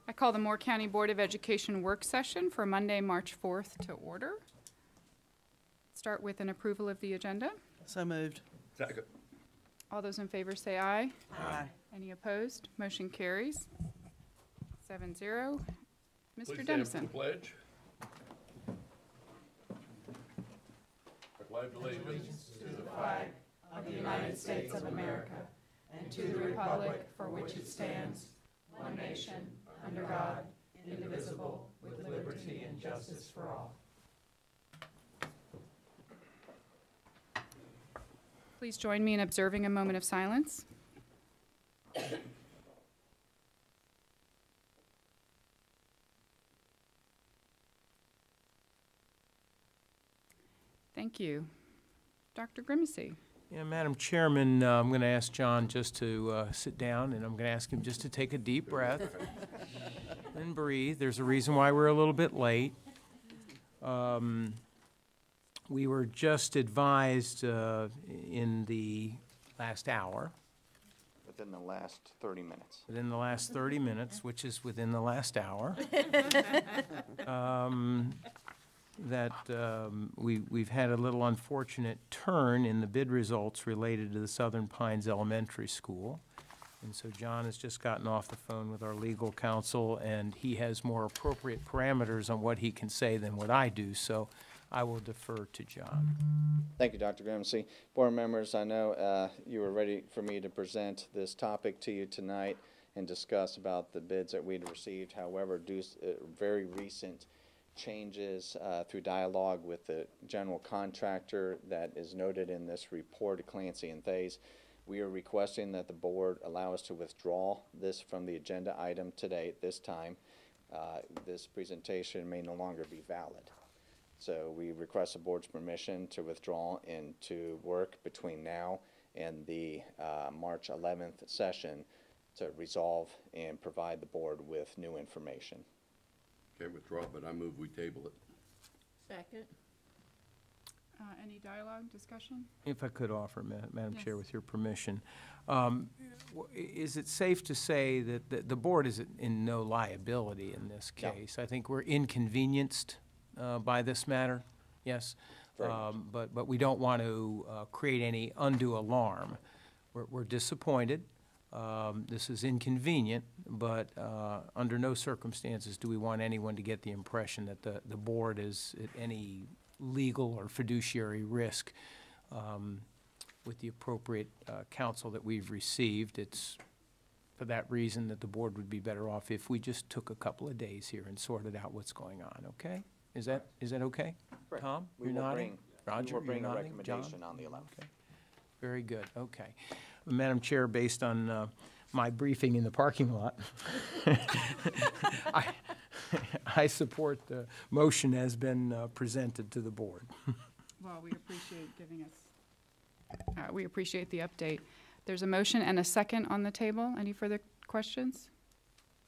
I call the Moore County Board of Education work session for Monday, March 4th to order. Start with an approval of the agenda. So moved. Second. All those in favor say aye. Aye. Any opposed? Motion carries. 7-0. Mr. Please stand for Dennison. the pledge. I pledge allegiance to the flag Of the United States of America, and to the republic for which it stands, one nation, under God, indivisible, with liberty and justice for all. Please join me in observing a moment of silence. Thank you. Dr. Grimacy. Yeah, Madam Chairman, I'm going to ask John just to sit down, and I'm going to ask him just to take a deep breath and breathe. There's a reason why we're a little bit late. We were just advised in the last hour, Within the last 30 minutes. within the last 30 minutes, which is within the last hour, that we've had a little unfortunate turn in the bid results related to the Southern Pines Elementary School. And so John has just gotten off the phone with our legal counsel, and he has more appropriate parameters on what he can say than what I do, so I will defer to John. Thank you, Dr. Grimsey. Board members, I know you were ready for me to present this topic to you tonight and discuss about the bids that we'd received. However, due to very recent changes through dialogue with the general contractor that is noted in this report, Clancy and Thays, we are requesting that the board allow us to withdraw this from the agenda item today at this time. This presentation may no longer be valid. So we request the board's permission to withdraw and to work between now and the March 11th session to resolve and provide the board with new information. Can't withdraw, but I move we table it. Second. Any dialogue, discussion? If I could offer, Madam Chair, Yes. with your permission, is it safe to say that the board is in no liability in this No. case? I think we're inconvenienced by this matter, yes? Very much. But we don't want to create any undue alarm. We're disappointed. This is inconvenient, but under no circumstances do we want anyone to get the impression that the board is at any legal or fiduciary risk with the appropriate counsel that we've received. It's for that reason that the board would be better off if we just took a couple of days here and sorted out what's going on, okay? Is that okay? Correct. Tom, We you're will nodding? Roger, we will bring you're a nodding? John? recommendation on the 11th. Okay. Very good, okay. Madam Chair, based on my briefing in the parking lot, I support the motion as been presented to the board. Well, we appreciate giving us, we appreciate the update. There's a motion and a second on the table. Any further questions?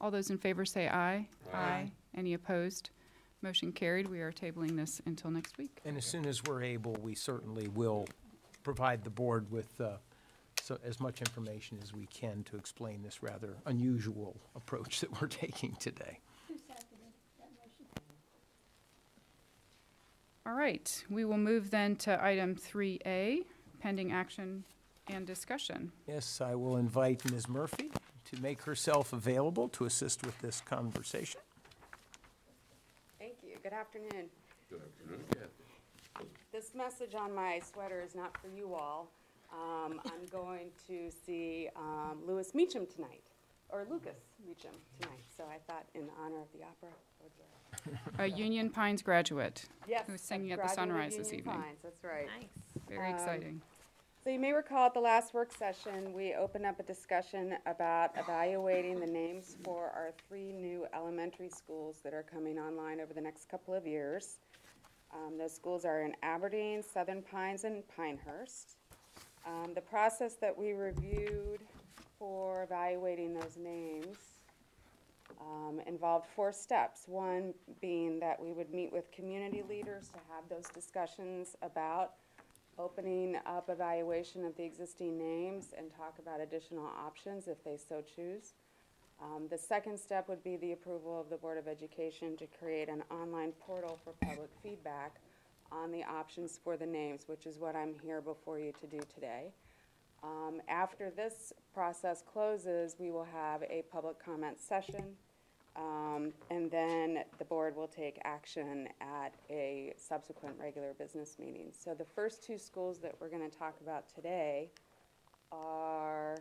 All those in favor say aye. Aye. Any opposed? Motion carried. We are tabling this until next week. And as soon as we're able, we certainly will provide the board with as much information as we can to explain this rather unusual approach that we're taking today. Who seconded that motion? All right, we will move then to item 3A, pending action and discussion. Yes, I will invite Ms. Murphy to make herself available to assist with this conversation. Thank you. Good afternoon. Good afternoon, Kathy. This message on my sweater is not for you all. I'm going to see Lucas Meacham tonight, so I thought in honor of the opera, I would wear it. A Union Pines graduate. Yes. Who's singing a at the graduate of Sunrise this Union evening. Pines, that's right. Nice. Very exciting. So you may recall at the last work session, we opened up a discussion about evaluating the names for our 3 new elementary schools that are coming online over the next couple of years. Those schools are in Aberdeen, Southern Pines, and Pinehurst. The process that we reviewed for evaluating those names involved 4 steps. One being that we would meet with community leaders to have those discussions about opening up evaluation of the existing names and talk about additional options if they so choose. The second step would be the approval of the Board of Education to create an online portal for public feedback on the options for the names, which is what I'm here before you to do today. After this process closes, we will have a public comment session, and then the board will take action at a subsequent regular business meeting. So the first two schools that we're going to talk about today are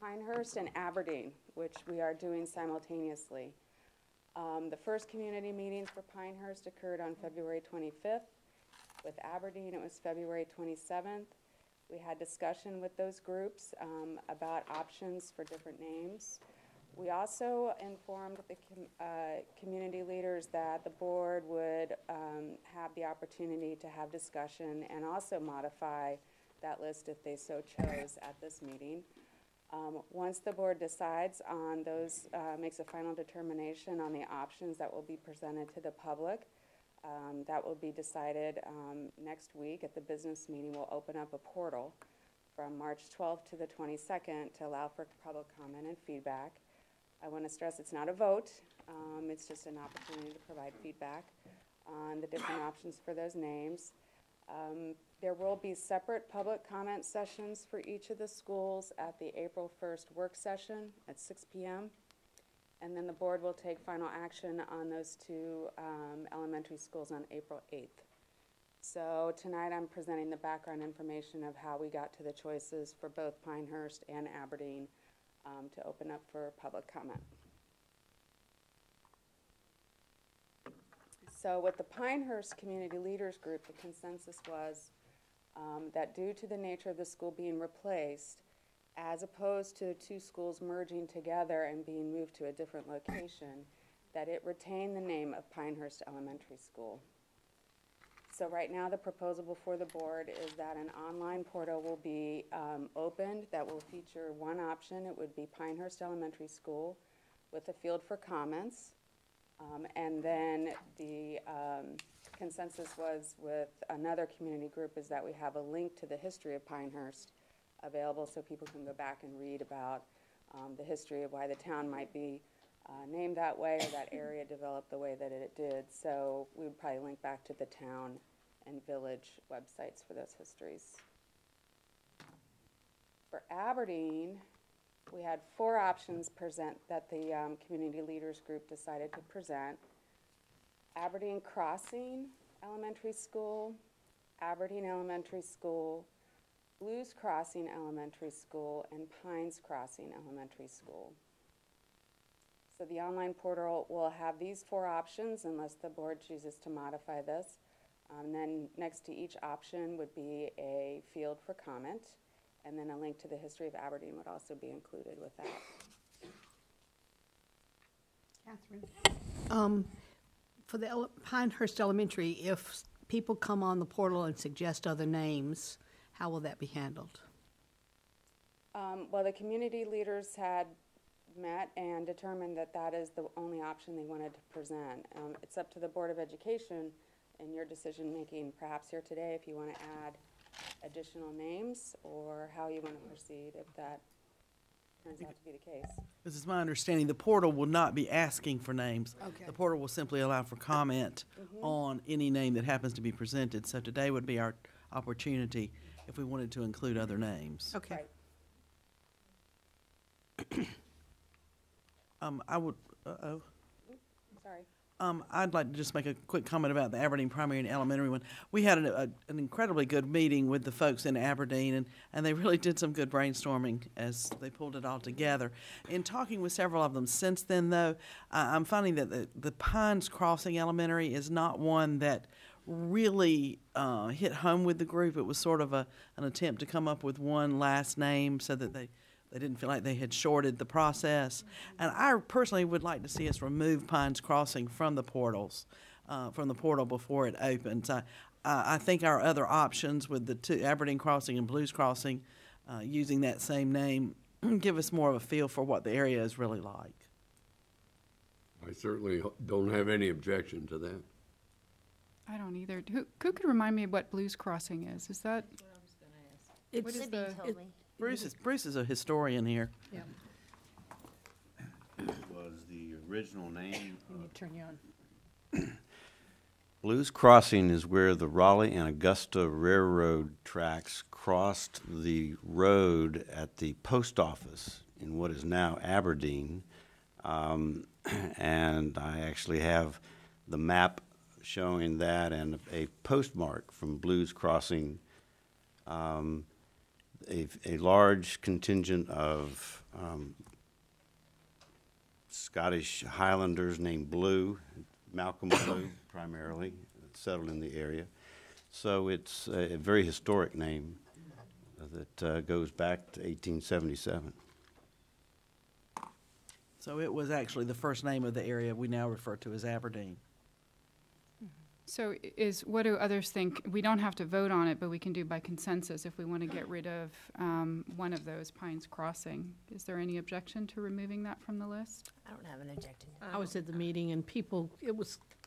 Pinehurst and Aberdeen, which we are doing simultaneously. The first community meeting for Pinehurst occurred on February 25th. With Aberdeen, it was February 27th. We had discussion with those groups about options for different names. We also informed the community leaders that the board would have the opportunity to have discussion and also modify that list if they so chose at this meeting. Once the board decides on those, makes a final determination on the options that will be presented to the public, that will be decided next week at the business meeting. We'll open up a portal from March 12th to the 22nd to allow for public comment and feedback. I want to stress it's not a vote. It's just an opportunity to provide feedback on the different options for those names. There will be separate public comment sessions for each of the schools at the April 1st work session at 6 p.m. And then the board will take final action on those two elementary schools on April 8th. So tonight I'm presenting the background information of how we got to the choices for both Pinehurst and Aberdeen to open up for public comment. So with the Pinehurst Community Leaders Group, the consensus was that due to the nature of the school being replaced, as opposed to two schools merging together and being moved to a different location, that it retain the name of Pinehurst Elementary School. So right now the proposal before the board is that an online portal will be opened that will feature one option. It would be Pinehurst Elementary School with a field for comments. And then the consensus was with another community group is that we have a link to the history of Pinehurst available so people can go back and read about the history of why the town might be named that way or that area developed the way that it did. So we would probably link back to the town and village websites for those histories. For Aberdeen, we had four options that the community leaders group decided to present. Aberdeen Crossing Elementary School, Aberdeen Elementary School, Blues Crossing Elementary School, and Pines Crossing Elementary School. So the online portal will have these four options unless the board chooses to modify this. Then next to each option would be a field for comment, and then a link to the history of Aberdeen would also be included with that. Catherine? For the Pinehurst Elementary, if people come on the portal and suggest other names, how will that be handled? Well, the community leaders had met and determined that that is the only option they wanted to present. It's up to the Board of Education and your decision-making perhaps here today if you want to add additional names or how you want to proceed if that turns out to be the case. This is my understanding, the portal will not be asking for names. Okay. The portal will simply allow for comment on any name that happens to be presented. So today would be our opportunity if we wanted to include other names. Okay. Right. I would, Sorry. I'd like to just make a quick comment about the Aberdeen primary and elementary one. We had an incredibly good meeting with the folks in Aberdeen, and they really did some good brainstorming as they pulled it all together. In talking with several of them since then, though, I'm finding that the Pines Crossing Elementary is not one that really hit home with the group. It was sort of an attempt to come up with one last name so that they didn't feel like they had shorted the process. And I personally would like to see us remove Pines Crossing from the portals, from the portal before it opens. I think our other options with the two, Aberdeen Crossing and Blues Crossing, using that same name, give us more of a feel for what the area is really like. I certainly don't have any objection to that. I don't either. Who could remind me what Blues Crossing is? Is that, what is It's, the, told me. Bruce is a historian here. yeah. original name. You need to turn you on. Blues Crossing is where the Raleigh and Augusta Railroad tracks crossed the road at the post office in what is now Aberdeen. And I actually have the map showing that and a postmark from Blues Crossing. A large contingent of Scottish Highlanders named Blue, Malcolm Blue primarily, settled in the area. So it's a very historic name that goes back to 1877. So it was actually the first name of the area we now refer to as Aberdeen. So what do others think? We don't have to vote on it, but we can do by consensus if we want to get rid of one of those, Pines Crossing. Is there any objection to removing that from the list? I don't have an objection. I was at the meeting and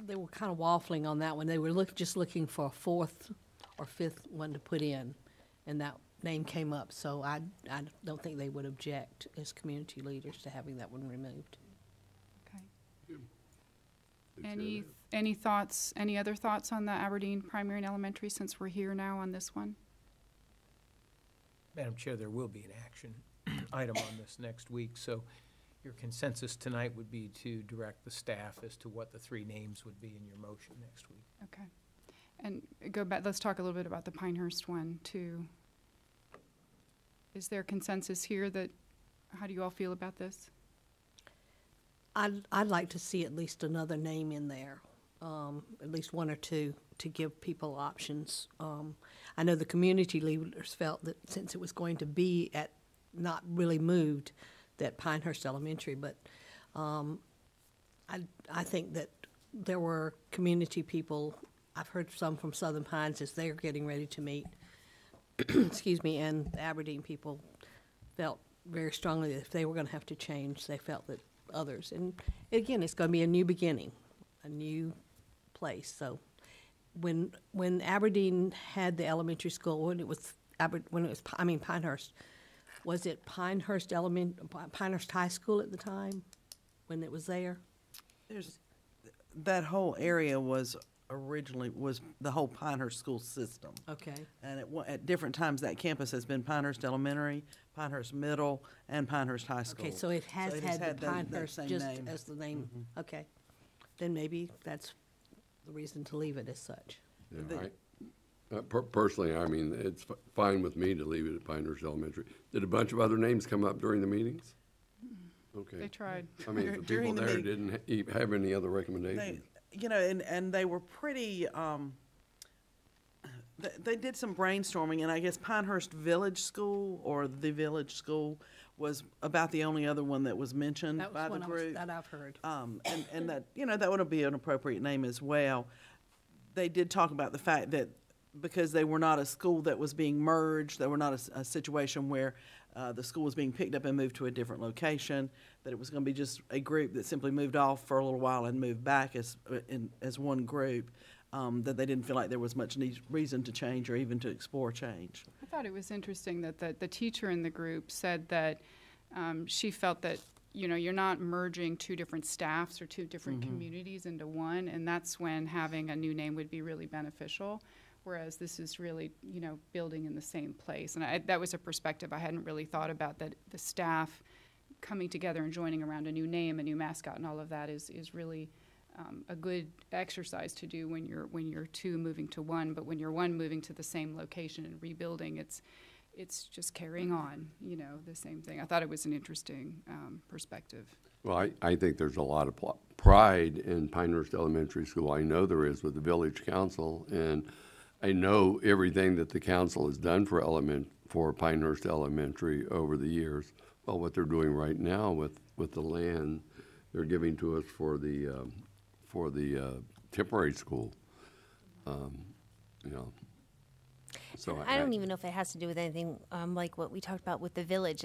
they were kind of waffling on that one. They were just looking for a fourth or fifth one to put in, and that name came up. So I don't think they would object as community leaders to having that one removed. Okay. Any thoughts, any other thoughts on the Aberdeen primary and elementary since we're here now on this one? Madam Chair, there will be an action item on this next week, so your consensus tonight would be to direct the staff as to what the three names would be in your motion next week. Okay. And go back, let's talk a little bit about the Pinehurst one too. Is there consensus here how do you all feel about this? I'd like to see at least another name in there, at least one or two, to give people options. I know the community leaders felt that since it was going to be not really moved, that Pinehurst Elementary, but I think that there were community people, I've heard some from Southern Pines as they're getting ready to meet, excuse me, and the Aberdeen people felt very strongly that if they were going to have to change, they felt that others. And again, it's going to be a new beginning, a new place. So when Aberdeen had the elementary school, Pinehurst, was it Pinehurst High School at the time when it was there? That whole area was originally the whole Pinehurst school system. Okay. And at different times, that campus has been Pinehurst Elementary, Pinehurst Middle, and Pinehurst High School. Okay, so it has had the Pinehurst same just name. as the name. Mm-hmm. Okay. Then maybe that's the reason to leave it as such. Yeah, personally, I mean, it's fine with me to leave it at Pinehurst Elementary. Did a bunch of other names come up during the meetings? Okay. They tried. I mean, if the people During the there meeting- didn't have any other recommendations. And they were pretty, they did some brainstorming, and I guess Pinehurst Village School, or the Village School, was about the only other one that was mentioned That by was the one group. that I've heard. And that, that would be an appropriate name as well. They did talk about the fact that because they were not a school that was being merged, they were not a situation where the school was being picked up and moved to a different location, that it was going to be just a group that simply moved off for a little while and moved back as one group, that they didn't feel like there was much reason to change or even to explore change. I thought it was interesting that the teacher in the group said that she felt that, you're not merging two different staffs or two different communities into one, and that's when having a new name would be really beneficial, whereas this is really, building in the same place. And that was a perspective I hadn't really thought about, that the staff coming together and joining around a new name, a new mascot, and all of that is really a good exercise to do when you're two moving to one. But when you're one moving to the same location and rebuilding, it's just carrying on, the same thing. I thought it was an interesting perspective. Well, I think there's a lot of pride in Pinehurst Elementary School. I know there is with the Village Council, and I know everything that the council has done for Pinehurst Elementary over the years. Well, what they're doing right now with the land they're giving to us for the temporary school, So I don't even know if it has to do with anything like what we talked about with the village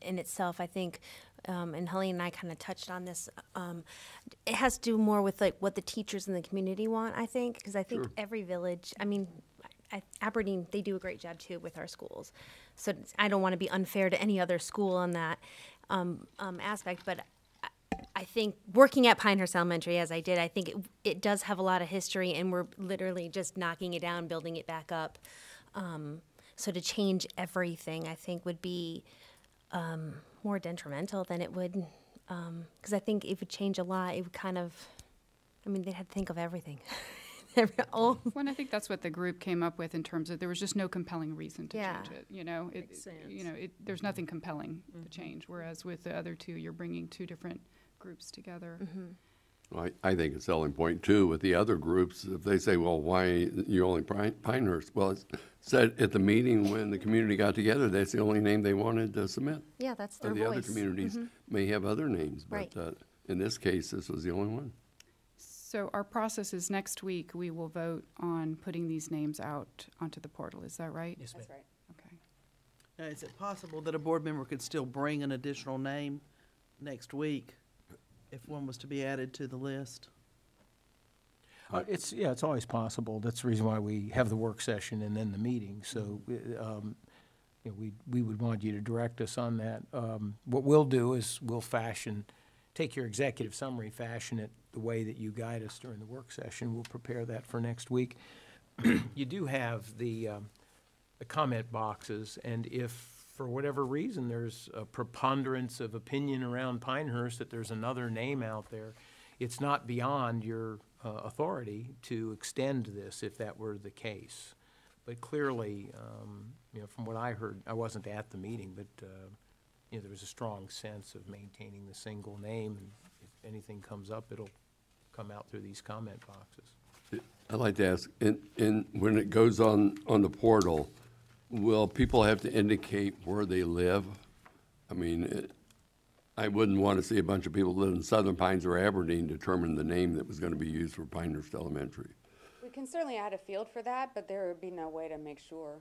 in itself. I think, and Helene and I kind of touched on this. It has to do more with like what the teachers in the community want. I think because I think every village. I mean, Aberdeen, they do a great job too with our schools. So I don't want to be unfair to any other school on that aspect, but I think working at Pinehurst Elementary, as I did, I think it does have a lot of history, and we're literally just knocking it down, building it back up. So to change everything, I think, would be more detrimental than it would, because I think it would change a lot. It would kind of, I mean, they'd have to think of everything. Well, and I think that's what the group came up with in terms of there was just no compelling reason to Yeah. change it. You know, Makes sense. there's nothing compelling to change. Whereas with the other two, you're bringing two different groups together. Well, I think a selling point too with the other groups, if they say, well, why you only Pinehurst? Well, it's said at the meeting when the community got together, that's the only name they wanted to submit. Yeah, that's their The other voice. communities may have other names, Right. but in this case, this was the only one. So our process is next week, we will vote on putting these names out onto the portal. Is that right? Yes, ma'am. That's right. Okay. Now, is it possible that a board member could still bring an additional name next week if one was to be added to the list? It's always possible. That's the reason why we have the work session and then the meeting. So, we would want you to direct us on that. What we'll do is we'll take your executive summary, fashion it the way that you guide us during the work session. We'll prepare that for next week. You do have the comment boxes, and if for whatever reason there's a preponderance of opinion around Pinehurst that there's another name out there, it's not beyond your authority to extend this if that were the case. But clearly, from what I heard, I wasn't at the meeting, but there was a strong sense of maintaining the single name, and if anything comes up, it'll come out through these comment boxes. I'd like to ask, when it goes on the portal, will people have to indicate where they live? I mean, I wouldn't want to see a bunch of people live in Southern Pines or Aberdeen determine the name that was going to be used for Pinehurst Elementary. We can certainly add a field for that, but there would be no way to make sure.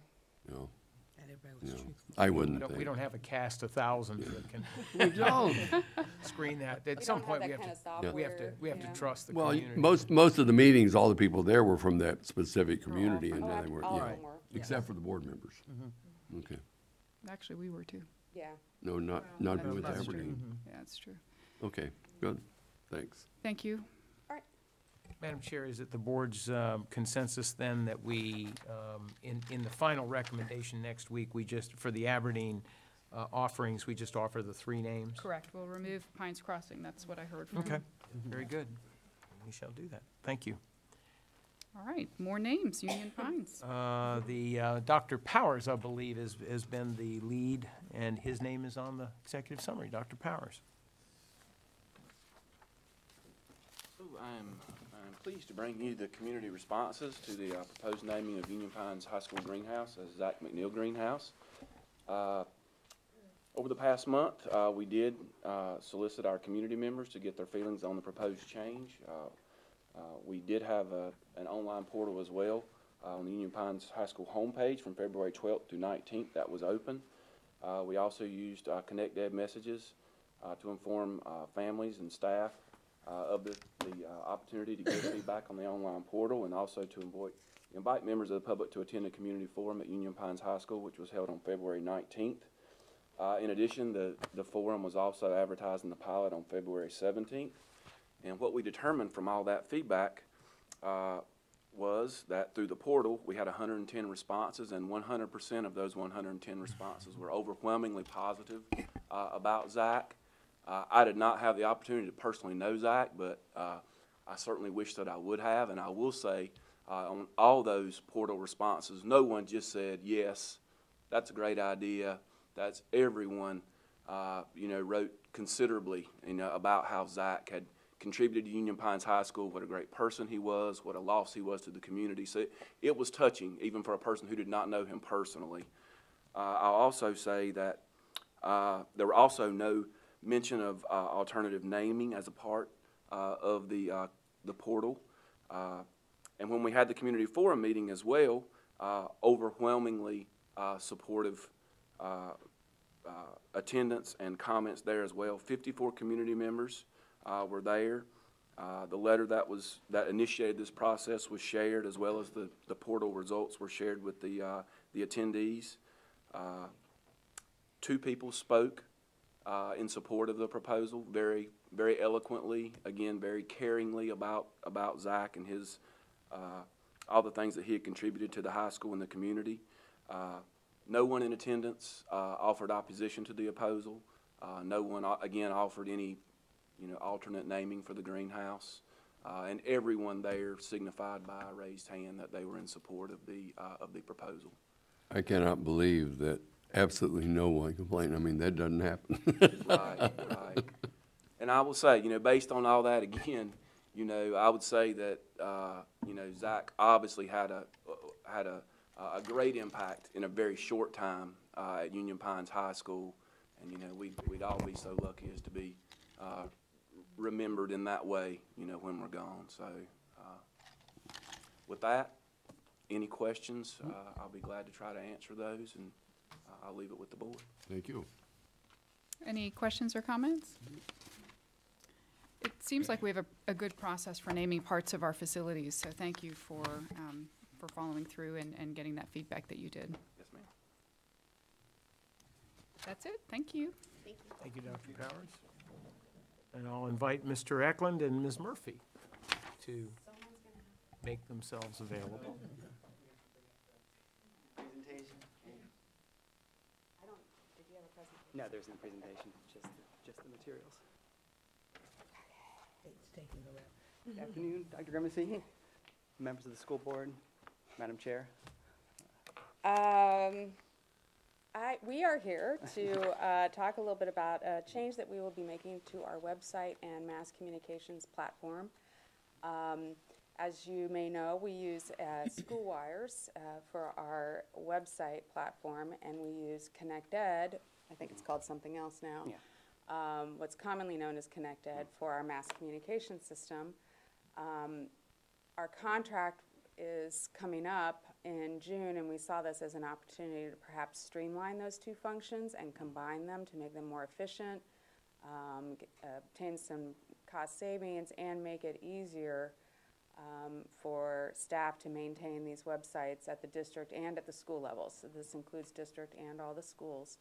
You know, And everybody was truthful. I We wouldn't don't, we think. don't have a cast of thousands that can We don't. screen that. At We some don't point, have we that have kind to, of we have to, software, we have you to know. trust the Well, community. most of the meetings, all the people there were from that specific community, and all then of- they were, all of yeah, them were, except for the board members. Okay. Actually, we were too. Yeah. No, not That's with true. Aberdeen. Yeah, that's true. Okay, good, thanks. Thank you. Madam Chair, is it the board's consensus then that we, in the final recommendation next week, we just, for the Aberdeen offerings, we just offer the three names? Correct. We'll remove Pines Crossing. That's what I heard from Okay, you. very good. We shall do that. Thank you. All right, more names, Union Pines. Dr. Powers, I believe, has been the lead, and his name is on the executive summary. Dr. Powers. I'm pleased to bring you the community responses to the proposed naming of Union Pines High School Greenhouse as Zach McNeil Greenhouse. Over the past month, we did solicit our community members to get their feelings on the proposed change. We did have an online portal as well on the Union Pines High School homepage from February 12th through 19th that was open. We also used Connect Ed messages to inform families and staff of the opportunity to give feedback on the online portal, and also to invite members of the public to attend a community forum at Union Pines High School, which was held on February 19th. In addition, the forum was also advertised in the pilot on February 17th. And what we determined from all that feedback was that through the portal, we had 110 responses, and 100% of those 110 responses were overwhelmingly positive about Zach. I did not have the opportunity to personally know Zach, but I certainly wish that I would have. And I will say, on all those portal responses, no one just said, yes, that's a great idea. That's everyone, wrote considerably, about how Zach had contributed to Union Pines High School, what a great person he was, what a loss he was to the community. So it was touching, even for a person who did not know him personally. I'll also say that there were also no mention of alternative naming as a part of the portal. And when we had the community forum meeting as well, overwhelmingly supportive attendance and comments there as well. 54 community members were there. The letter that initiated this process was shared, as well as the portal results were shared with the attendees. 2 people spoke in support of the proposal, very, very eloquently, again, very caringly about Zach and his, all the things that he had contributed to the high school and the community. No one in attendance offered opposition to the proposal. No one, again, offered any, alternate naming for the greenhouse. And everyone there signified by a raised hand that they were in support of the proposal. I cannot believe that absolutely no one complained. I mean, that doesn't happen. Right. And I will say, based on all that, again, I would say that, Zach obviously had a great impact in a very short time at Union Pines High School. And, we'd all be so lucky as to be remembered in that way, when we're gone. So with that, any questions, I'll be glad to try to answer those, and I'll leave it with the board. Thank you. Any questions or comments? It seems like we have a good process for naming parts of our facilities, so thank you for following through and getting that feedback that you did. Yes, ma'am. That's it. Thank you. Thank you, Dr. Powers. And I'll invite Mr. Eklund and Ms. Murphy to make themselves available. Presentation? No, there's no presentation, just the materials. Good afternoon, Dr. Grimacy, members of the school board, Madam Chair. We are here to talk a little bit about a change that we will be making to our website and mass communications platform. As you may know, we use School Wires for our website platform, and we use ConnectEd. I think it's called something else now. Yeah. What's commonly known as ConnectEd for our mass communication system. Our contract is coming up in June, and we saw this as an opportunity to perhaps streamline those two functions and combine them to make them more efficient, obtain some cost savings, and make it easier for staff to maintain these websites at the district and at the school level. So this includes district and all the schools.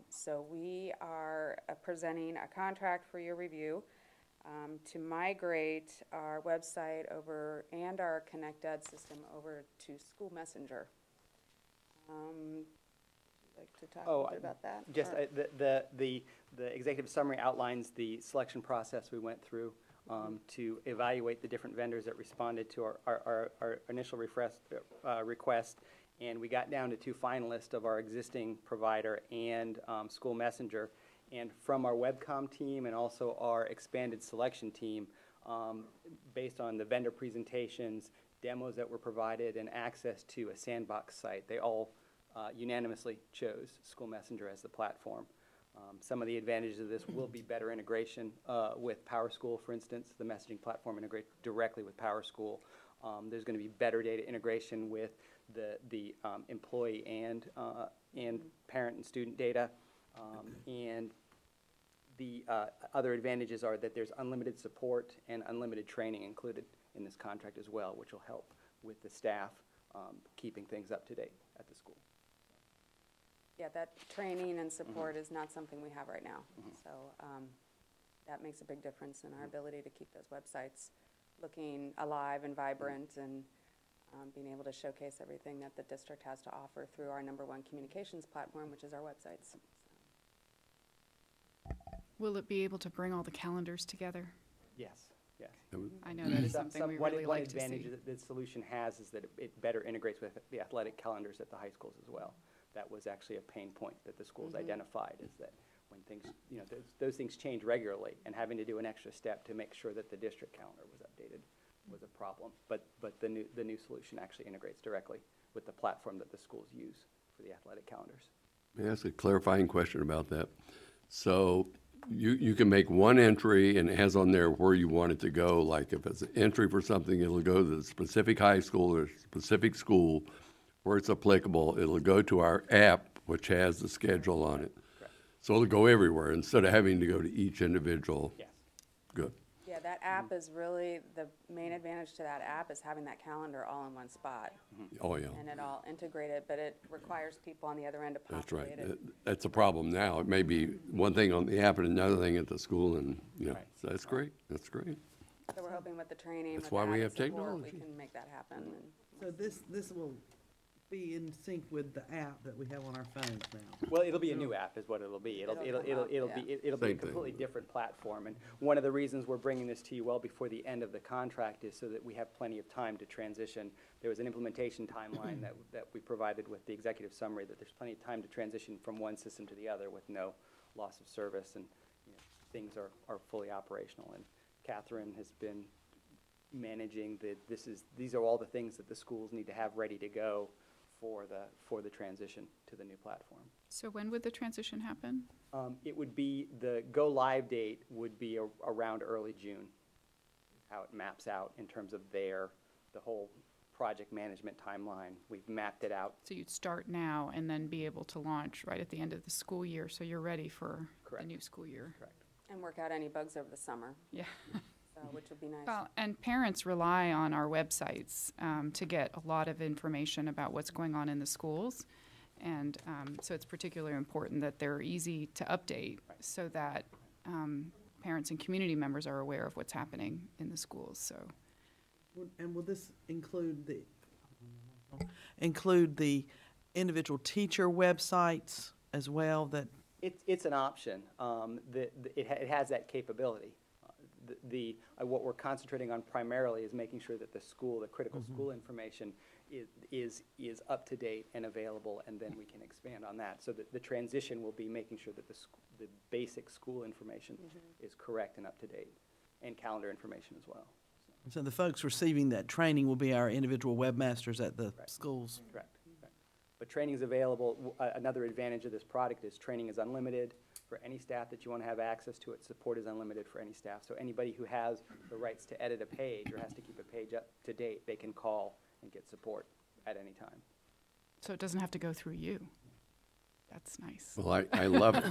So we are presenting a contract for your review to migrate our website over and our ConnectEd system over to School Messenger. Would you like to talk a little bit about that? Just Or- the executive summary outlines the selection process we went through to evaluate the different vendors that responded to our initial request, and we got down to two finalists of our existing provider and School Messenger. And from our Webcom team and also our expanded selection team, based on the vendor presentations, demos that were provided, and access to a sandbox site, they all unanimously chose School Messenger as the platform. Some of the advantages of this will be better integration with PowerSchool, for instance. The messaging platform integrates directly with PowerSchool. There's going to be better data integration with the employee and parent and student data. And the other advantages are that there's unlimited support and unlimited training included in this contract as well, which will help with the staff keeping things up to date at the school. Yeah, that training and support is not something we have right now. So that makes a big difference in our ability to keep those websites looking alive and vibrant and being able to showcase everything that the district has to offer through our #1 communications platform, which is our websites. Will it be able to bring all the calendars together? Yes, yes. I know that is something we really like to see. One advantage that this solution has is that it better integrates with the athletic calendars at the high schools as well. That was actually a pain point that the schools identified, is that when things, those things change regularly, and having to do an extra step to make sure that the district calendar was updated was a problem. But the new solution actually integrates directly with the platform that the schools use for the athletic calendars. May I ask a clarifying question about that? So you can make one entry and it has on there where you want it to go. Like if it's an entry for something, it'll go to the specific high school or specific school where it's applicable. It'll go to our app, which has the schedule on it. Correct. So it'll go everywhere instead of having to go to each individual. Yes. Good. Yeah, that app is really, the main advantage to that app is having that calendar all in one spot. Oh, yeah. And it all integrated, but it requires people on the other end to That's right. populate it. That's a problem now. It may be one thing on the app and another thing at the school, and, yeah, Right. so that's great. That's great. So we're hoping with the training, That's with why we added have support, technology. we can make that happen. And So this will be in sync with the app that we have on our phones now. Well, it'll be a new app is what it'll be. It'll be a Same thing. completely different platform. And one of the reasons we're bringing this to you well before the end of the contract is so that we have plenty of time to transition. There was an implementation timeline that we provided with the executive summary, that there's plenty of time to transition from one system to the other with no loss of service, and things are fully operational. And Catherine has been managing these are all the things that the schools need to have ready to go for the transition to the new platform. So when would the transition happen? It would be, the go-live date would be around early June, how it maps out in terms of the whole project management timeline. We've mapped it out. So you'd start now and then be able to launch right at the end of the school year, so you're ready for Correct. the new school year. Correct. and work out any bugs over the summer, Yeah. so, which would be nice. Well, and parents rely on our websites to get a lot of information about what's going on in the schools. And so it's particularly important that they're easy to update so that parents and community members are aware of what's happening in the schools. So, And will this include the individual teacher websites as well? That It's an option. It has that capability. What we're concentrating on primarily is making sure that the critical school information is up to date and available, and then we can expand on that. So that the transition will be making sure that the basic school information is correct and up to date, and calendar information as well. so the folks receiving that training will be our individual webmasters at the schools. Correct. But training is available. Another advantage of this product is training is unlimited for any staff that you want to have access to it. Support is unlimited for any staff. So anybody who has the rights to edit a page or has to keep a page up to date, they can call and get support at any time. so it doesn't have to go through you. That's nice. Well, I love it.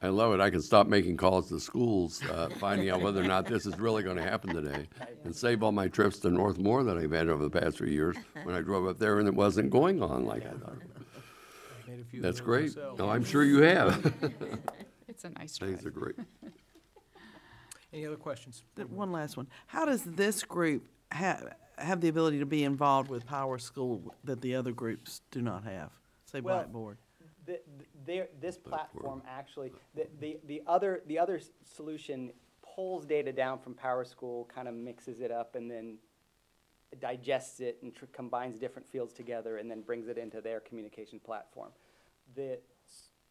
I love it. I can stop making calls to schools, finding out whether or not this is really going to happen today, and save all my trips to Northmore that I've had over the past 3 years when I drove up there and it wasn't going on like I thought. Made a few of That's those great. myself. No, I'm sure you have. It's a nice Things are drive. great. Any other questions? One last one. How does this group have the ability to be involved with Power School that the other groups do not have? Say Well, Blackboard. This platform actually, the other solution pulls data down from Power School, kind of mixes it up, and then digests it and combines different fields together, and then brings it into their communication platform. The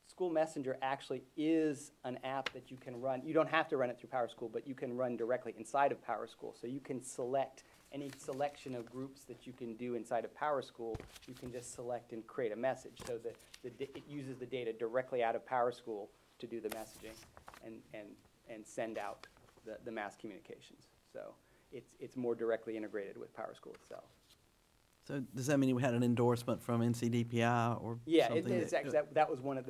School Messenger actually is an app that you can run. You don't have to run it through Power School, but you can run directly inside of Power School. So you can select any selection of groups that you can do inside of Power School. You can just select and create a message, so that it uses the data directly out of Power School to do the messaging and send out the mass communications. So it's more directly integrated with Power School itself. So does that mean we had an endorsement from NCDPI or Yeah, something? that was one of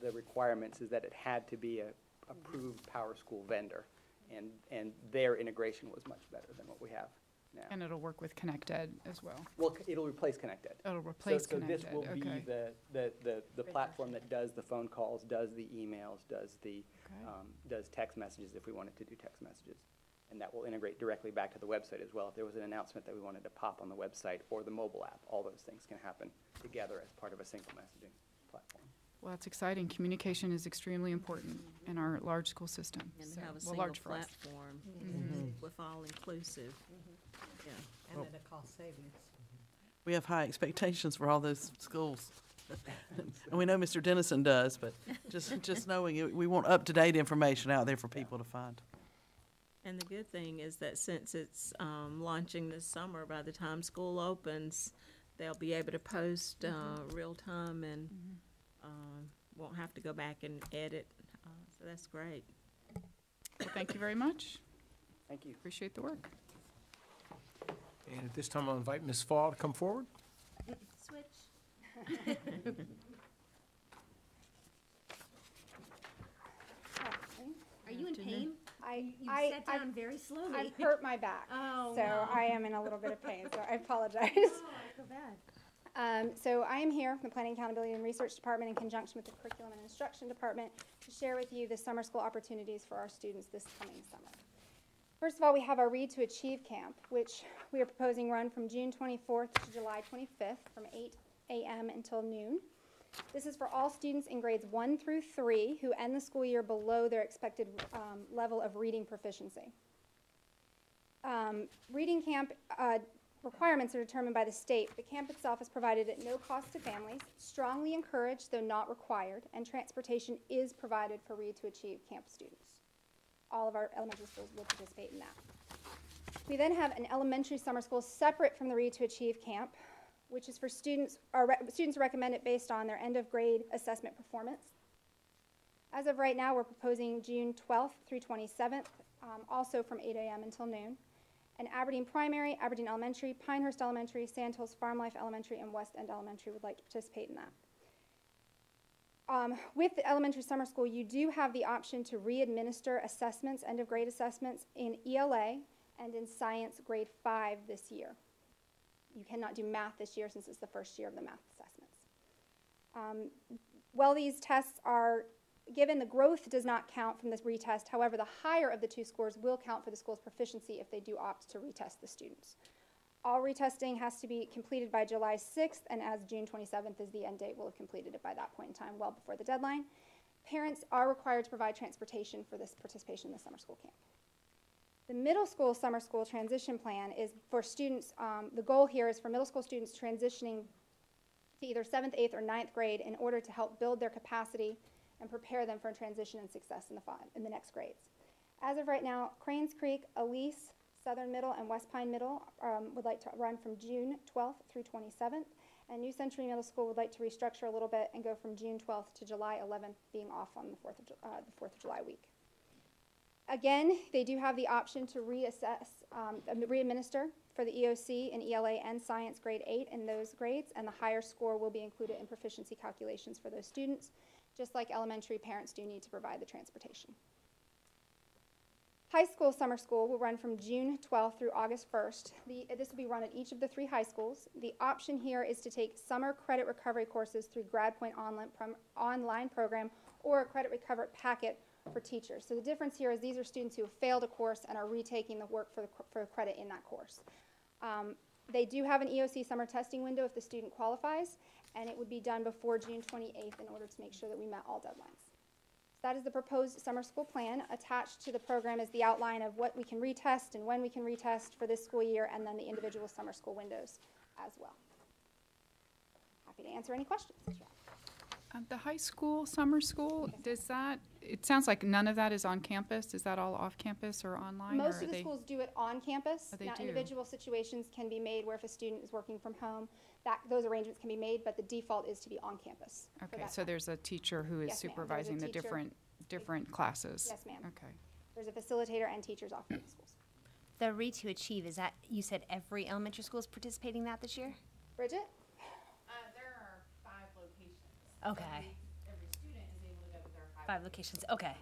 the requirements, is that it had to be a approved Power School vendor, and their integration was much better than what we have now. And it'll work with ConnectEd as well. Well, it'll replace ConnectEd. It'll replace So this ConnectEd, will be okay. the platform that does the phone calls, does the emails, does Okay. does text messages if we wanted to do text messages. And that will integrate directly back to the website as well. If there was an announcement that we wanted to pop on the website or the mobile app, all those things can happen together as part of a single messaging platform. Well, that's exciting. Communication is extremely important in our large school system. And So- have a well, single large for us. platform with all inclusive. Yeah. And at a cost savings. We have high expectations for all those schools. And we know Mr. Dennison does, but just knowing it, we want up-to-date information out there for people to find. And the good thing is that since it's launching this summer, by the time school opens, they'll be able to post real time and won't have to go back and edit. So that's great. Well, thank you very much. Thank you. Appreciate the work. And at this time, I'll invite Ms. Fall to come forward. Switch. Are you in pain? You sat down very slowly. I've hurt my back. Oh, So no. I am in a little bit of pain, so I apologize. Oh, I feel bad. So I am here from the Planning, Accountability, and Research Department in conjunction with the Curriculum and Instruction Department to share with you the summer school opportunities for our students this coming summer. First of all, we have our Read to Achieve camp, which we are proposing run from June 24th to July 25th from 8 a.m. until noon. This is for all students in grades 1 through 3 who end the school year below their expected level of reading proficiency. Reading camp requirements are determined by the state. The camp itself is provided at no cost to families, strongly encouraged though not required, and transportation is provided for Read to Achieve camp students. All of our elementary schools will participate in that. We then have an elementary summer school separate from the Read to Achieve camp, which is for students, students recommend it based on their end of grade assessment performance. As of right now, we're proposing June 12th through 27th, also from 8 a.m. until noon. And Aberdeen Primary, Aberdeen Elementary, Pinehurst Elementary, Sandhills Farm Life Elementary, and West End Elementary would like to participate in that. With the elementary summer school, you do have the option to re-administer assessments, end of grade assessments, in ELA and in science grade 5 this year. You cannot do math this year since it's the first year of the math assessments. While these tests are given, the growth does not count from this retest. However, the higher of the two scores will count for the school's proficiency if they do opt to retest the students. All retesting has to be completed by July 6th, and as June 27th is the end date, we'll have completed it by that point in time, well before the deadline. Parents are required to provide transportation for this participation in the summer school camp. The middle school summer school transition plan is for students, the goal here is for middle school students transitioning to either 7th, 8th, or 9th grade in order to help build their capacity and prepare them for transition and success in the next grades. As of right now, Cranes Creek, Elise, Southern Middle, and West Pine Middle would like to run from June 12th through 27th, and New Century Middle School would like to restructure a little bit and go from June 12th to July 11th, being off on the 4th of July week. Again, they do have the option to re-administer for the EOC and ELA and Science grade 8 in those grades, and the higher score will be included in proficiency calculations for those students. Just like elementary, parents do need to provide the transportation. High school summer school will run from June 12th through August 1st. This will be run at each of the 3 high schools. The option here is to take summer credit recovery courses through GradPoint online program or a credit recovery packet for teachers. So the difference here is these are students who have failed a course and are retaking the work for credit in that course. They do have an EOC summer testing window if the student qualifies, and it would be done before June 28th in order to make sure that we met all deadlines. That is the proposed summer school plan. Attached to the program is the outline of what we can retest and when we can retest for this school year, and then the individual summer school windows as well. Happy to answer any questions that you have. The high school, summer school, it sounds like none of that is on campus. Is that all off campus or online? Most of the schools do it on campus. Oh, they Now, do. individual situations can be made where if a student is working from home, those arrangements can be made, but the default is to be on campus. for Okay, that so time. there's a teacher who is Yes, ma'am. There's a supervising the teacher. different classes? Yes, ma'am. Okay. There's a facilitator and teachers off in the schools. The Read to Achieve, is that, you said every elementary school is participating in that this year? Bridget? There are 5 locations. Okay. Every student is able to go to their 5 locations, okay.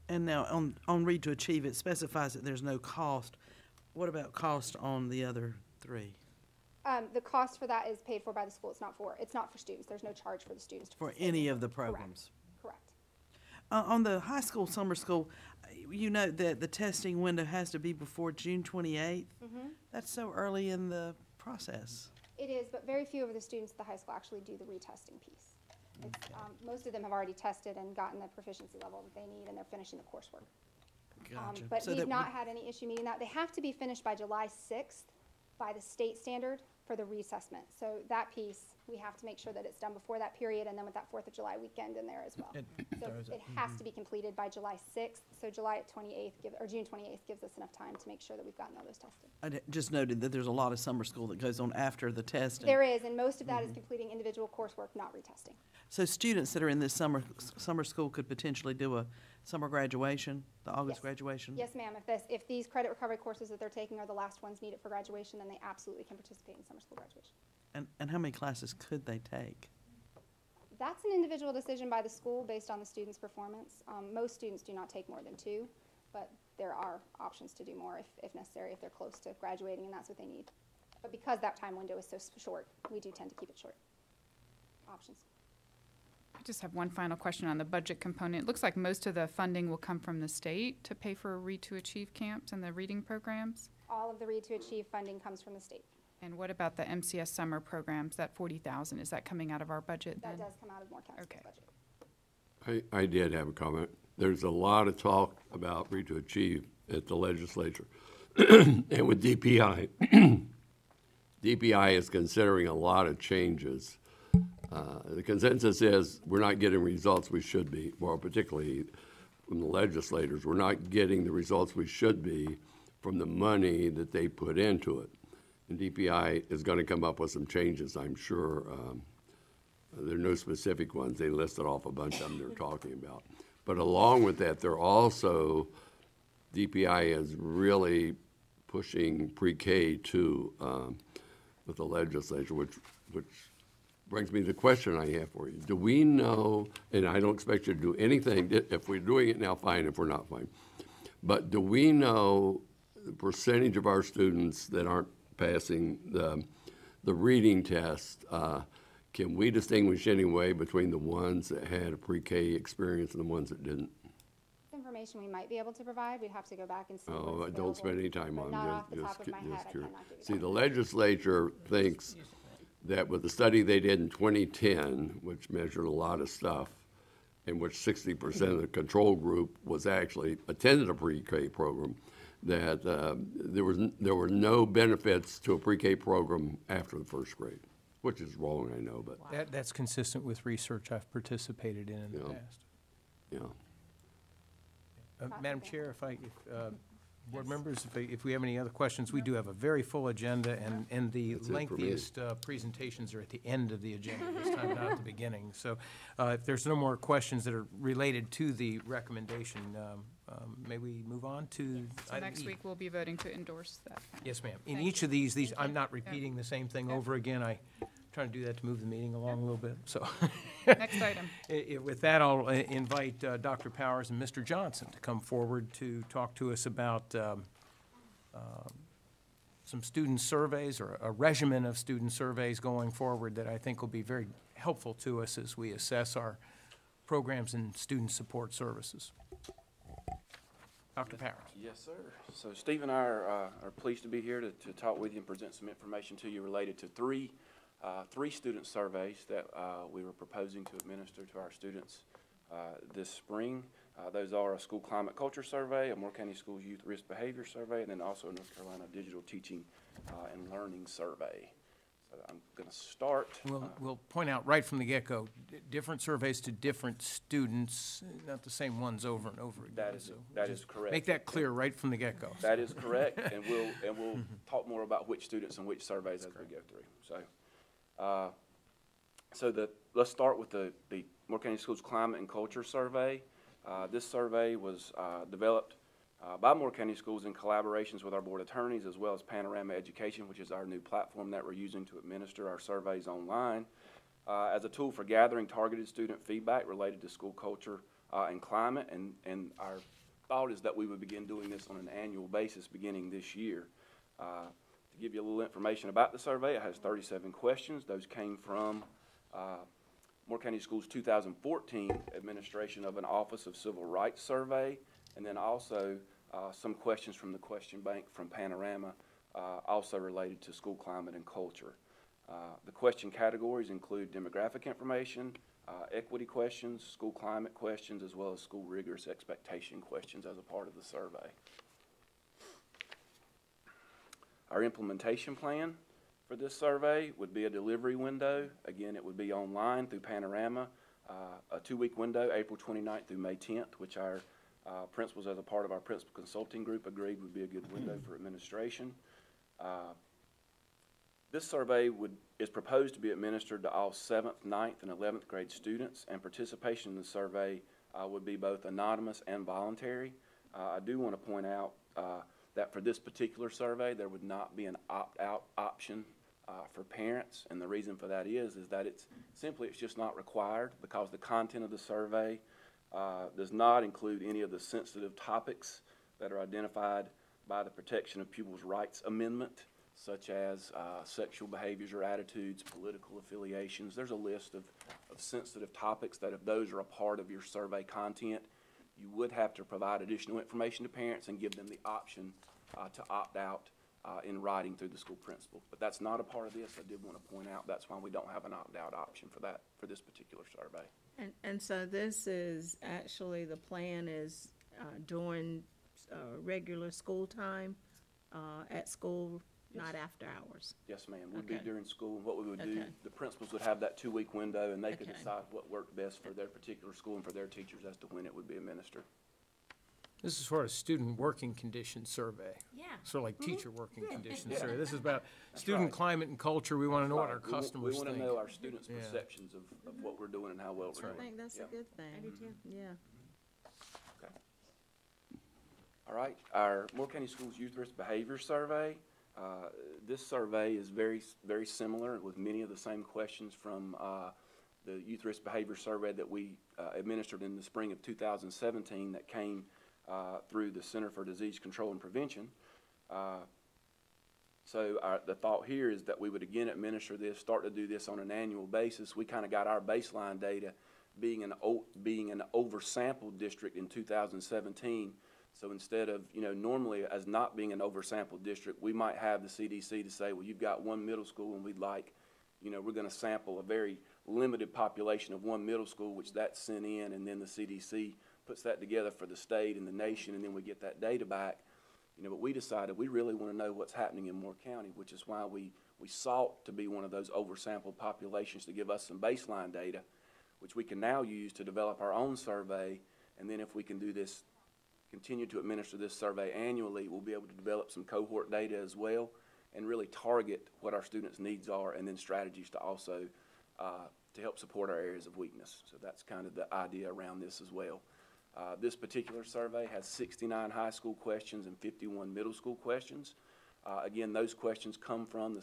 And now, on Read to Achieve, it specifies that there's no cost. What about cost on the other 3? The cost for that is paid for by the school. It's not for students. There's no charge for the students to For participate. any of the programs? Correct. On the high school, summer school, you note that the testing window has to be before June 28th. Mm-hmm. That's so early in the process. It is, but very few of the students at the high school actually do the retesting piece. It's, most of them have already tested and gotten the proficiency level that they need, and they're finishing the coursework. Gotcha. But So we've that not had any issue meeting that. They have to be finished by July 6th by the state standard for the reassessment. So that piece, we have to make sure that it's done before that period, and then with that 4th of July weekend in there as well. So it has to be completed by July 6th. So July 28th, or June 28th gives us enough time to make sure that we've gotten all those tested. I just noted that there's a lot of summer school that goes on after the testing. There is, and most of that is completing individual coursework, not retesting. So students that are in this summer school could potentially do a summer graduation, the August Yes. graduation? Yes, ma'am. If these credit recovery courses that they're taking are the last ones needed for graduation, then they absolutely can participate in summer school graduation. And how many classes could they take? That's an individual decision by the school based on the student's performance. Most students do not take more than 2, but there are options to do more if necessary, if they're close to graduating and that's what they need. But because that time window is so short, we do tend to keep it short. Options. I just have one final question on the budget component. It looks like most of the funding will come from the state to pay for Read to Achieve camps and the reading programs. All of the Read to Achieve funding comes from the state. And what about the MCS summer programs, that 40,000, is that coming out of our budget then? That does come out of Moore County's Okay. budget. I did have a comment. There's a lot of talk about Read to Achieve at the legislature. And with DPI, DPI is considering a lot of changes. The consensus is we're not getting results we should be, well, particularly from the legislators. We're not getting the results we should be from the money that they put into it. And DPI is going to come up with some changes, I'm sure. There are no specific ones. They listed off a bunch of them they're talking about. But along with that, they're also, DPI is really pushing pre-K too with the legislature, which brings me to the question I have for you. Do we know, and I don't expect you to do anything, if we're doing it now, fine, if we're not, fine. But do we know the percentage of our students that aren't passing the reading test? Can we distinguish anyway between the ones that had a pre-K experience and the ones that didn't? Information we might be able to provide. We'd have to go back and see. Oh, what's don't spend any time available, on but not it. off the top of my head, I curious. cannot give you See, that. the legislature thinks that with the study they did in 2010, which measured a lot of stuff, in which 60% of the control group was actually attended a pre-K program, that there were no benefits to a pre-K program after the first grade, which is wrong, I know, but That's consistent with research I've participated in the Yeah. past. yeah. Madam Chair, board members, if we have any other questions, we do have a very full agenda, and the That's it for me. lengthiest presentations are at the end of the agenda this time, not at the beginning. So if there's no more questions that are related to the recommendation, may we move on to So item next E? week, we'll be voting to endorse that. Yes, ma'am. In Thank each of these, I'm not repeating the same thing over again. I'm trying to do that to move the meeting along a little bit, so. Next item. With that, I'll invite Dr. Powers and Mr. Johnson to come forward to talk to us about some student surveys, or a regimen of student surveys going forward that I think will be very helpful to us as we assess our programs and student support services. Dr. Powers. Yes, sir. So Steve and I are pleased to be here to talk with you and present some information to you related to three student surveys that we were proposing to administer to our students this spring. Those are a school climate culture survey, a Moore County Schools Youth Risk Behavior Survey, and then also a North Carolina Digital Teaching and Learning Survey. So I'm going to start. We'll point out right from the get-go, different surveys to different students, not the same ones over and over again. That is correct. Make that clear right from the get-go. That is correct, and we'll talk more about which students and which surveys as we go through. So, let's start with the Moore County Schools Climate and Culture Survey. This survey was developed by Moore County Schools in collaborations with our board attorneys, as well as Panorama Education, which is our new platform that we're using to administer our surveys online, as a tool for gathering targeted student feedback related to school culture and climate. And our thought is that we would begin doing this on an annual basis beginning this year. To give you a little information about the survey, it has 37 questions. Those came from Moore County Schools 2014 administration of an Office of Civil Rights survey, and then also some questions from the question bank from Panorama, also related to school climate and culture. The question categories include demographic information, equity questions, school climate questions, as well as school rigorous expectation questions as a part of the survey. Our implementation plan for this survey would be a delivery window. Again, it would be online through Panorama, a 2-week window, April 29th through May 10th, which our principals, as a part of our principal consulting group, agreed would be a good window for administration. This survey is proposed to be administered to all 7th, 9th, and 11th grade students, and participation in the survey would be both anonymous and voluntary. I do want to point out that for this particular survey, there would not be an opt-out option for parents, and the reason for that is that it's just not required, because the content of the survey does not include any of the sensitive topics that are identified by the Protection of Pupils' Rights Amendment, such as sexual behaviors or attitudes, political affiliations. There's a list of sensitive topics that if those are a part of your survey content, you would have to provide additional information to parents and give them the option to opt out in writing through the school principal. But that's not a part of this. I did want to point out that's why we don't have an opt-out option for that, for this particular survey. And so this is, actually, the plan is during regular school time, at school, not after hours. Yes, ma'am. Would be Okay. during school. And what we would do, Okay. the principals would have that 2-week window, and they could Okay. decide what worked best for their particular school and for their teachers as to when it would be administered. This is sort of student working conditions survey. Yeah. Sort of like teacher working conditions Yeah. survey. This is about student right. climate and culture. We want to know what our Right. We customers want think. to know our students' Yeah. perceptions of what we're doing and how well we're I doing. think that's a Yeah. good thing. I do too. Yeah. Okay. All right, our Moore County Schools Youth Risk Behavior Survey. This survey is very similar with many of the same questions from the Youth Risk Behavior Survey that we administered in the spring of 2017 that came through the Center for Disease Control and Prevention. So the thought here is that we would again administer this, start to do this on an annual basis. We kind of got our baseline data being an oversampled district in 2017. So instead of, normally as not being an oversampled district, we might have the CDC to say, well, you've got one middle school and we'd like, we're going to sample a very limited population of one middle school, which that's sent in, and then the CDC puts that together for the state and the nation, and then we get that data back. But we decided we really want to know what's happening in Moore County, which is why we sought to be one of those oversampled populations to give us some baseline data, which we can now use to develop our own survey. And then if we can do this, continue to administer this survey annually, we'll be able to develop some cohort data as well and really target what our students' needs are, and then strategies to also to help support our areas of weakness. So that's kind of the idea around this as well. This particular survey has 69 high school questions and 51 middle school questions. Again, those questions come from the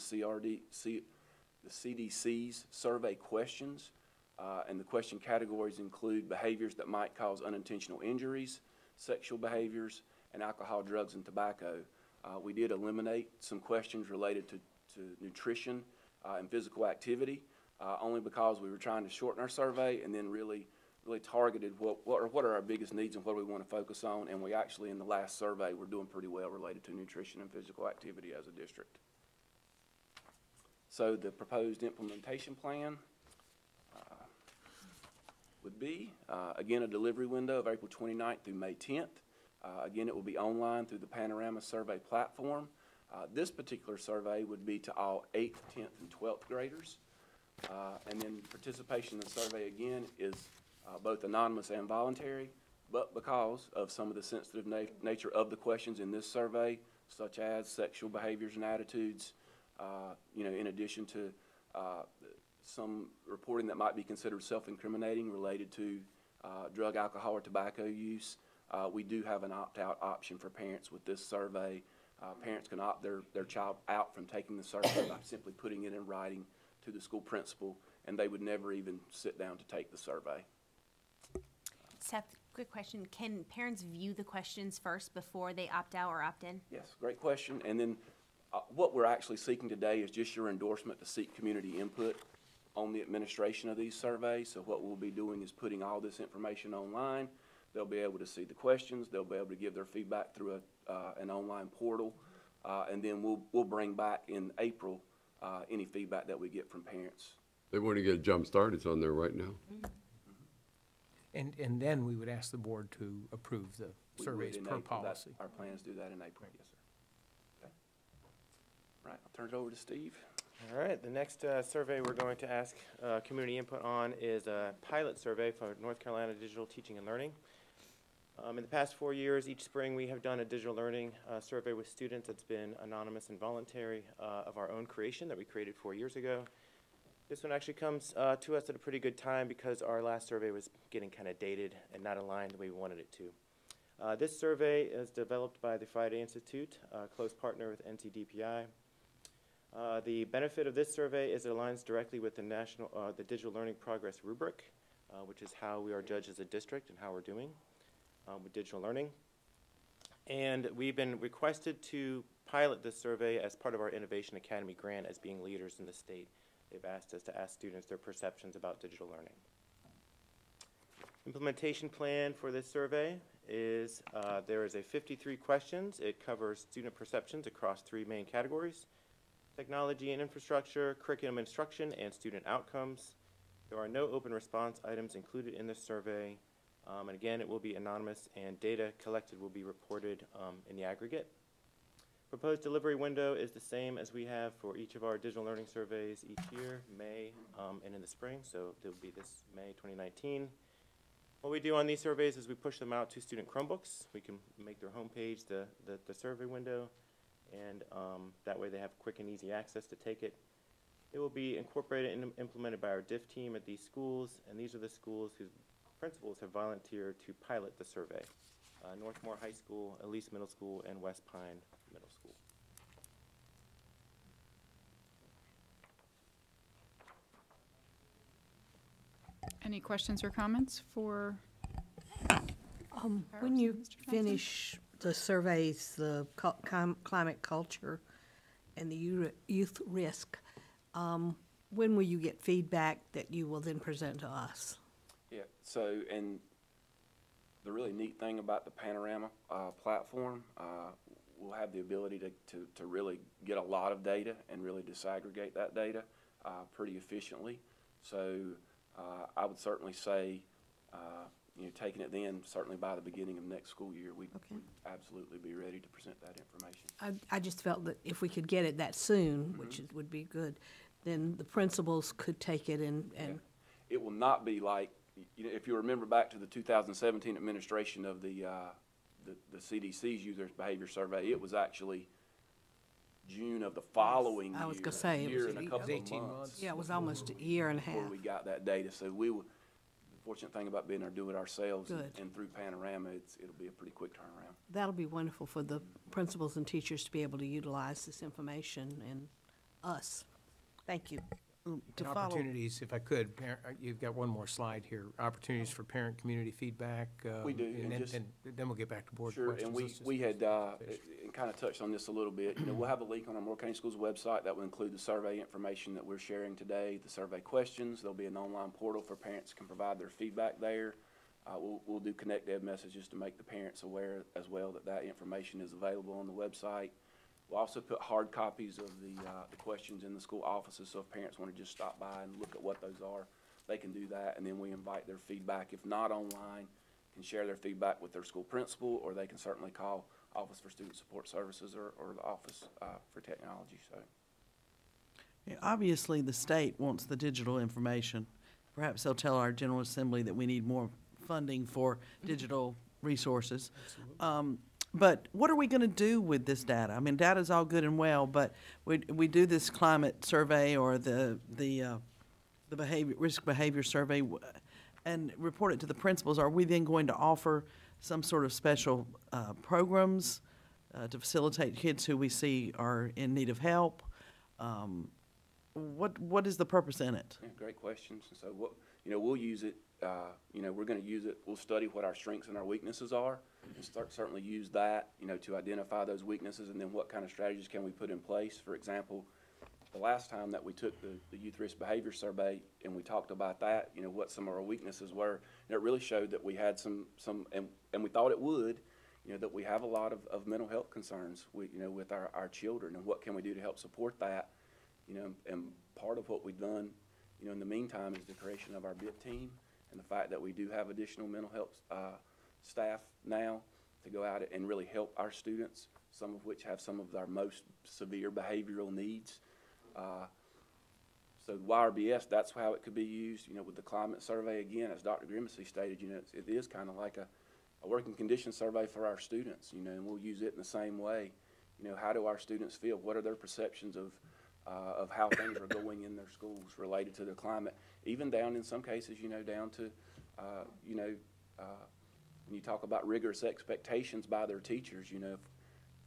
CDC's survey questions, and the question categories include behaviors that might cause unintentional injuries, sexual behaviors, and alcohol, drugs, and tobacco. We did eliminate some questions related to nutrition and physical activity, only because we were trying to shorten our survey and then really targeted what are our biggest needs and what do we want to focus on. And we actually, in the last survey, we're doing pretty well related to nutrition and physical activity as a district. So the proposed implementation plan would be, again, a delivery window of April 29th through May 10th. Again, it will be online through the Panorama Survey platform. This particular survey would be to all 8th, 10th, and 12th graders. And then participation in the survey, again, is both anonymous and voluntary, but because of some of the sensitive nature of the questions in this survey, such as sexual behaviors and attitudes, in addition to some reporting that might be considered self-incriminating related to drug, alcohol, or tobacco use, we do have an opt-out option for parents with this survey. Parents can opt their child out from taking the survey by simply putting it in writing to the school principal, and they would never even sit down to take the survey. Seth, quick question. Can parents view the questions first before they opt out or opt in? Yes, great question. And then what we're actually seeking today is just your endorsement to seek community input on the administration of these surveys. So what we'll be doing is putting all this information online. They'll be able to see the questions. They'll be able to give their feedback through an online portal. And then we'll bring back in April any feedback that we get from parents. They want to get a jump start, it's on there right now. And then we would ask the board to approve the We surveys would in per April. policy. Our plans do that in April, yes, sir. Okay. Right, I'll turn it over to Steve. All right, the next survey we're going to ask community input on is a pilot survey for North Carolina Digital Teaching and Learning. In the past 4 years, each spring we have done a digital learning survey with students that's been anonymous and voluntary of our own creation that we created 4 years ago. This one actually comes to us at a pretty good time because our last survey was getting kind of dated and not aligned the way we wanted it to. This survey is developed by the Friday Institute, a close partner with NCDPI. The benefit of this survey is it aligns directly with the Digital Learning Progress Rubric, which is how we are judged as a district and how we're doing with digital learning. And we've been requested to pilot this survey as part of our Innovation Academy grant as being leaders in the state. They've asked us to ask students their perceptions about digital learning. Implementation plan for this survey is there is a 53 questions. It covers student perceptions across 3 main categories: technology and infrastructure, curriculum instruction, and student outcomes. There are no open response items included in this survey. And again, it will be anonymous, and data collected will be reported in the aggregate. Proposed delivery window is the same as we have for each of our digital learning surveys each year, May and in the spring, so it will be this May 2019. What we do on these surveys is we push them out to student Chromebooks. We can make their homepage the survey window, and that way they have quick and easy access to take it. It will be incorporated and implemented by our DIF team at these schools, and these are the schools whose principals have volunteered to pilot the survey: Northmore High School, Elise Middle School, and West Pine Middle School. Any questions or comments for? When you finish the surveys, the climate culture and the youth risk, when will you get feedback that you will then present to us? Yeah, so, and the really neat thing about the Panorama platform, we'll have the ability to really get a lot of data and really disaggregate that data pretty efficiently. So I would certainly say, taking it then, certainly by the beginning of next school year, we'd absolutely be ready to present that information. I just felt that if we could get it that soon, which would be good, then the principals could take it and It will not be like, if you remember back to the 2017 administration of the CDC's Youth Behavior Survey, it was actually June of the following year. I was going to say, year it and a was couple 18 of months. months. Yeah, it was almost a year and a half. Before we got that data. So the fortunate thing about being able to do it ourselves and through Panorama, it'll be a pretty quick turnaround. That'll be wonderful for the principals and teachers to be able to utilize this information and us. Thank you. To And follow, opportunities, if I could, you've got one more slide here, opportunities for parent-community feedback. We do, And and then we'll get back to board Sure, questions. and Let's just we had, finish. and kind of touched on this a little bit. We'll have a link on our Moore County Schools website that will include the survey information that we're sharing today, the survey questions. There'll be an online portal for parents can provide their feedback there. We'll do Connect Ed messages to make the parents aware as well that information is available on the website. We'll also put hard copies of the questions in the school offices, so if parents want to just stop by and look at what those are, they can do that, and then we invite their feedback. If not online, can share their feedback with their school principal, or they can certainly call Office for Student Support Services or the Office for Technology. So, yeah, obviously, the state wants the digital information. Perhaps they'll tell our General Assembly that we need more funding for digital resources. But what are we going to do with this data? I mean, data's all good and well, but we do this climate survey or the risk behavior survey and report it to the principals. Are we then going to offer some sort of special programs to facilitate kids who we see are in need of help? What is the purpose in it? yeah, great questions. And so, we'll use it. We're going to use it. We'll study what our strengths and our weaknesses are, and certainly use that, to identify those weaknesses, and then what kind of strategies can we put in place. For example, the last time that we took the Youth Risk Behavior Survey and we talked about that, what some of our weaknesses were, and it really showed that we had some and we thought it would, that we have a lot of mental health concerns, with our children, and what can we do to help support that, and part of what we've done, in the meantime, is the creation of our BIT team, and the fact that we do have additional mental health staff now to go out and really help our students, some of which have some of our most severe behavioral needs. So YRBS, that's how it could be used, with the climate survey. Again, as Dr. Grimsey stated, it is kind of like a working condition survey for our students, and we'll use it in the same way. How do our students feel? What are their perceptions of how things are going in their schools related to the climate, even down in some cases, down to, when you talk about rigorous expectations by their teachers,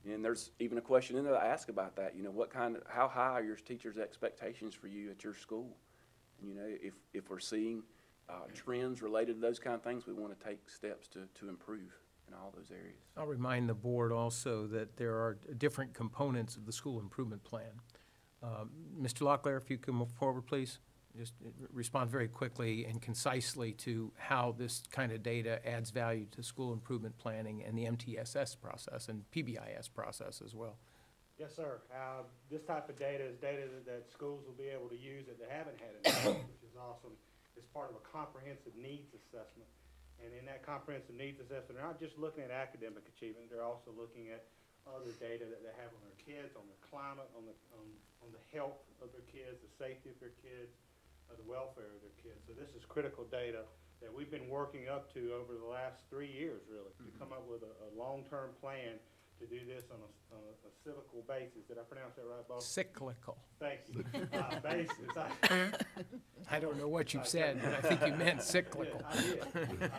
and there's even a question in there that I ask about that, how high are your teachers' expectations for you at your school? And, if we're seeing trends related to those kind of things, we want to take steps to improve. in all those areas. I'll remind the board also that there are different components of the school improvement plan. Mr. Locklear, if you could move forward, please. Just respond very quickly and concisely to how this kind of data adds value to school improvement planning and the MTSS process and PBIS process as well. Yes, sir. This type of data is data that schools will be able to use that they haven't had in the past, which is awesome. It's part of a comprehensive needs assessment. And in that comprehensive needs assessment, they're not just looking at academic achievement, they're also looking at other data that they have on their kids, on their climate, on the health of their kids, the safety of their kids, the welfare of their kids. So this is critical data that we've been working up to over the last 3 years, really, to come up with a long-term plan to do this on a cyclical basis. Did I pronounce that right, boss? Cyclical. Thank you. Basis. I don't know what you've said, but I think you meant cyclical. Yeah, I did.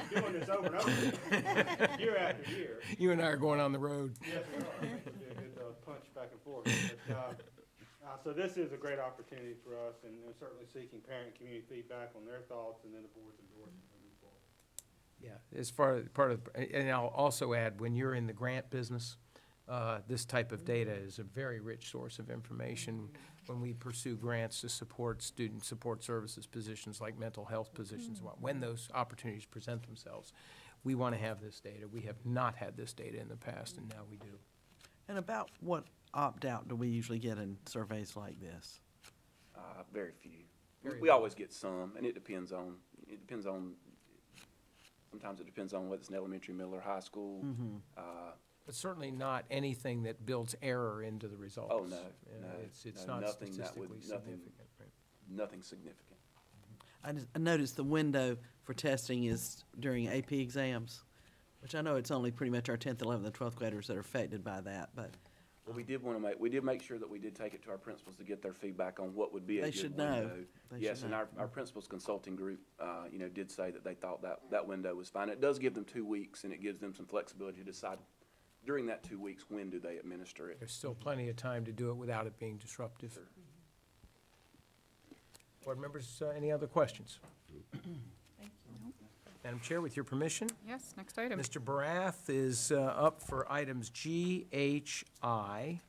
Keep doing this over and over, year after year. You and I are going on the road. Yes, we are. It should be a good punch back and forth. But, so this is a great opportunity for us, and certainly seeking parent and community feedback on their thoughts, and then the board's endorsement moving forward. Yeah, as far as part of, and I'll also add, when you're in the grant business, this type of data is a very rich source of information when we pursue grants to support student support services positions like mental health positions. When those opportunities present themselves, we want to have this data. We have not had this data in the past, and now we do. And about what opt-out do we usually get in surveys like this? Very few. Very We always get some, and it depends on, sometimes it depends on whether it's an elementary, middle, or high school. But certainly not anything that builds error into the results. Oh, no, no. It's No, not nothing that statistically would- nothing- significant, right? Nothing significant. I noticed the window for testing is during AP exams, which I know it's only pretty much our 10th, 11th, and 12th graders that are affected by that, but Well, we did make sure that we did take it to our principals to get their feedback on what would be a They good should know. window. They Yes, should and know. our principals consulting group, did say that they thought that window was fine. It does give them 2 weeks, and it gives them some flexibility to decide during that 2 weeks, when do they administer it. There's still plenty of time to do it without it being disruptive. Board members, any other questions? Madam Chair, with your permission, Yes, next item. Mr. Barath is up for items G, H, I.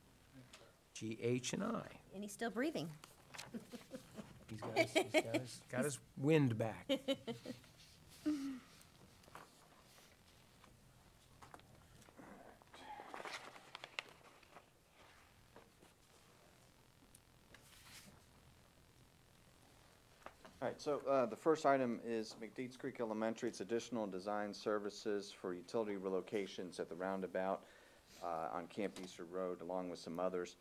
G, H, and I. And he's still breathing. He's got his wind back. All right, so the first item is McDeeds Creek Elementary. It's additional design services for utility relocations at the roundabout on Camp Easter Road, along with some others.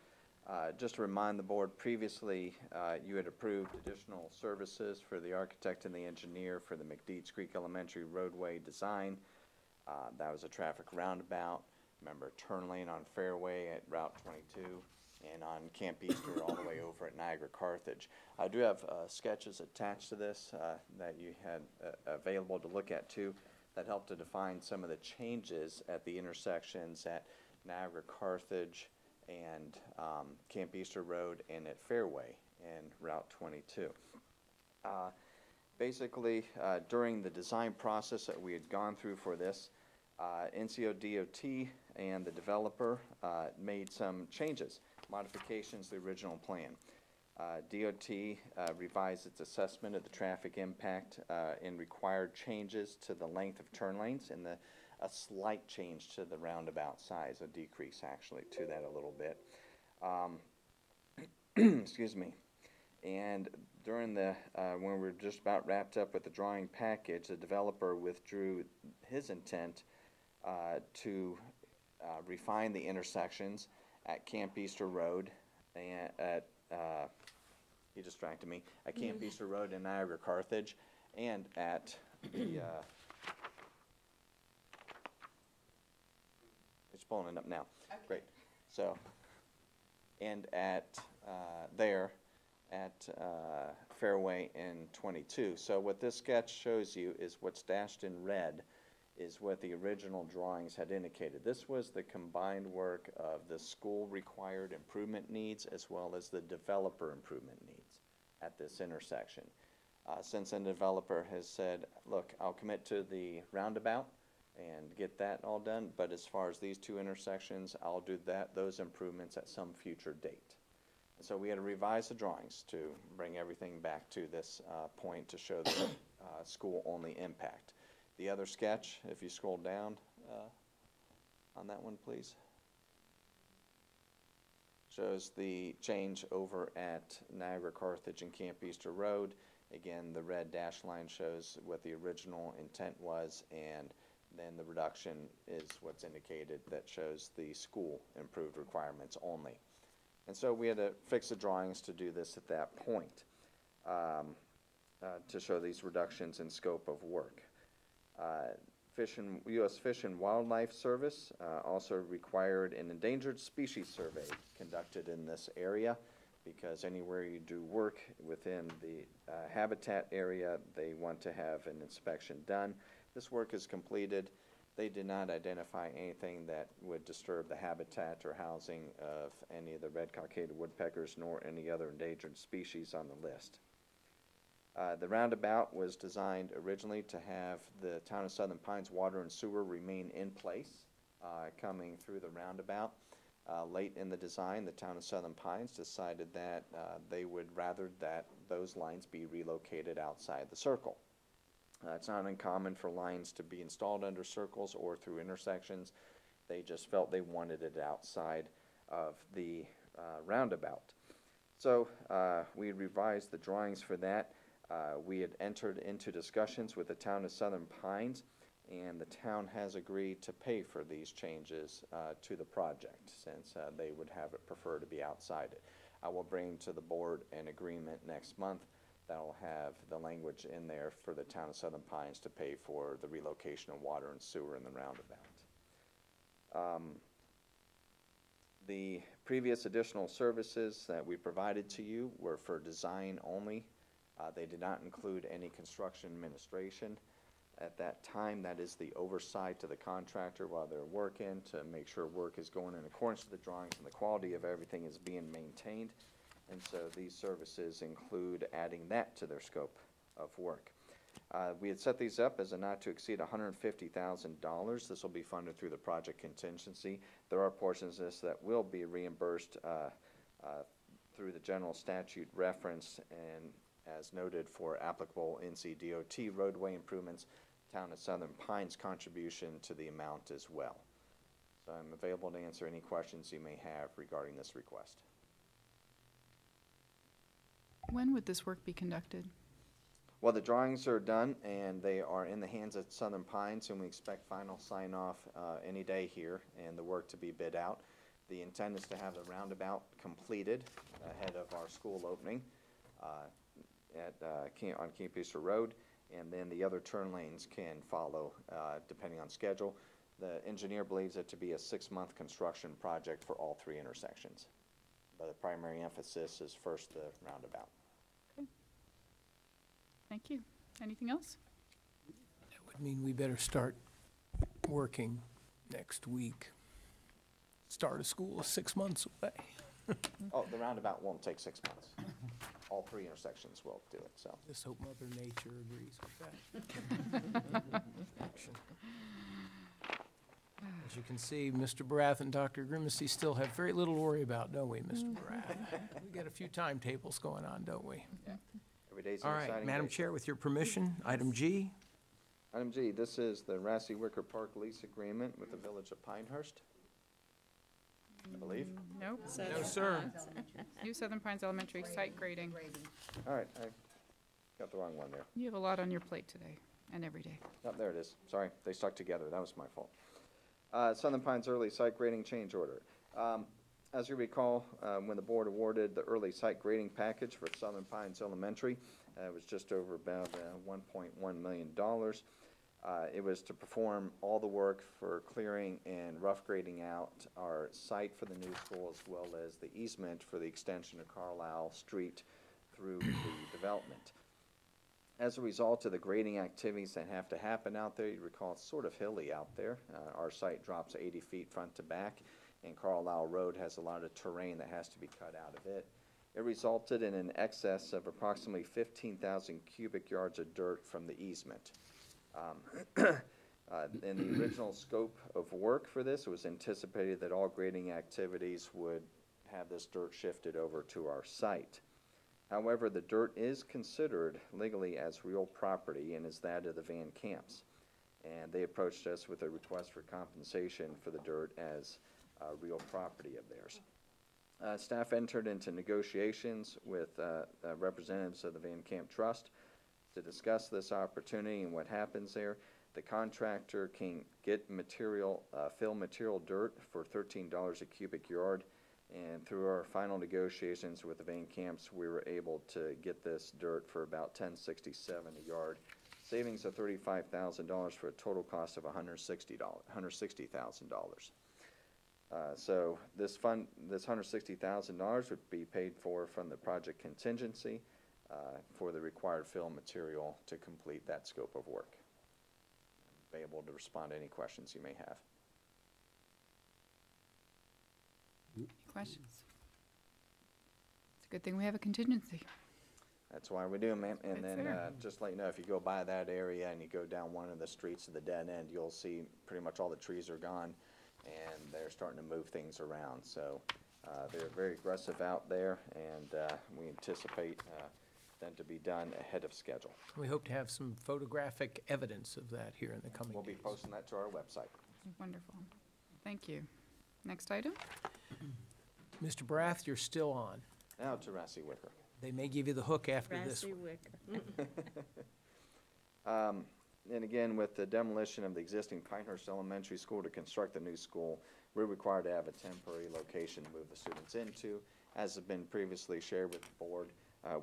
Just to remind the board, previously you had approved additional services for the architect and the engineer for the McDeeds Creek Elementary roadway design. That was a traffic roundabout. Remember, turn lane on Fairway at Route 22. And on Camp Easter all the way over at Niagara Carthage. I do have sketches attached to this that you had available to look at too, that help to define some of the changes at the intersections at Niagara Carthage and Camp Easter Road and at Fairway and Route 22. Basically, during the design process that we had gone through for this, NCO DOT and the developer made some changes, modifications to the original plan. DOT revised its assessment of the traffic impact and required changes to the length of turn lanes and a slight change to the roundabout size, a decrease actually to that a little bit. Excuse me. And during the, when we were just about wrapped up with the drawing package, the developer withdrew his intent to refine the intersections at Camp Easter Road and at, he distracted me, at Camp Easter Road and Niagara Carthage and at the, it's pulling it up now. Okay. Great. So, and at there at Fairway and 22. So what this sketch shows you is what's dashed in red is what the original drawings had indicated. This was the combined work of the school required improvement needs as well as the developer improvement needs at this intersection. Since then, the developer has said, look, I'll commit to the roundabout and get that all done. But as far as these two intersections, I'll do those improvements at some future date. And so we had to revise the drawings to bring everything back to this point to show the school-only impact. The other sketch, if you scroll down on that one, please, shows the change over at Niagara, Carthage, and Camp Easter Road. Again, the red dash line shows what the original intent was, and then the reduction is what's indicated that shows the school improved requirements only. And so we had to fix the drawings to do this at that point, to show these reductions in scope of work. U.S. Fish and Wildlife Service also required an endangered species survey conducted in this area, because anywhere you do work within the habitat area, they want to have an inspection done. This work is completed. They did not identify anything that would disturb the habitat or housing of any of the red-cockaded woodpeckers nor any other endangered species on the list. The roundabout was designed originally to have the town of Southern Pines water and sewer remain in place coming through the roundabout. Late in the design, the town of Southern Pines decided that they would rather that those lines be relocated outside the circle. It's not uncommon for lines to be installed under circles or through intersections. They just felt they wanted it outside of the roundabout. So we revised the drawings for that. We had entered into discussions with the town of Southern Pines, and the town has agreed to pay for these changes to the project, since they would have it prefer to be outside it. I will bring to the board an agreement next month that will have the language in there for the town of Southern Pines to pay for the relocation of water and sewer in the roundabout. The previous additional services that we provided to you were for design only. They did not include any construction administration. At that time, that is the oversight to the contractor while they're working to make sure work is going in accordance to the drawings and the quality of everything is being maintained. And so these services include adding that to their scope of work. We had set these up as a not to exceed $150,000. This will be funded through the project contingency. There are portions of this that will be reimbursed through the general statute reference, and as noted for applicable NCDOT roadway improvements, Town of Southern Pines contribution to the amount as well. So I'm available to answer any questions you may have regarding this request. When would this work be conducted? Well, the drawings are done and they are in the hands of Southern Pines, and we expect final sign-off any day here and the work to be bid out. The intent is to have the roundabout completed ahead of our school opening on Camp Easter Road, and then the other turn lanes can follow depending on schedule. The engineer believes it to be a 6-month construction project for all 3 intersections, but the primary emphasis is first the roundabout. Okay. Thank you. Anything else? That would mean we better start working next week. Start of school is 6 months away. Oh, the roundabout won't take 6 months. All 3 intersections will do it, so. Just hope Mother Nature agrees with that. As you can see, Mr. Barath and Dr. Grimacy still have very little to worry about, don't we, Mr. Barath? We got a few timetables going on, don't we? Yeah. Every day's an All exciting right, Madam day. Chair, with your permission, item G. Item G, this is the Rassy Wicker Park lease agreement with the Village of Pinehurst, I believe. Nope. No, sir. New Southern Pines Elementary site grading. All right, I got the wrong one there. You have a lot on your plate today and every day. Oh, there it is. Sorry, they stuck together. That was my fault. Southern Pines early site grading change order. As you recall, when the board awarded the early site grading package for Southern Pines Elementary, it was just over about $1.1 million. It was to perform all the work for clearing and rough grading out our site for the new school, as well as the easement for the extension of Carlisle Street through the development. As a result of the grading activities that have to happen out there, you recall it's sort of hilly out there. Our site drops 80 feet front to back, and Carlisle Road has a lot of terrain that has to be cut out of it. It resulted in an excess of approximately 15,000 cubic yards of dirt from the easement. In the original scope of work for this, it was anticipated that all grading activities would have this dirt shifted over to our site. However, the dirt is considered legally as real property and is that of the Van Camps. And they approached us with a request for compensation for the dirt as real property of theirs. Staff entered into negotiations with representatives of the Van Camp Trust to discuss this opportunity and what happens there. The contractor can get material, fill material dirt for $13 a cubic yard, and through our final negotiations with the Van Camps, we were able to get this dirt for about $10.67 a yard, savings of $35,000 for a total cost of $160,000. So this $160,000 would be paid for from the project contingency for the required fill material to complete that scope of work. Be able to respond to any questions you may have. Any questions? It's a good thing we have a contingency. That's why we do, ma'am. And That's then fair. just to let you know, if you go by that area and you go down one of the streets to the dead end, you'll see pretty much all the trees are gone, and they're starting to move things around. So they're very aggressive out there, and we anticipate them to be done ahead of schedule. We hope to have some photographic evidence of that here in the coming We'll be days. posting that to our website. Wonderful. Thank you. Next item? Mr. Brath, you're still on. Now to Rassi Wicker. They may give you the hook after this Grassy one. Wicker. And again, with the demolition of the existing Pinehurst Elementary School to construct the new school, we're required to have a temporary location to move the students into. As has been previously shared with the board,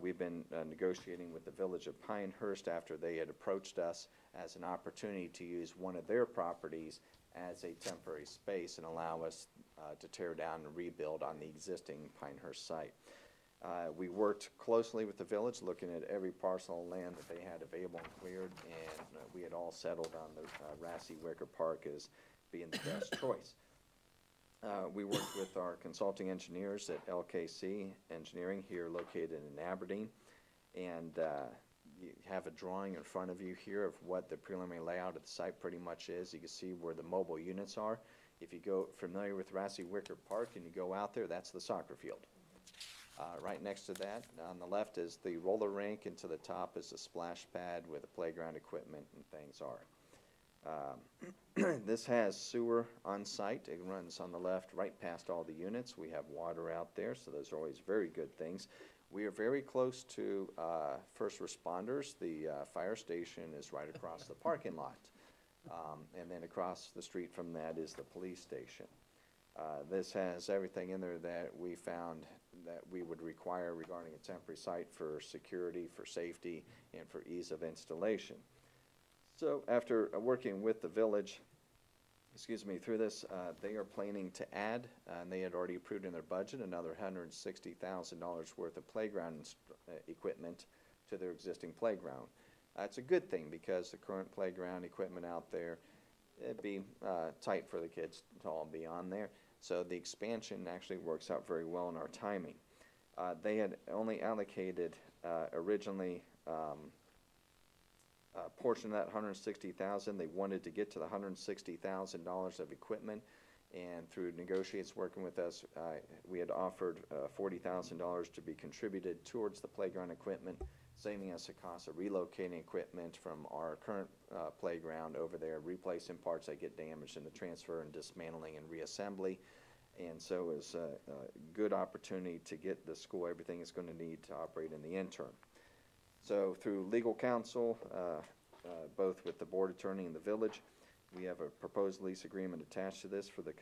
we've been negotiating with the village of Pinehurst after they had approached us as an opportunity to use one of their properties as a temporary space and allow us to tear down and rebuild on the existing Pinehurst site. We worked closely with the village, looking at every parcel of land that they had available and cleared, and we had all settled on the Rassi Wicker Park as being the best choice. We worked with our consulting engineers at LKC Engineering here located in Aberdeen, and you have a drawing in front of you here of what the preliminary layout of the site pretty much is. You can see where the mobile units are. If you go familiar with Rassi Wicker Park and you go out there, that's the soccer field. Right next to that, on the left, is the roller rink, and to the top is the splash pad where the playground equipment and things are. This has sewer on site. It runs on the left right past all the units. We have water out there, so those are always very good things. We are very close to first responders. The fire station is right across the parking lot. And then across the street from that is the police station. This has everything in there that we found that we would require regarding a temporary site for security, for safety, and for ease of installation. So after working with the village, through this, they are planning to add, and they had already approved in their budget, another $160,000 worth of playground equipment to their existing playground. That's a good thing because the current playground equipment out there, it'd be tight for the kids to all be on there. So the expansion actually works out very well in our timing. They had only allocated originally a portion of that $160,000. They wanted to get to the $160,000 of equipment, and through negotiations working with us, we had offered $40,000 to be contributed towards the playground equipment, saving us the cost of relocating equipment from our current playground over there, replacing parts that get damaged in the transfer and dismantling and reassembly. And so it was a good opportunity to get the school everything it's going to need to operate in the interim. So through legal counsel, both with the board attorney and the village, we have a proposed lease agreement attached to this for the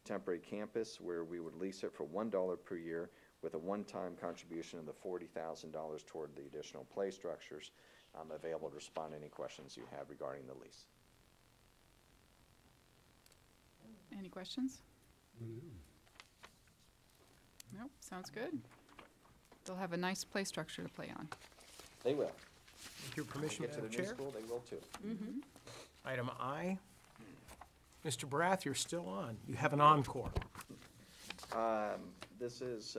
temporary campus, where we would lease it for $1 per year with a one-time contribution of the $40,000 toward the additional play structures. I'm available to respond to any questions you have regarding the lease. Any questions? Nope, sounds good. They'll have a nice play structure to play on. They will. With your permission, Get to Madam the new Chair. school, they will too. Item I. Mr. Brath, you're still on. You have an encore. This is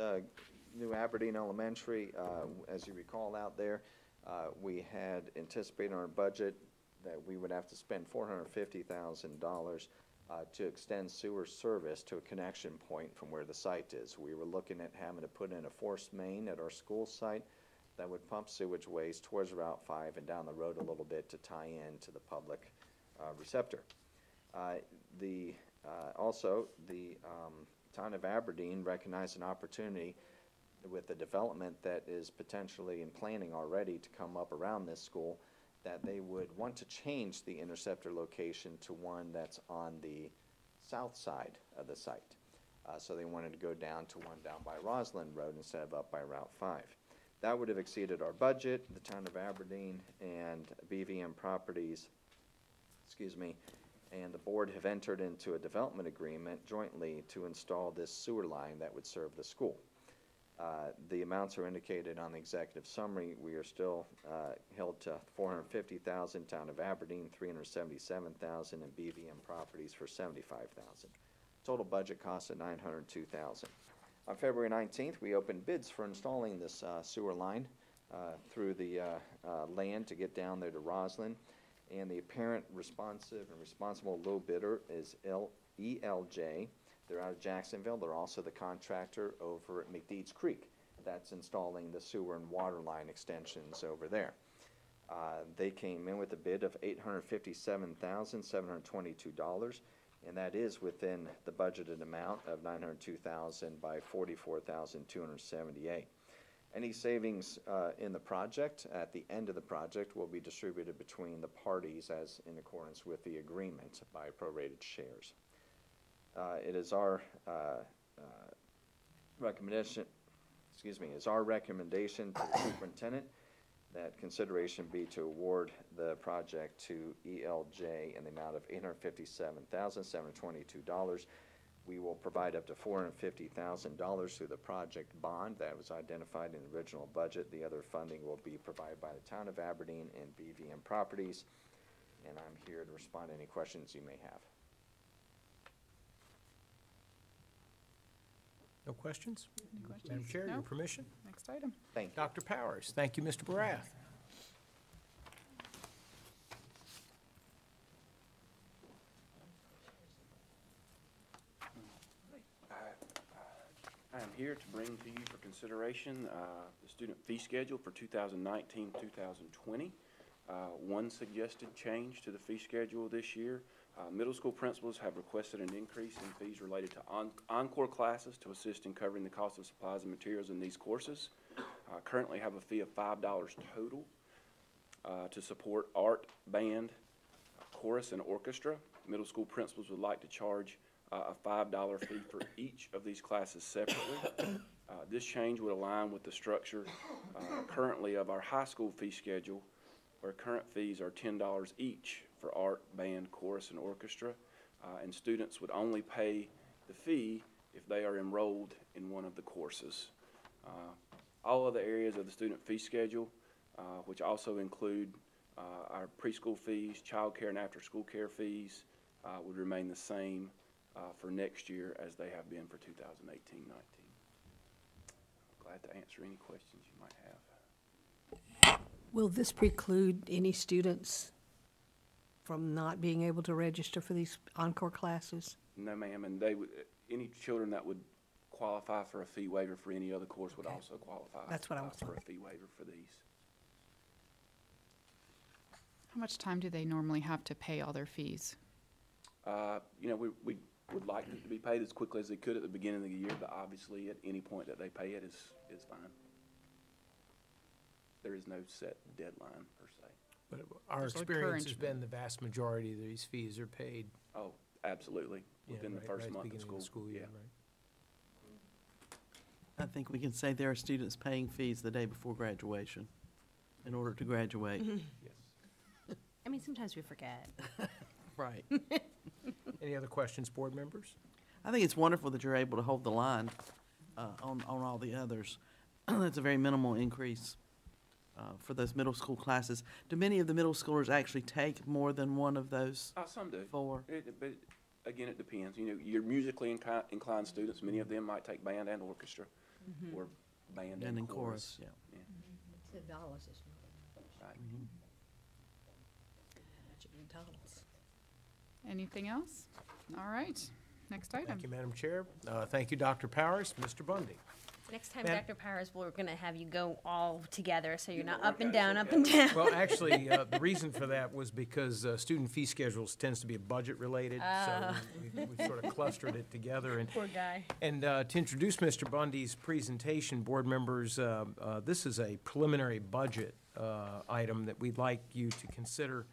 New Aberdeen Elementary. As you recall out there, we had anticipated in our budget that we would have to spend $450,000 to extend sewer service to a connection point from where the site is. We were looking at having to put in a forced main at our school site that would pump sewage waste towards Route 5 and down the road a little bit to tie in to the public receptor. Also, the town of Aberdeen recognized an opportunity with the development that is potentially in planning already to come up around this school, that they would want to change the interceptor location to one that's on the south side of the site. So they wanted to go down to one down by Roslyn Road instead of up by Route 5. That would have exceeded our budget. The town of Aberdeen and BVM Properties, and the board have entered into a development agreement jointly to install this sewer line that would serve the school. The amounts are indicated on the executive summary. We are still held to $450,000, town of Aberdeen $377,000, and BVM Properties for $75,000. Total budget cost of $902,000. On February 19th, we opened bids for installing this sewer line through the land to get down there to Roslyn. And the apparent responsive and responsible low bidder is ELJ. They're out of Jacksonville. They're also the contractor over at McDeeds Creek that's installing the sewer and water line extensions over there. They came in with a bid of $857,722, and that is within the budgeted amount of $902,000 by $44,278. Any savings in the project at the end of the project will be distributed between the parties as in accordance with the agreement by prorated shares. It is our recommendation to the superintendent that consideration be to award the project to ELJ in the amount of $857,722. We will provide up to $450,000 through the project bond that was identified in the original budget. The other funding will be provided by the town of Aberdeen and BVM Properties. And I'm here to respond to any questions you may have. No questions? Any questions? Madam Chair, No? your permission? Next item. Thank you. Dr. Powers. Thank you, Mr. Barath. I am here to bring to you for consideration the student fee schedule for 2019-2020. One suggested change to the fee schedule this year. Middle school principals have requested an increase in fees related to encore classes to assist in covering the cost of supplies and materials in these courses. Currently have a fee of $5 total to support art, band, chorus, and orchestra. Middle school principals would like to charge a $5 fee for each of these classes separately. This change would align with the structure currently of our high school fee schedule, where current fees are $10 each for art, band, chorus, and orchestra, and students would only pay the fee if they are enrolled in one of the courses. All other areas of the student fee schedule, which also include our preschool fees, child care and after-school care fees, would remain the same for next year as they have been for 2018-19. Glad to answer any questions you might have. Will this preclude any students from not being able to register for these encore classes? No, ma'am, and they would, any children that would qualify for a fee waiver for any other course would also qualify. That's what I was for a fee waiver for these. How much time do they normally have to pay all their fees? You know, we would like them to be paid as quickly as they could at the beginning of the year, but obviously at any point that they pay it is fine. There is no set deadline per se. But our Just like experience has encouragement. been the vast majority of these fees are paid. Oh, absolutely, yeah, within the right- first right at month of beginning school. year, Yeah. right. I think we can say there are students paying fees the day before graduation in order to graduate. Yes. I mean, sometimes we forget. Right. Any other questions, board members? I think it's wonderful that you're able to hold the line on all the others. That's a very minimal increase for those middle school classes. Do many of the middle schoolers actually take more than one of those Some do. four? But again, it depends. You know, your musically inclined students, many of them might take band and orchestra, or band and in chorus. yeah. $10 is Right. McDonald's. Anything else? All right, next item. Thank you, Madam Chair. Thank you, Dr. Powers. Mr. Bundy. Next time, Ma'am? Dr. Powers, we're going to have you go all together, so you're not up and down, up and down. Well, actually, the reason for that was because student fee schedules tends to be budget-related, so we sort of clustered it together. And Poor guy. And to introduce Mr. Bundy's presentation, board members, this is a preliminary budget item that we'd like you to consider.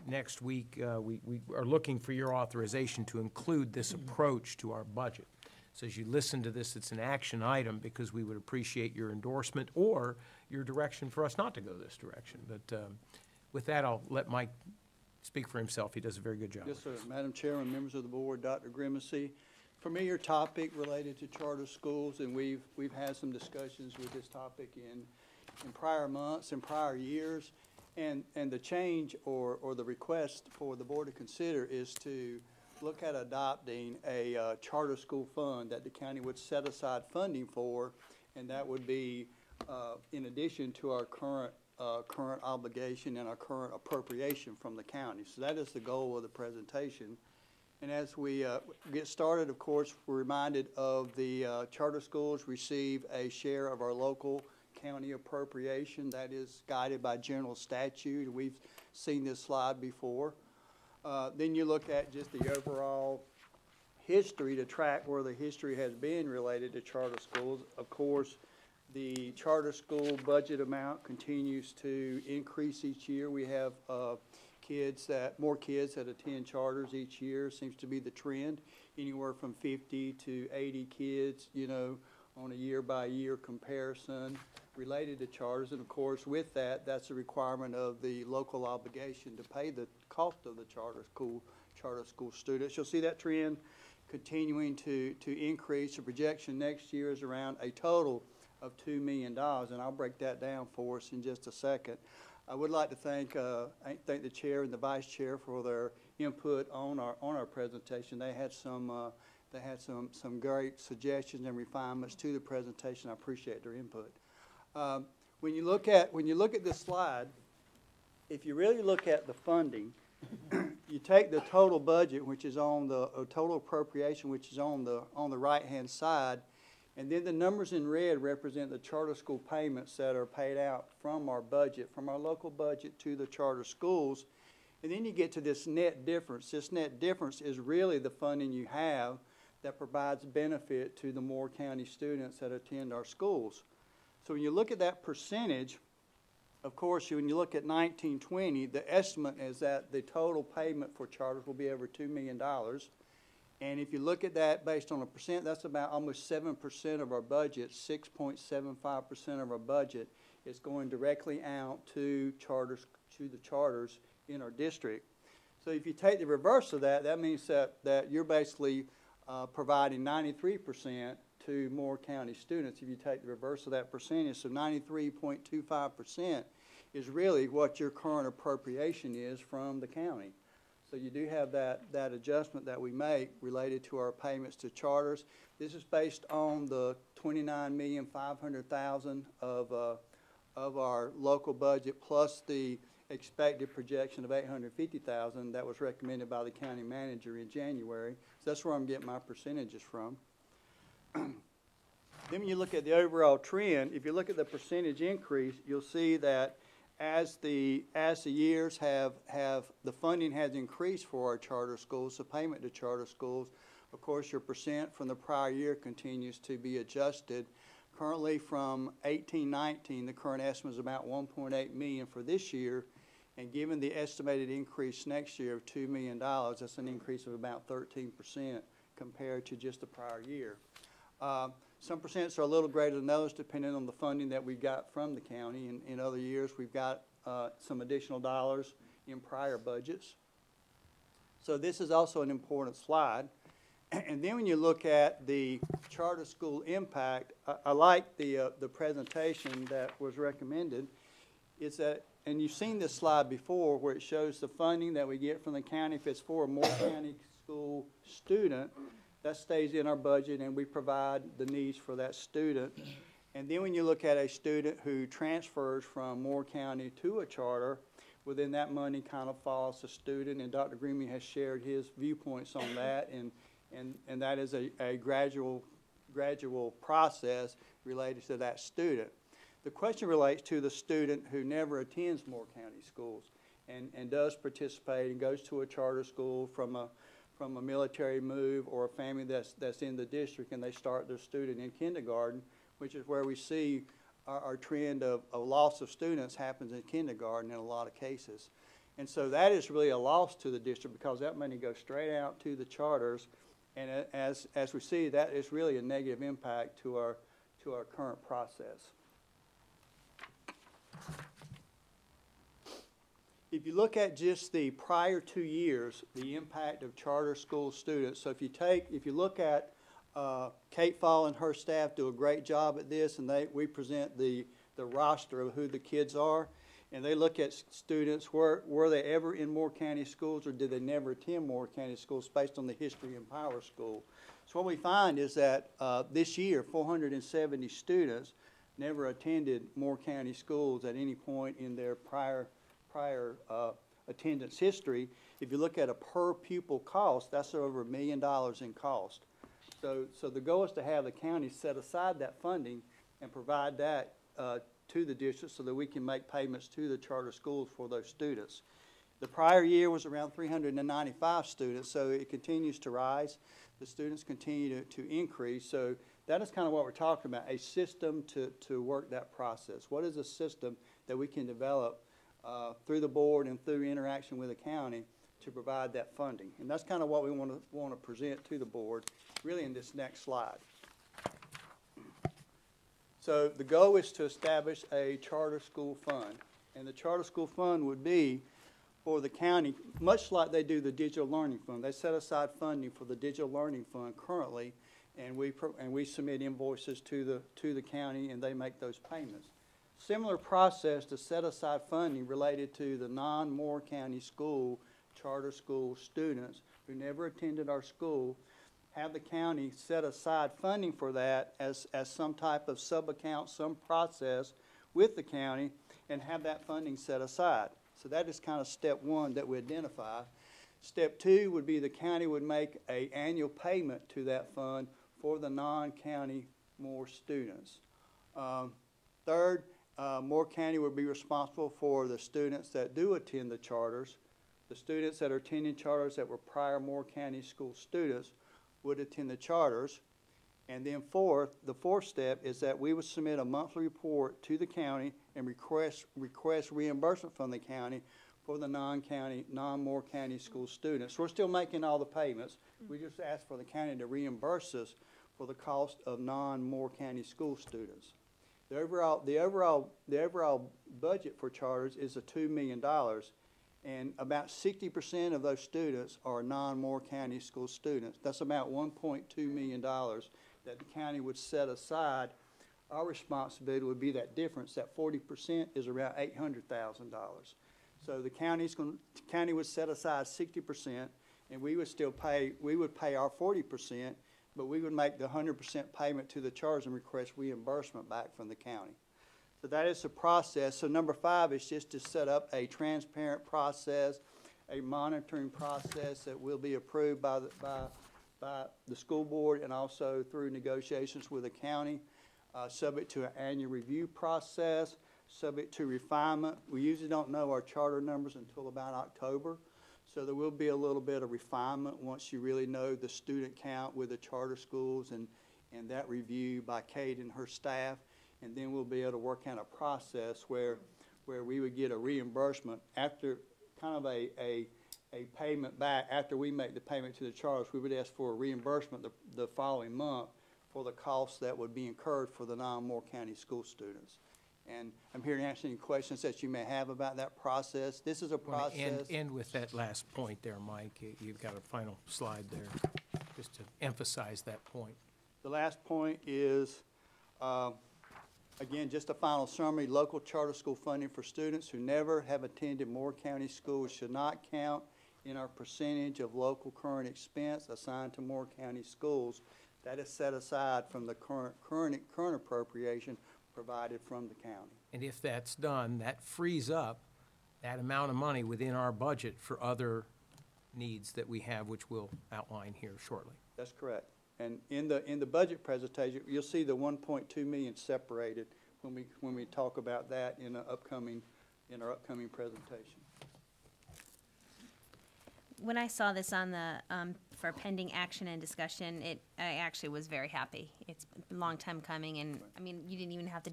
Next week, we are looking for your authorization to include this approach to our budget. So as you listen to this, it's an action item because we would appreciate your endorsement or your direction for us not to go this direction. But with that, I'll let Mike speak for himself. He does a very good job. Yes, sir. Madam Chairman, members of the board, Dr. Grimacy. Familiar topic related to charter schools, and we've had some discussions with this topic in prior months and prior years. And the change or the request for the board to consider is to look at adopting a charter school fund that the county would set aside funding for, and that would be in addition to our current obligation and our current appropriation from the county. So that is the goal of the presentation. And as we get started, of course, we're reminded of the charter schools receive a share of our local county appropriation that is guided by general statute. We've seen this slide before. Then you look at just the overall history to track where the history has been related to charter schools. Of course, the charter school budget amount continues to increase each year. We have more kids that attend charters each year. Seems to be the trend, anywhere from 50 to 80 kids, on a year-by-year comparison related to charters. And of course, with that, that's a requirement of the local obligation to pay the cost of the charter school students. You'll see that trend continuing to increase. The projection next year is around a total of $2 million, and I'll break that down for us in just a second. I would like to thank the chair and the vice chair for their input on our presentation. They had some great suggestions and refinements to the presentation. I appreciate their input. When you look at this slide, if you really look at the funding, you take the total budget, which is on the total appropriation, which is on the right-hand side, and then the numbers in red represent the charter school payments that are paid out from our budget, from our local budget to the charter schools. And then you get to this net difference. This net difference is really the funding you have that provides benefit to the Moore County students that attend our schools. So when you look at that percentage, of course, when you look at 1920, the estimate is that the total payment for charters will be over $2 million. And if you look at that based on a percent, that's about almost 7% of our budget, 6.75% of our budget is going directly out to the charters in our district. So if you take the reverse of that, that means that you're basically providing 93% to Moore County students if you take the reverse of that percentage. So 93.25% is really what your current appropriation is from the county. So you do have that adjustment that we make related to our payments to charters. This is based on the $29,500,000 of our local budget plus the expected projection of $850,000 that was recommended by the county manager in January. So that's where I'm getting my percentages from. Then when you look at the overall trend, if you look at the percentage increase, you'll see that as the years the funding has increased for our charter schools, the payment to charter schools, of course your percent from the prior year continues to be adjusted. Currently from 18-19, the current estimate is about $1.8 million for this year, and given the estimated increase next year of $2 million, that's an increase of about 13% compared to just the prior year. Some percents are a little greater than others depending on the funding that we got from the county. In other years, we've got some additional dollars in prior budgets. So this is also an important slide. And then when you look at the charter school impact, I like the presentation that was recommended. It's that, and you've seen this slide before where it shows the funding that we get from the county. If it's for a Moore County school student, that stays in our budget and we provide the needs for that student. And then when you look at a student who transfers from Moore County to a charter, within that money kind of falls to student, and Dr. Greenby has shared his viewpoints on that, and that is a gradual process related to that student. The question relates to the student who never attends Moore County schools and does participate and goes to a charter school from a military move or a family that's in the district, and they start their student in kindergarten, which is where we see our trend of loss of students happens in kindergarten in a lot of cases. And so that is really a loss to the district because that money goes straight out to the charters, and as we see, that is really a negative impact to our current process. If you look at just the prior 2 years, the impact of charter school students, so if you look at Kate Fall and her staff do a great job at this, and we present the roster of who the kids are, and they look at students, were they ever in Moore County schools or did they never attend Moore County schools based on the history in Power School. So what we find is that this year, 470 students never attended Moore County schools at any point in their prior attendance history. If you look at a per pupil cost, that's over $1 million in cost. So the goal is to have the county set aside that funding and provide that to the district so that we can make payments to the charter schools for those students. The prior year was around 395 students, so it continues to rise. The students continue to increase. So that is kind of what we're talking about, a system to work that process. What is a system that we can develop through the board and through interaction with the county to provide that funding? And that's kind of what we want to present to the board really in this next slide. So the goal is to establish a charter school fund, and the charter school fund would be for the county, much like they do the digital learning fund. They set aside funding for the digital learning fund currently, and we submit invoices to the county, and they make those payments. Similar process to set aside funding related to the non-Moore County school charter school students who never attended our school. Have the county set aside funding for that as some type of sub-account, some process with the county, and have that funding set aside. So that is kind of step one that we identify. Step two would be the county would make an annual payment to that fund for the non-county Moore students. Third, Moore County would be responsible for the students that do attend the charters. The students that are attending charters that were prior Moore County school students would attend the charters. And then the fourth step is that we would submit a monthly report to the county and request reimbursement from the county for the non-Moore County school students. So we're still making all the payments. We just ask for the county to reimburse us for the cost of non-Moore County school students. The overall budget for charters is $2 million, and about 60% of those students are non-Moore County school students. That's about $1.2 million that the county would set aside. Our responsibility would be that difference. That 40% is around $800,000. So the county would set aside 60%, and we would pay our 40%, but we would make the 100% payment to the charters and request reimbursement back from the county. So that is the process. So number 5 is just to set up a transparent process, a monitoring process that will be approved by the school board and also through negotiations with the county, subject to an annual review process, subject to refinement. We usually don't know our charter numbers until about October. So there will be a little bit of refinement once you really know the student count with the charter schools and that review by Kate and her staff. And then we'll be able to work out a process where we would get a reimbursement after kind of a payment back. After we make the payment to the charters, we would ask for a reimbursement the following month for the costs that would be incurred for the non-Moore County school students. And I'm here to answer any questions that you may have about that process. This is a process. And with that last point there, Mike, you've got a final slide there, just to emphasize that point. The last point is, again, just a final summary. Local charter school funding for students who never have attended Moore County schools should not count in our percentage of local current expense assigned to Moore County schools. That is set aside from the current appropriation provided from the county. And if that's done, that frees up that amount of money within our budget for other needs that we have, which we'll outline here shortly. That's correct. And in the budget presentation, you'll see the 1.2 million separated when we talk about that in our upcoming presentation. When I saw this on the, for pending action and discussion, I actually was very happy. It's a long time coming, and, I mean, you didn't even have to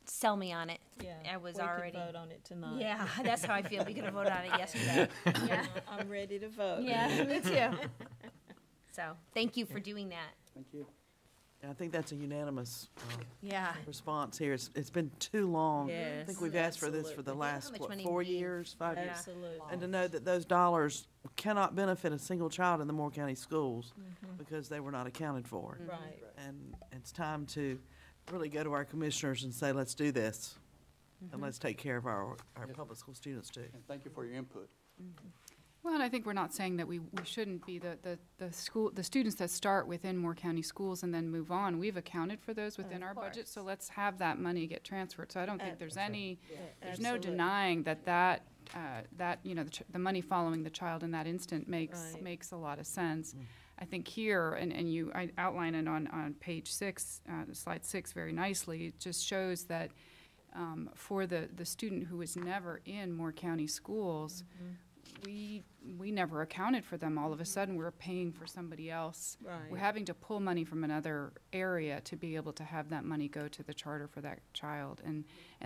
sell me on it. Yeah, I was we could already. vote on it tonight. Yeah, that's how I feel. We could have voted on it yesterday. Yeah. I'm ready to vote. Yeah, me too. So, thank you for doing that. Thank you. I think that's a unanimous Yeah. response here. It's been too long. I Yes, think we've asked for this for the absolutely. last, much what, money 4 we need. years, 5 years? Absolutely. And to know that those dollars cannot benefit a single child in the Moore County schools because they were not accounted for. Right. And it's time to really go to our commissioners and say, let's do this. And let's take care of our public school students too. And thank you for your input. Well, and I think we're not saying that we shouldn't be the students that start within Moore County schools and then move on. We've accounted for those within our budget, so let's have that money get transferred. So I don't think there's any, there's no Absolutely. denying that, you know, the money following the child in that instant Right. makes a lot of sense. I think here, and I outline it on page 6, slide 6 very nicely, it just shows that for the student who was never in Moore County schools, we never accounted for them. All of a sudden, we're paying for somebody else. Right. We're having to pull money from another area to be able to have that money go to the charter for that child. And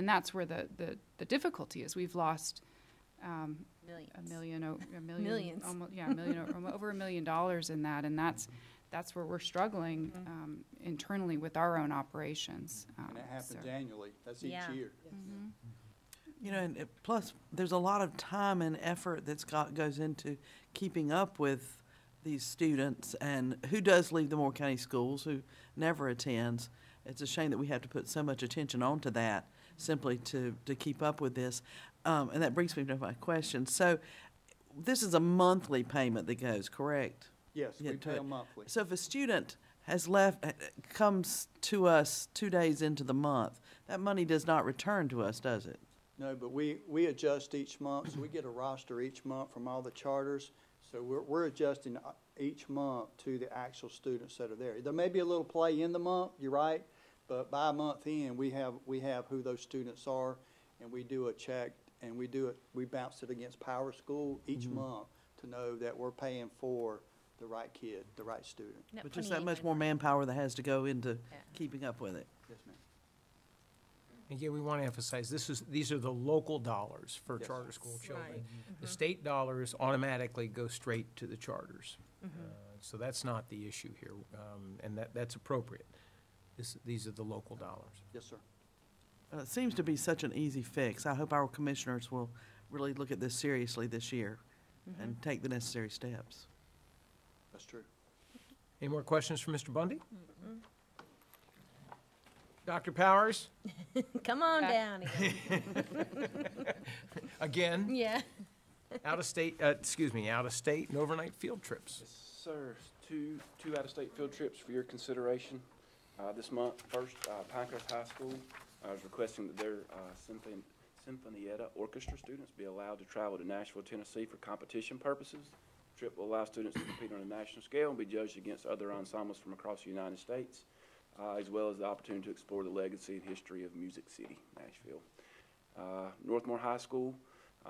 that's where the difficulty is. We've lost Millions. million, almost, yeah, over $1 million in that. And that's where we're struggling internally with our own operations. And that happens so- annually. That's each Yeah. year. You know, and plus, there's a lot of time and effort goes into keeping up with these students, and who does leave the Moore County schools, who never attends. It's a shame that we have to put so much attention onto that simply to keep up with this. And that brings me to my question. So this is a monthly payment that goes, correct? Yes, Yeah, we pay to- them monthly. So if a student comes to us 2 days into the month, that money does not return to us, does it? No, but we adjust each month, so we get a roster each month from all the charters. So we're adjusting each month to the actual students that are there. There may be a little play in the month, you're right, but by a month in, we have who those students are, and we do a check, and we bounce it against Power School each month to know that we're paying for the right kid, the right student. Yep, But just 28 that much more manpower that has to go into keeping up with it. Yes, ma'am. Again, we want to emphasize, these are the local dollars for Yes. charter school children. Right. The state dollars automatically go straight to the charters. So that's not the issue here, and that's appropriate. These are the local dollars. Yes, sir. It seems to be such an easy fix. I hope our commissioners will really look at this seriously this year and take the necessary steps. That's true. Any more questions for Mr. Bundy? Dr. Powers? Come on down again. Again, Yeah. out-of-state and overnight field trips. Yes, sir. Two out-of-state field trips for your consideration this month. First, Pinehurst High School is requesting that their Sinfonietta Orchestra students be allowed to travel to Nashville, Tennessee for competition purposes. The trip will allow students to compete on a national scale and be judged against other ensembles from across the United States, as well as the opportunity to explore the legacy and history of Music City, Nashville. Northmore High School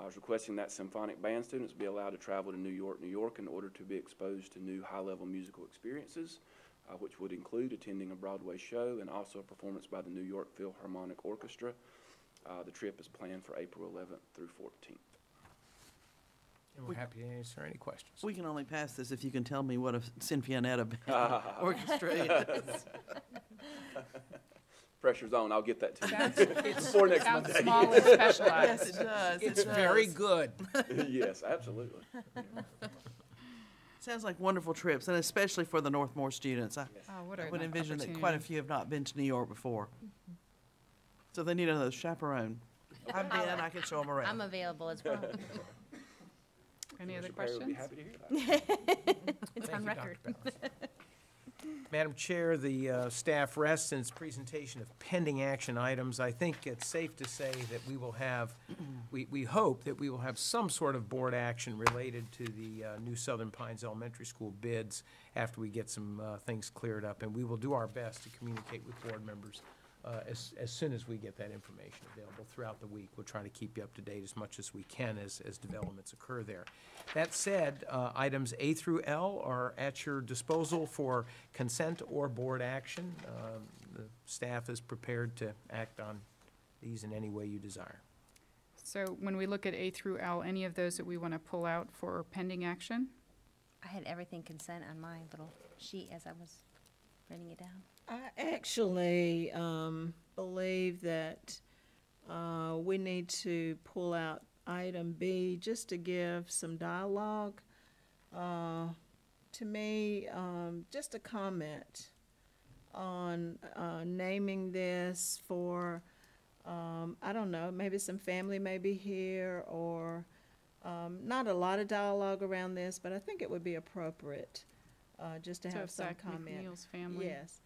is requesting that symphonic band students be allowed to travel to New York in order to be exposed to new high-level musical experiences, which would include attending a Broadway show and also a performance by the New York Philharmonic Orchestra. The trip is planned for April 11th through 14th. And we're happy to answer any questions. We can only pass this if you can tell me what a Sinfonietta orchestra is. Pressure's on, I'll get that to you. Sounds Before next sounds Monday. small and specialized. Yes, it does. It's very good. Yes, absolutely. Sounds like wonderful trips, and especially for the Northmore students. I Oh, what a would envision that opportunity. quite a few have not been to New York before. So they need another chaperone. I've been, I can show them around. I'm available as well. Any other Mr. Perry would be questions? happy to hear that. It's Thank on you, Dr. record. Powers. Madam Chair, the staff rests in its presentation of pending action items. I think it's safe to say that we will have, we hope that we will have some sort of board action related to the new Southern Pines Elementary School bids after we get some things cleared up. And we will do our best to communicate with board members as soon as we get that information available throughout the week. We'll try to keep you up to date as much as we can as developments occur there. That said, items A through L are at your disposal for consent or board action. The staff is prepared to act on these in any way you desire. So when we look at A through L, any of those that we want to pull out for pending action? I had everything consent on my little sheet as I was writing it down. I actually believe that we need to pull out item B just to give some dialogue. To me, just a comment on naming this for, I don't know, maybe some family may be here, or not a lot of dialogue around this, but I think it would be appropriate just to So have some Zach comment. McNeil's family? Yes.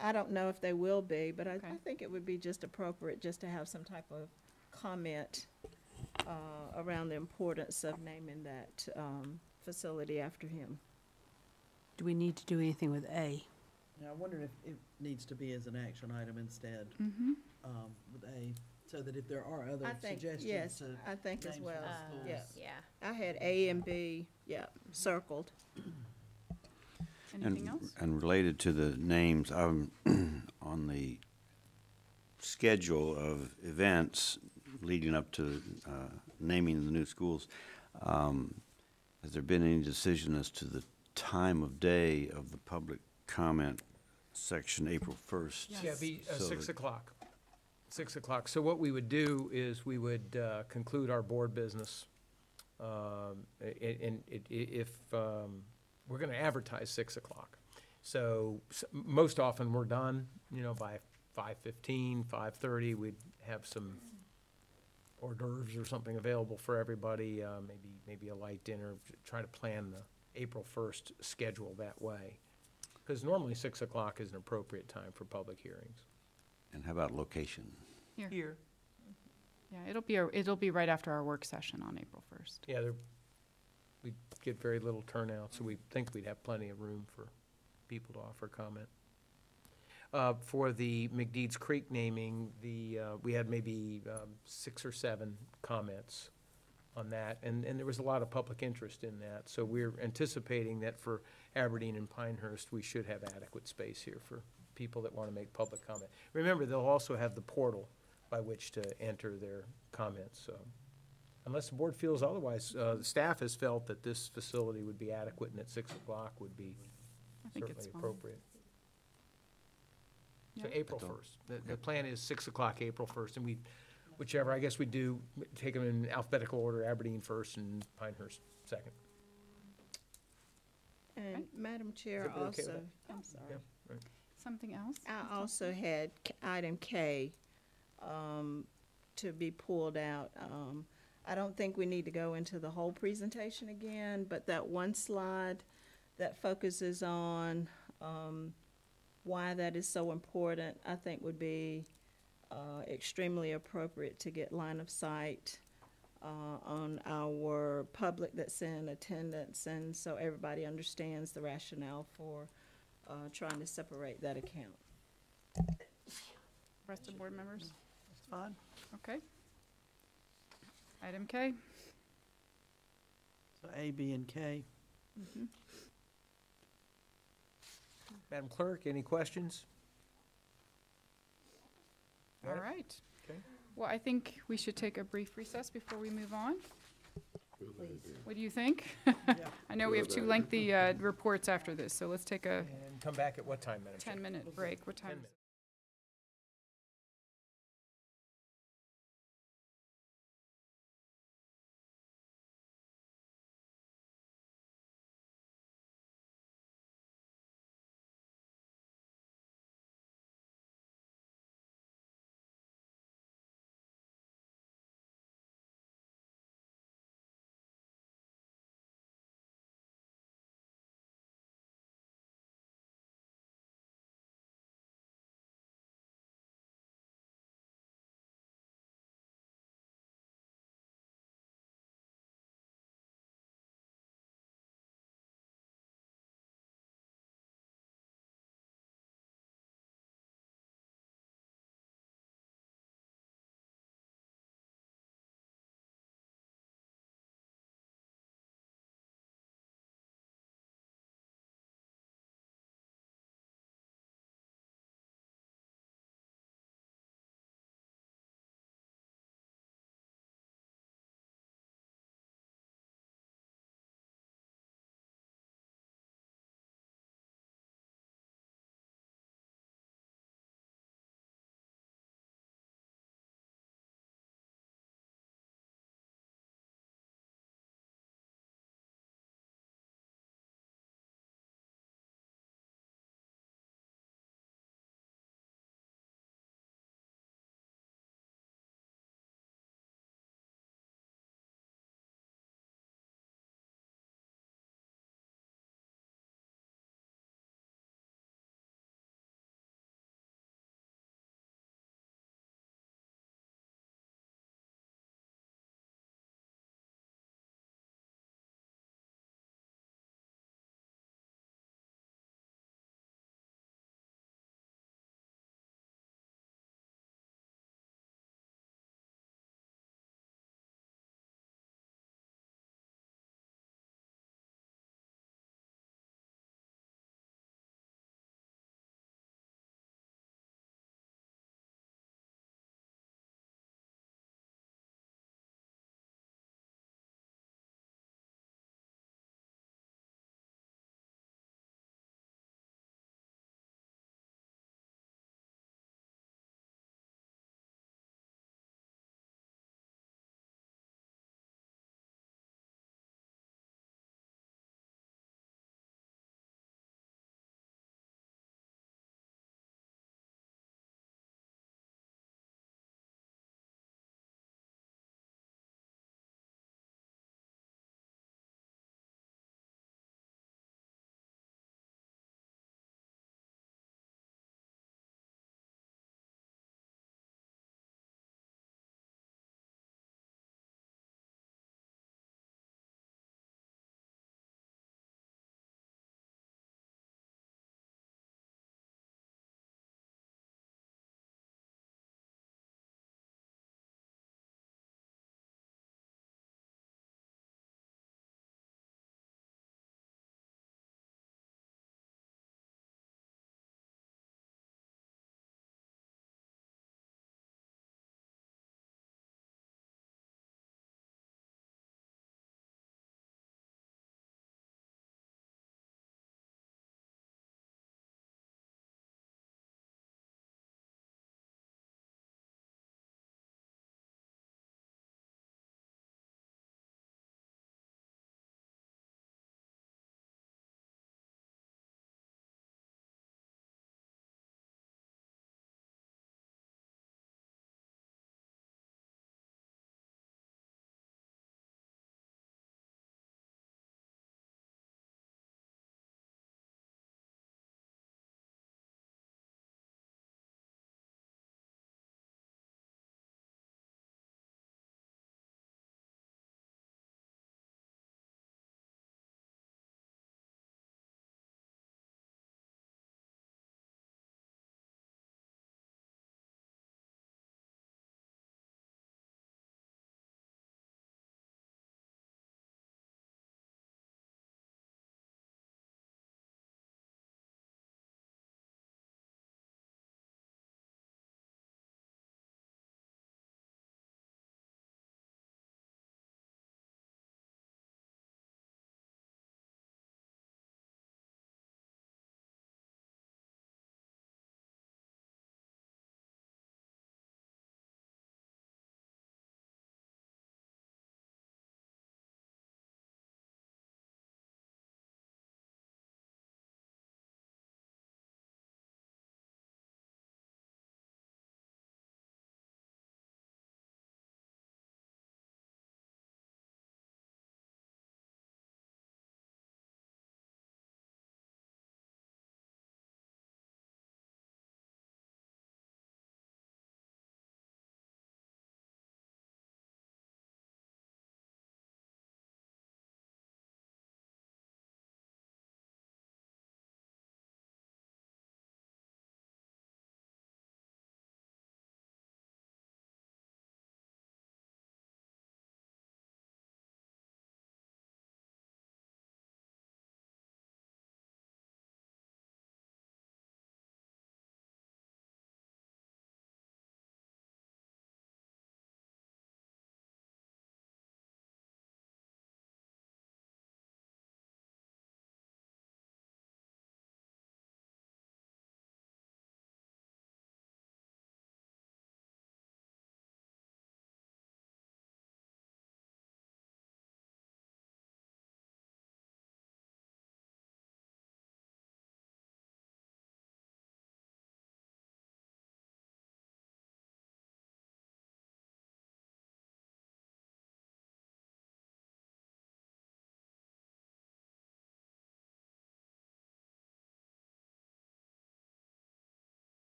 I don't know if they will be, but I Okay. think it would be just appropriate just to have some type of comment around the importance of naming that facility after him. Do we need to do anything with A? Yeah, I wonder if it needs to be as an action item instead, Mm-hmm. with A, so that if there are other I think, suggestions yes, to I think as names well. for schools. Yeah. Yeah. I had A and B, circled. Anything else? And related to the names, I'm on the schedule of events leading up to naming the new schools. Has there been any decision as to the time of day of the public comment section, April 1st? Yes. Yeah, be So 6 that- o'clock. 6 o'clock. So what we would do is we would conclude our board business. We're going to advertise 6 o'clock. So most often we're done, by 5:15, 5:30. We'd have some hors d'oeuvres or something available for everybody, maybe a light dinner. Try to plan the April 1st schedule that way. Because normally 6 o'clock is an appropriate time for public hearings. And how about location? Here. Yeah, it'll be right after our work session on April 1st. Yeah, we'd get very little turnout, so we think we'd have plenty of room for people to offer comment. For the McDeeds Creek naming, we had maybe 6 or 7 comments on that, and there was a lot of public interest in that. So we're anticipating that for Aberdeen and Pinehurst, we should have adequate space here for people that want to make public comment. Remember, they'll also have the portal by which to enter their comments, so. Unless the board feels otherwise, the staff has felt that this facility would be adequate and at 6 o'clock would be I think it's certainly fine. appropriate. So Yeah. April 1st. The plan is 6 o'clock, April 1st, and whichever, I guess we do, take them in alphabetical order, Aberdeen first and Pinehurst second. And Madam Chair, Is everybody okay with also, that? I'm sorry. Yeah, right. Something else? I also had item K to be pulled out. I don't think we need to go into the whole presentation again, but that one slide that focuses on why that is so important, I think would be extremely appropriate to get line of sight on our public that's in attendance, and so everybody understands the rationale for trying to separate that account. Rest of board members? That's fine. Okay. Item K. So A, B, and K. Madam Clerk, any questions? All right. Okay. Well, I think we should take a brief recess before we move on. What do you think? I know we have 2 lengthy reports after this, so let's take a And come back at what time, Madam Chair? 10-minute break. What time 10 is it? minutes.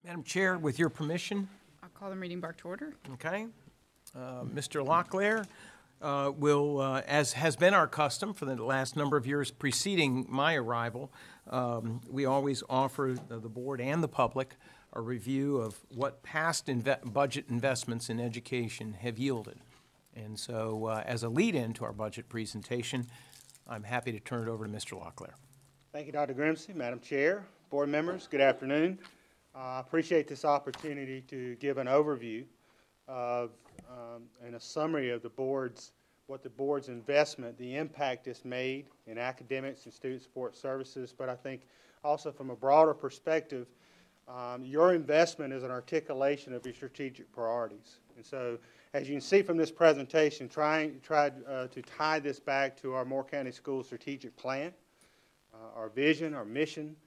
Madam Chair, with your permission, I'll call the meeting back to order. okay? Mr. Locklear will, as has been our custom for the last number of years preceding my arrival, we always offer the board and the public a review of what past budget investments in education have yielded. And so, as a lead-in to our budget presentation, I'm happy to turn it over to Mr. Locklear. Thank you, Dr. Grimsey, Madam Chair, board members, good afternoon. I appreciate this opportunity to give an overview of and a summary of what the board's investment, the impact it's made in academics and student support services, but I think also from a broader perspective, your investment is an articulation of your strategic priorities. And so, as you can see from this presentation, tried to tie this back to our Moore County Schools strategic plan, our vision, our mission,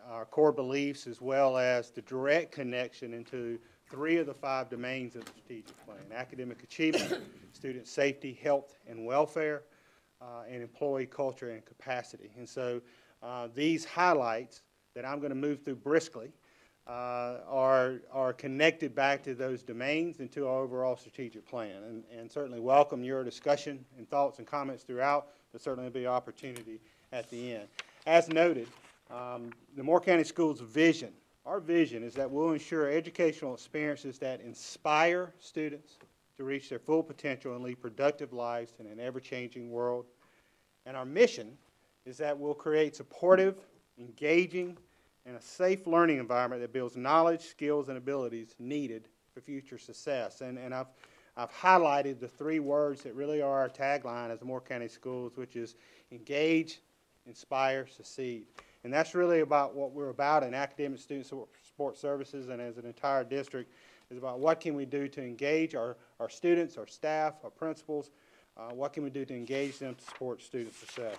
our core beliefs, as well as the direct connection into 3 of the 5 domains of the strategic plan: academic achievement, student safety, health and welfare, and employee culture and capacity. And so these highlights that I'm going to move through briskly are connected back to those domains and to our overall strategic plan. And certainly welcome your discussion and thoughts and comments throughout, but certainly there'll be opportunity at the end. As noted, the Moore County Schools vision, our vision is that we'll ensure educational experiences that inspire students to reach their full potential and lead productive lives in an ever-changing world. And our mission is that we'll create supportive, engaging, and a safe learning environment that builds knowledge, skills, and abilities needed for future success. And I've highlighted the 3 words that really are our tagline as the Moore County Schools, which is engage, inspire, succeed. And that's really about what we're about in academic student support services and as an entire district, is about what can we do to engage our students, our staff, our principals, what can we do to engage them to support student success.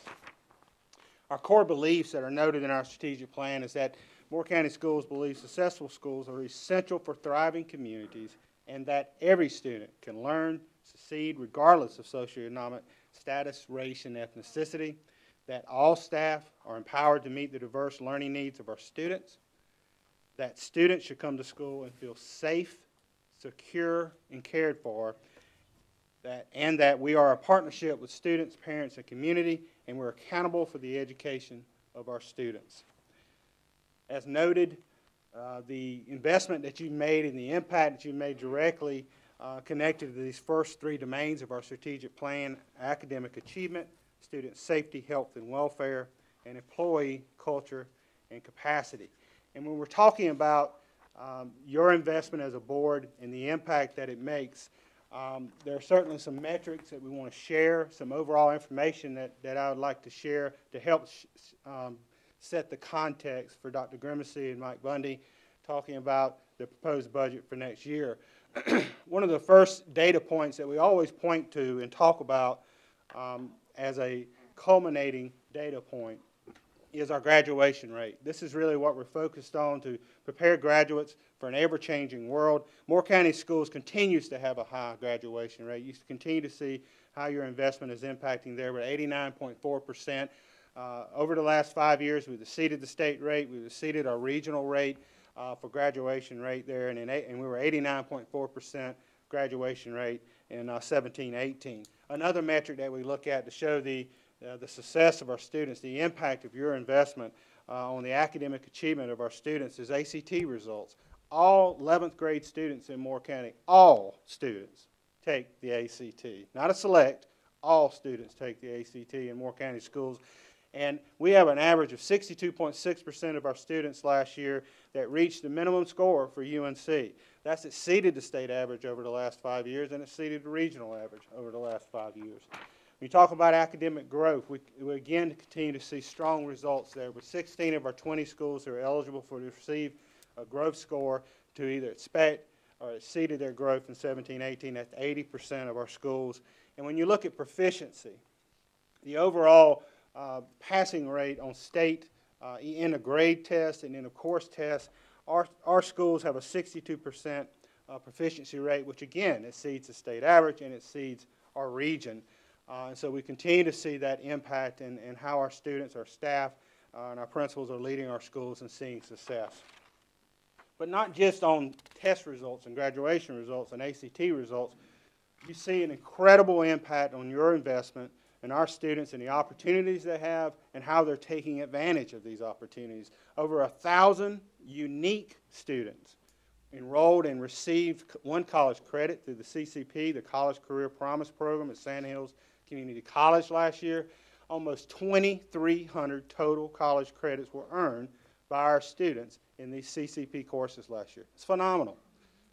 Our core beliefs that are noted in our strategic plan is that Moore County Schools believe successful schools are essential for thriving communities and that every student can learn, succeed regardless of socioeconomic status, race, and ethnicity, that all staff are empowered to meet the diverse learning needs of our students, that students should come to school and feel safe, secure, and cared for, and that we are a partnership with students, parents, and community, and we're accountable for the education of our students. As noted, the investment that you've made and the impact that you've made directly connected to these first 3 domains of our strategic plan: academic achievement, student safety, health and welfare, and employee culture and capacity. And when we're talking about your investment as a board and the impact that it makes, there are certainly some metrics that we want to share, some overall information that I would like to share to help set the context for Dr. Grimsey and Mike Bundy talking about the proposed budget for next year. One of the first data points that we always point to and talk about as a culminating data point is our graduation rate. This is really what we're focused on to prepare graduates for an ever-changing world. Moore County Schools continues to have a high graduation rate. You continue to see how your investment is impacting there. We're at 89.4%. Over the last 5 years, we've exceeded the state rate. We've exceeded our regional rate for graduation rate there, and we were 89.4% graduation rate in 17-18. Another metric that we look at to show the success of our students, the impact of your investment on the academic achievement of our students, is ACT results. All 11th grade students in Moore County, all students take the ACT. Not a select, all students take the ACT in Moore County Schools. And we have an average of 62.6% of our students last year that reached the minimum score for UNC. That's exceeded the state average over the last 5 years and exceeded the regional average over the last 5 years. When you talk about academic growth, we again continue to see strong results there, with 16 of our 20 schools who are eligible to receive a growth score to either expect or exceeded their growth in 17-18. That's 80% of our schools. And when you look at proficiency, the overall passing rate on state in a grade test and in a course test, our schools have a 62% proficiency rate, which again exceeds the state average and exceeds our region. And so we continue to see that impact in how our students, our staff, and our principals are leading our schools and seeing success. but not just on test results and graduation results and ACT results. You see an incredible impact on your investment and our students and the opportunities they have and how they're taking advantage of these opportunities. Over 1,000 unique students enrolled and received one college credit through the CCP, the College Career Promise Program at Sand Hills Community College last year. Almost 2,300 total college credits were earned by our students in these CCP courses last year. It's phenomenal,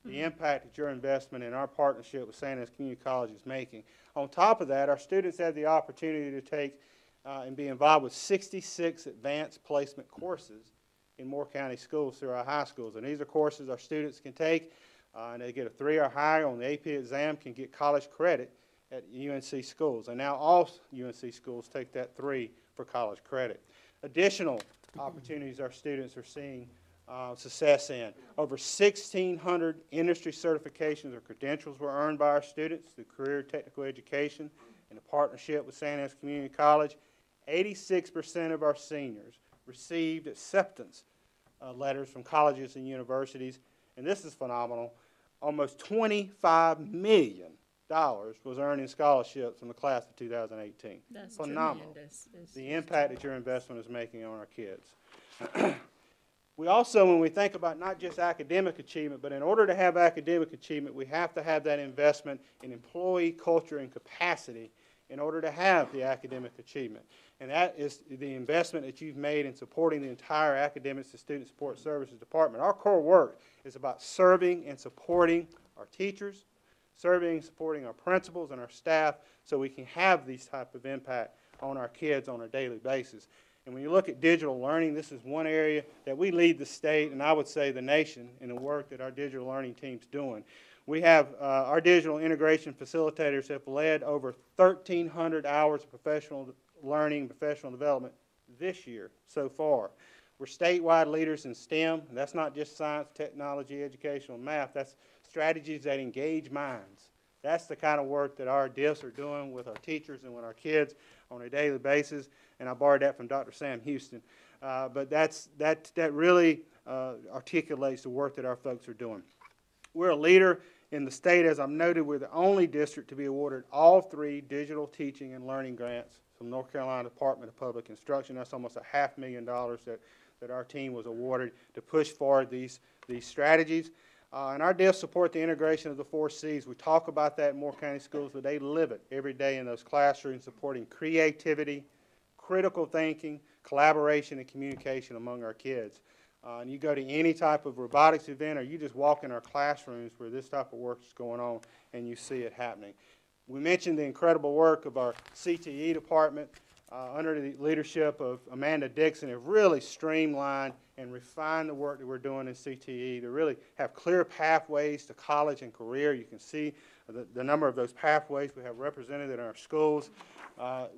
the impact that your investment in our partnership with Sand Hills Community College is making. On top of that, our students have the opportunity to take and be involved with 66 advanced placement courses in Moore County schools through our high schools. And these are courses our students can take, and they get a 3 or higher on the AP exam, can get college credit at UNC schools. And now all UNC schools take that 3 for college credit. Additional opportunities our students are seeing success in. Over 1,600 industry certifications or credentials were earned by our students through career technical education in a partnership with Sand Hills Community College. 86% of our seniors received acceptance letters from colleges and universities, and this is phenomenal. Almost $25 million was earned in scholarships from the class of 2018. That's phenomenal. Tremendous. The impact that your investment is making on our kids. We also, when we think about not just academic achievement, but in order to have academic achievement, we have to have that investment in employee culture and capacity in order to have the academic achievement. And that is the investment that you've made in supporting the entire Academics and Student Support Services Department. Our core work is about serving and supporting our teachers, serving and supporting our principals and our staff so we can have these type of impact on our kids on a daily basis. And when you look at digital learning, this is one area that we lead the state, and I would say the nation, in the work that our digital learning team's doing. We have our digital integration facilitators have led over 1,300 hours of professional learning, professional development this year so far. We're statewide leaders in STEM. And that's not just science, technology, education, and math. That's strategies that engage minds. That's the kind of work that our DIFs are doing with our teachers and with our kids on a daily basis. And I borrowed that from Dr. Sam Houston. But that really articulates the work that our folks are doing. We're a leader in the state. As I've noted, we're the only district to be awarded all 3 digital teaching and learning grants from North Carolina Department of Public Instruction. That's almost $500,000 that our team was awarded to push forward these strategies. And our DIFs support the integration of the 4 C's. We talk about that in Moore County schools, but they live it every day in those classrooms, supporting creativity, critical thinking, collaboration, and communication among our kids. And you go to any type of robotics event, or you just walk in our classrooms where this type of work is going on, and you see it happening. We mentioned the incredible work of our CTE department under the leadership of Amanda Dixon have really streamlined and refined the work that we're doing in CTE to really have clear pathways to college and career. You can see the number of those pathways we have represented in our schools.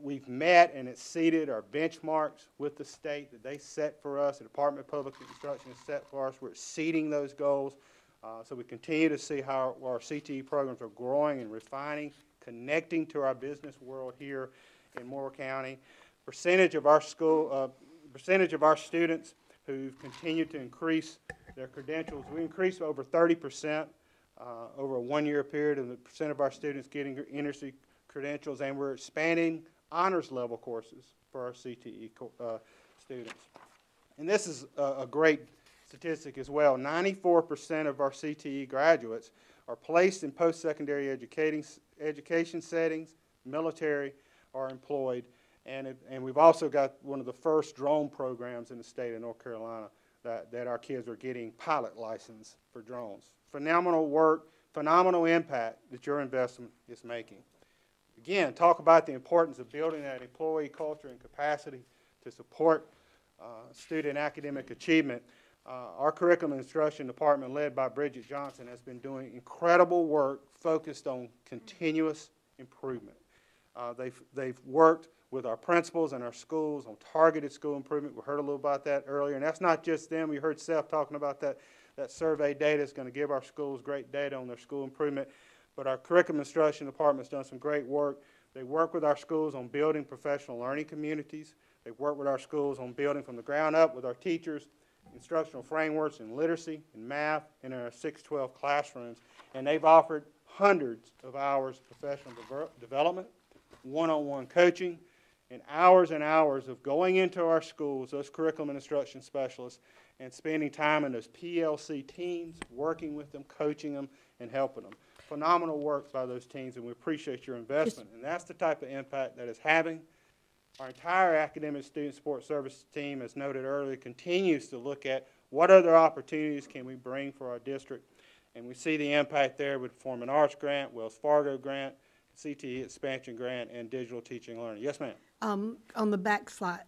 We've met and exceeded our benchmarks with the state that they set for us. The Department of Public Instruction has set for us. We're exceeding those goals. So we continue to see how our CTE programs are growing and refining, connecting to our business world here in Moore County. Percentage of our students who've continued to increase their credentials, we increased over 30% over a 1-year period of the percent of our students getting industry credentials, and we're expanding honors level courses for our CTE students. And this is a great statistic as well. 94% of our CTE graduates are placed in post-secondary education settings, military, or employed. And we've also got one of the first drone programs in the state of North Carolina that our kids are getting pilot license for drones. Phenomenal work, phenomenal impact that your investment is making. Again, talk about the importance of building that employee culture and capacity to support student academic achievement. Our curriculum instruction department, led by Bridget Johnson, has been doing incredible work focused on continuous improvement. They've worked with our principals and our schools on targeted school improvement. We heard a little about that earlier, and that's not just them. We heard Seth talking about that survey data is going to give our schools great data on their school improvement. But our curriculum instruction department's done some great work. They work with our schools on building professional learning communities. They work with our schools on building from the ground up with our teachers instructional frameworks in literacy, in math, and in our 612 classrooms. And they've offered hundreds of hours of professional development, one-on-one coaching, and hours of going into our schools, those curriculum and instruction specialists, and spending time in those PLC teams, working with them, coaching them, and helping them. Phenomenal work by those teams, and we appreciate your investment. And that's the type of impact that it's having. Our entire academic student support services team, as noted earlier, continues to look at what other opportunities can we bring for our district. And we see the impact there with the Performing Arts Grant, Wells Fargo Grant, CTE Expansion Grant, and Digital Teaching and Learning. Yes, ma'am. On the back slide,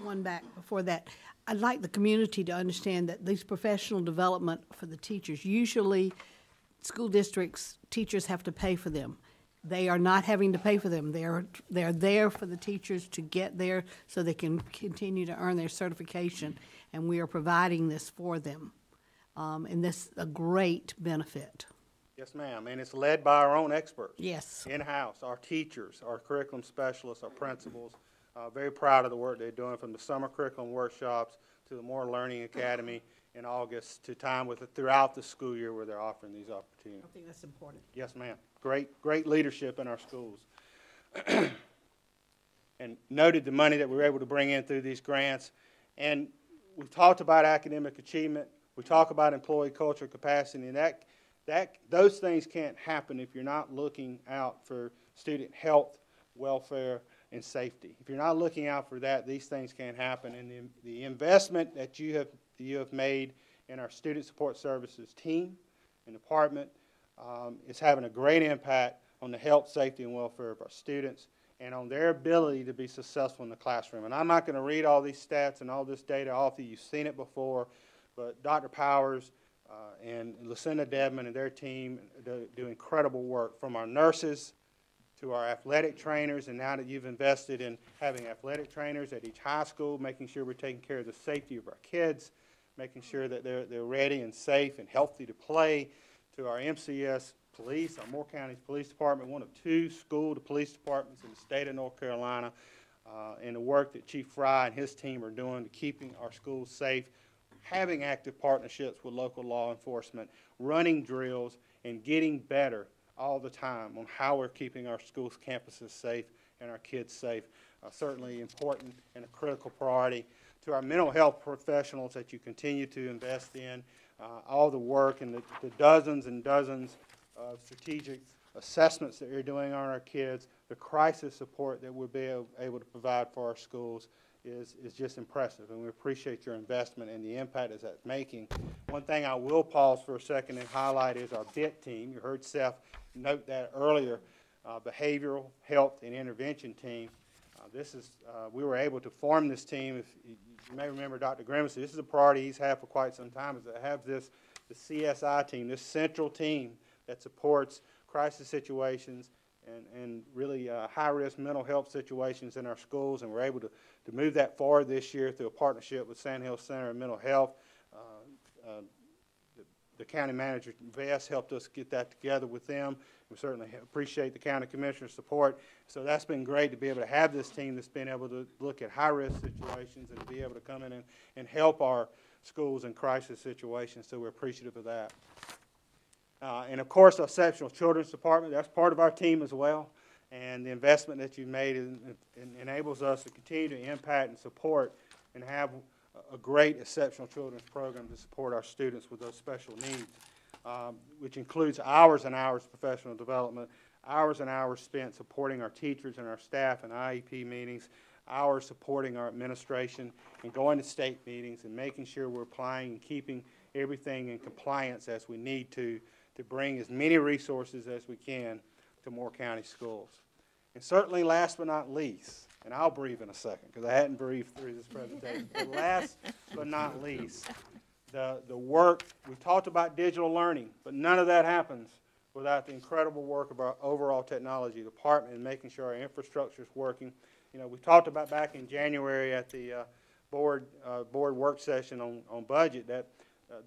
one back before that, I'd like the community to understand that these professional development for the teachers, usually school districts, teachers have to pay for them. They are not having to pay for them. They are there for the teachers to get there so they can continue to earn their certification, and we are providing this for them. And this is a great benefit. Yes, ma'am, and it's led by our own experts. Yes. In-house, our teachers, our curriculum specialists, our principals. Very proud of the work they're doing, from the summer curriculum workshops to the More Learning Academy in August, to time with it throughout the school year where they're offering these opportunities. I think that's important. Yes, ma'am. Great leadership in our schools. And noted the money that we were able to bring in through these grants. And we've talked about academic achievement. We talk about employee culture capacity, and those things can't happen if you're not looking out for student health, welfare, and safety. If you're not looking out for that, these things can't happen. And the investment that you have made in our student support services team and department is having a great impact on the health, safety, and welfare of our students and on their ability to be successful in the classroom. And I'm not going to read all these stats and all this data off to you. You've seen it before, but Dr. Powers and Lucinda Dedman and their team do incredible work, from our nurses to our athletic trainers. And now that you've invested in having athletic trainers at each high school, making sure we're taking care of the safety of our kids, making sure that they're ready and safe and healthy to play, to our MCS police, our Moore County Police Department, one of 2 school police departments in the state of North Carolina, and the work that Chief Fry and his team are doing to keeping our schools safe, having active partnerships with local law enforcement, running drills, and getting better all the time on how we're keeping our schools' campuses safe and our kids safe. Certainly important and a critical priority. To our mental health professionals that you continue to invest in, all the work and the dozens and dozens of strategic assessments that you're doing on our kids, the crisis support that we'll be able to provide for our schools is just impressive, and we appreciate your investment and the impact that that's making. One thing I will pause for a second and highlight is our BIT team. You heard Seth note that earlier, behavioral health and intervention team. We were able to form this team. If you may remember Dr. Grimacy, this is a priority he's had for quite some time, is to have the CSI team, this central team that supports crisis situations and really high-risk mental health situations in our schools. And we're able to move that forward this year through a partnership with Sandhill Center of Mental Health. The county manager, Vess, helped us get that together with them. We certainly appreciate the county commissioner's support. So that's been great to be able to have this team that's been able to look at high-risk situations and to be able to come in and help our schools in crisis situations. So we're appreciative of that. And of course, our Exceptional Children's Department, that's part of our team as well. And the investment that you've made enables us to continue to impact and support and have a great exceptional children's program to support our students with those special needs, which includes hours and hours of professional development, hours and hours spent supporting our teachers and our staff in IEP meetings, hours supporting our administration and going to state meetings and making sure we're applying and keeping everything in compliance as we need to bring as many resources as we can to Moore County schools. And certainly last but not least, and I'll breathe in a second because I hadn't breathed through this presentation, but last but not least, the work, we talked about digital learning, but none of that happens without the incredible work of our overall technology department and making sure our infrastructure is working. You know, we talked about back in January at the board work session on budget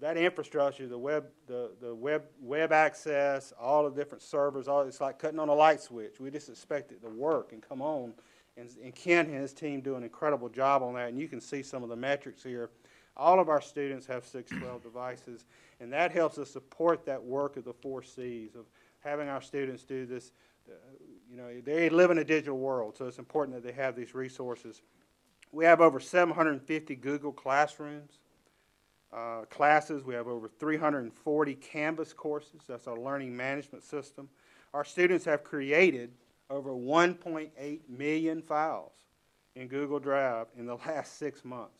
that infrastructure, the web access, all the different servers, it's like cutting on a light switch. We just expect it to work and come on. And Ken and his team do an incredible job on that. And you can see some of the metrics here All of our students have 612 devices, and that helps us support that work of the 4 Cs, of having our students do this. You know, they live in a digital world, so it's important that they have these resources. We have over 750 Google Classrooms classes. We have over 340 Canvas courses. That's our learning management system. Our students have created over 1.8 million files in Google Drive in the last 6 months.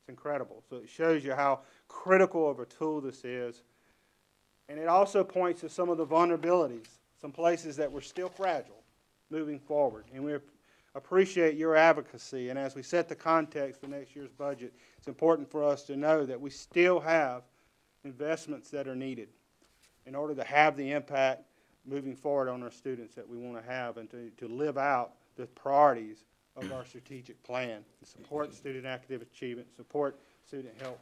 It's incredible. So it shows you how critical of a tool this is. And it also points to some of the vulnerabilities, some places that we're still fragile moving forward. And we appreciate your advocacy. And as we set the context for next year's budget, it's important for us to know that we still have investments that are needed in order to have the impact moving forward on our students that we want to have, and to live out the priorities of our strategic plan, to support student academic achievement, support student health,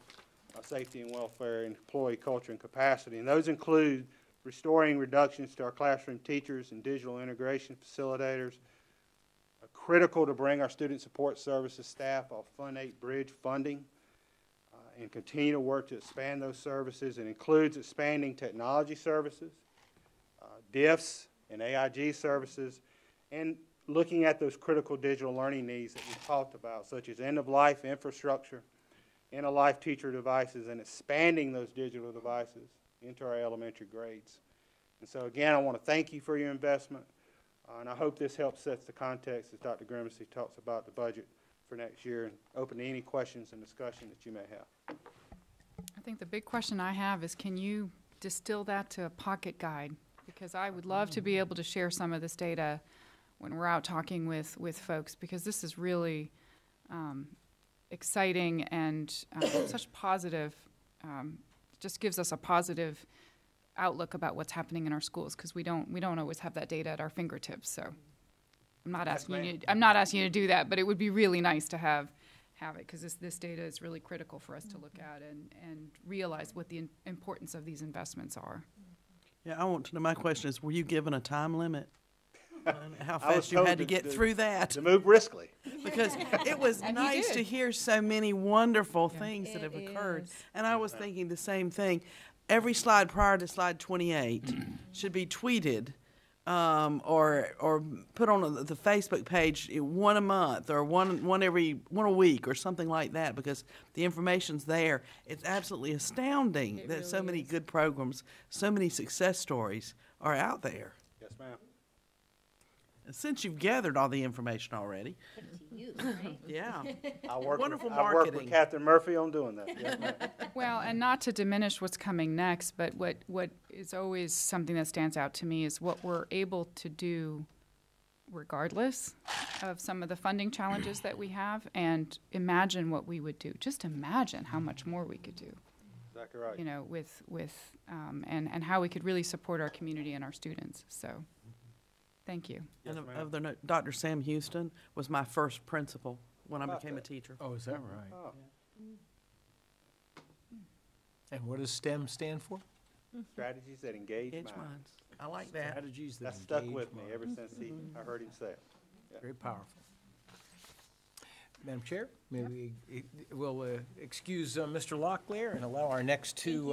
safety and welfare, and employee culture and capacity. And those include restoring reductions to our classroom teachers and digital integration facilitators, critical to bring our student support services staff off Fund 8 bridge funding, and continue to work to expand those services. It includes expanding technology services, DIFs and AIG services, and looking at those critical digital learning needs that we've talked about, such as end-of-life infrastructure, end-of-life teacher devices, and expanding those digital devices into our elementary grades. And so again, I want to thank you for your investment, and I hope this helps set the context as Dr. Grimacy talks about the budget for next year, and open to any questions and discussion that you may have. I think the big question I have is, can you distill that to a pocket guide? Because I would love to be able to share some of this data when we're out talking with folks, because this is really exciting and such positive, just gives us a positive outlook about what's happening in our schools, because we don't always have that data at our fingertips. So I'm not asking you to do that, but it would be really nice to have it, because this data is really critical for us to look at and realize what the importance of these investments are. Yeah, I want to know, my question is, were you given a time limit? How fast you had to get through that? To move briskly. Because it was nice to hear so many wonderful things that have occurred. And I was thinking the same thing. Every slide prior to slide 28 should be tweeted or put on the Facebook page one a month, or one a week, or something like that, because the information's there. It's absolutely astounding that so many good programs, so many success stories are out there. Yes, ma'am. And since you've gathered all the information already, yeah, I work wonderful I work with Catherine Murphy on doing that. Yes, ma'am. Well, and not to diminish what's coming next, but what is always something that stands out to me is what we're able to do regardless of some of the funding challenges that we have, and imagine what we would do. Just imagine how much more we could do. Exactly right. You know, and how we could really support our community and our students. So, thank you. Yes, and ma'am. of the note, Dr. Sam Houston was my first principal when I became a teacher. Oh, is that right? Oh. And what does STEM stand for? Strategies that engage Engage minds. minds. I like that. Strategies that That stuck engage with me minds. ever since I heard him say it. Very powerful. Madam Chair, we'll excuse Mr. Locklear and allow our next two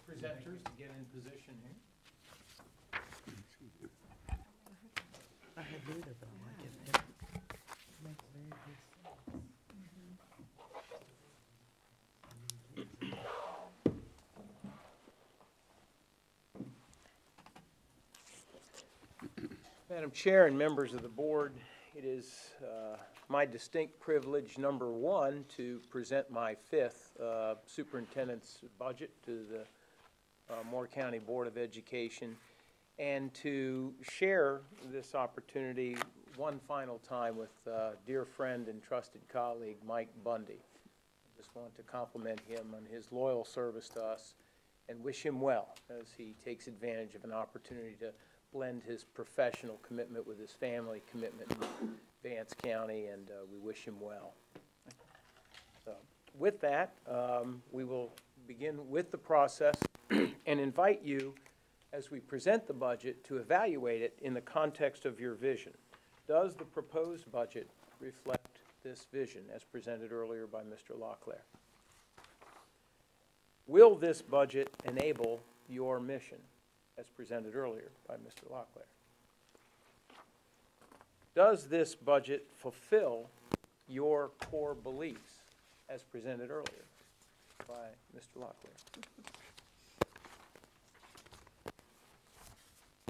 presenters to get in position here. I had neither, but I like it. It makes very good sense. Madam Chair and members of the board, it is my distinct privilege, number one, to present my fifth superintendent's budget to the Moore County Board of Education, and to share this opportunity one final time with dear friend and trusted colleague Mike Bundy. I just want to compliment him on his loyal service to us and wish him well as he takes advantage of an opportunity to blend his professional commitment with his family commitment in Vance County, and we wish him well. So, with that, we will begin with the process and invite you, as we present the budget, to evaluate it in the context of your vision. Does the proposed budget reflect this vision as presented earlier by Mr. Locklear? Will this budget enable your mission, as presented earlier by Mr. Locklear? Does this budget fulfill your core beliefs, as presented earlier by Mr. Locklear?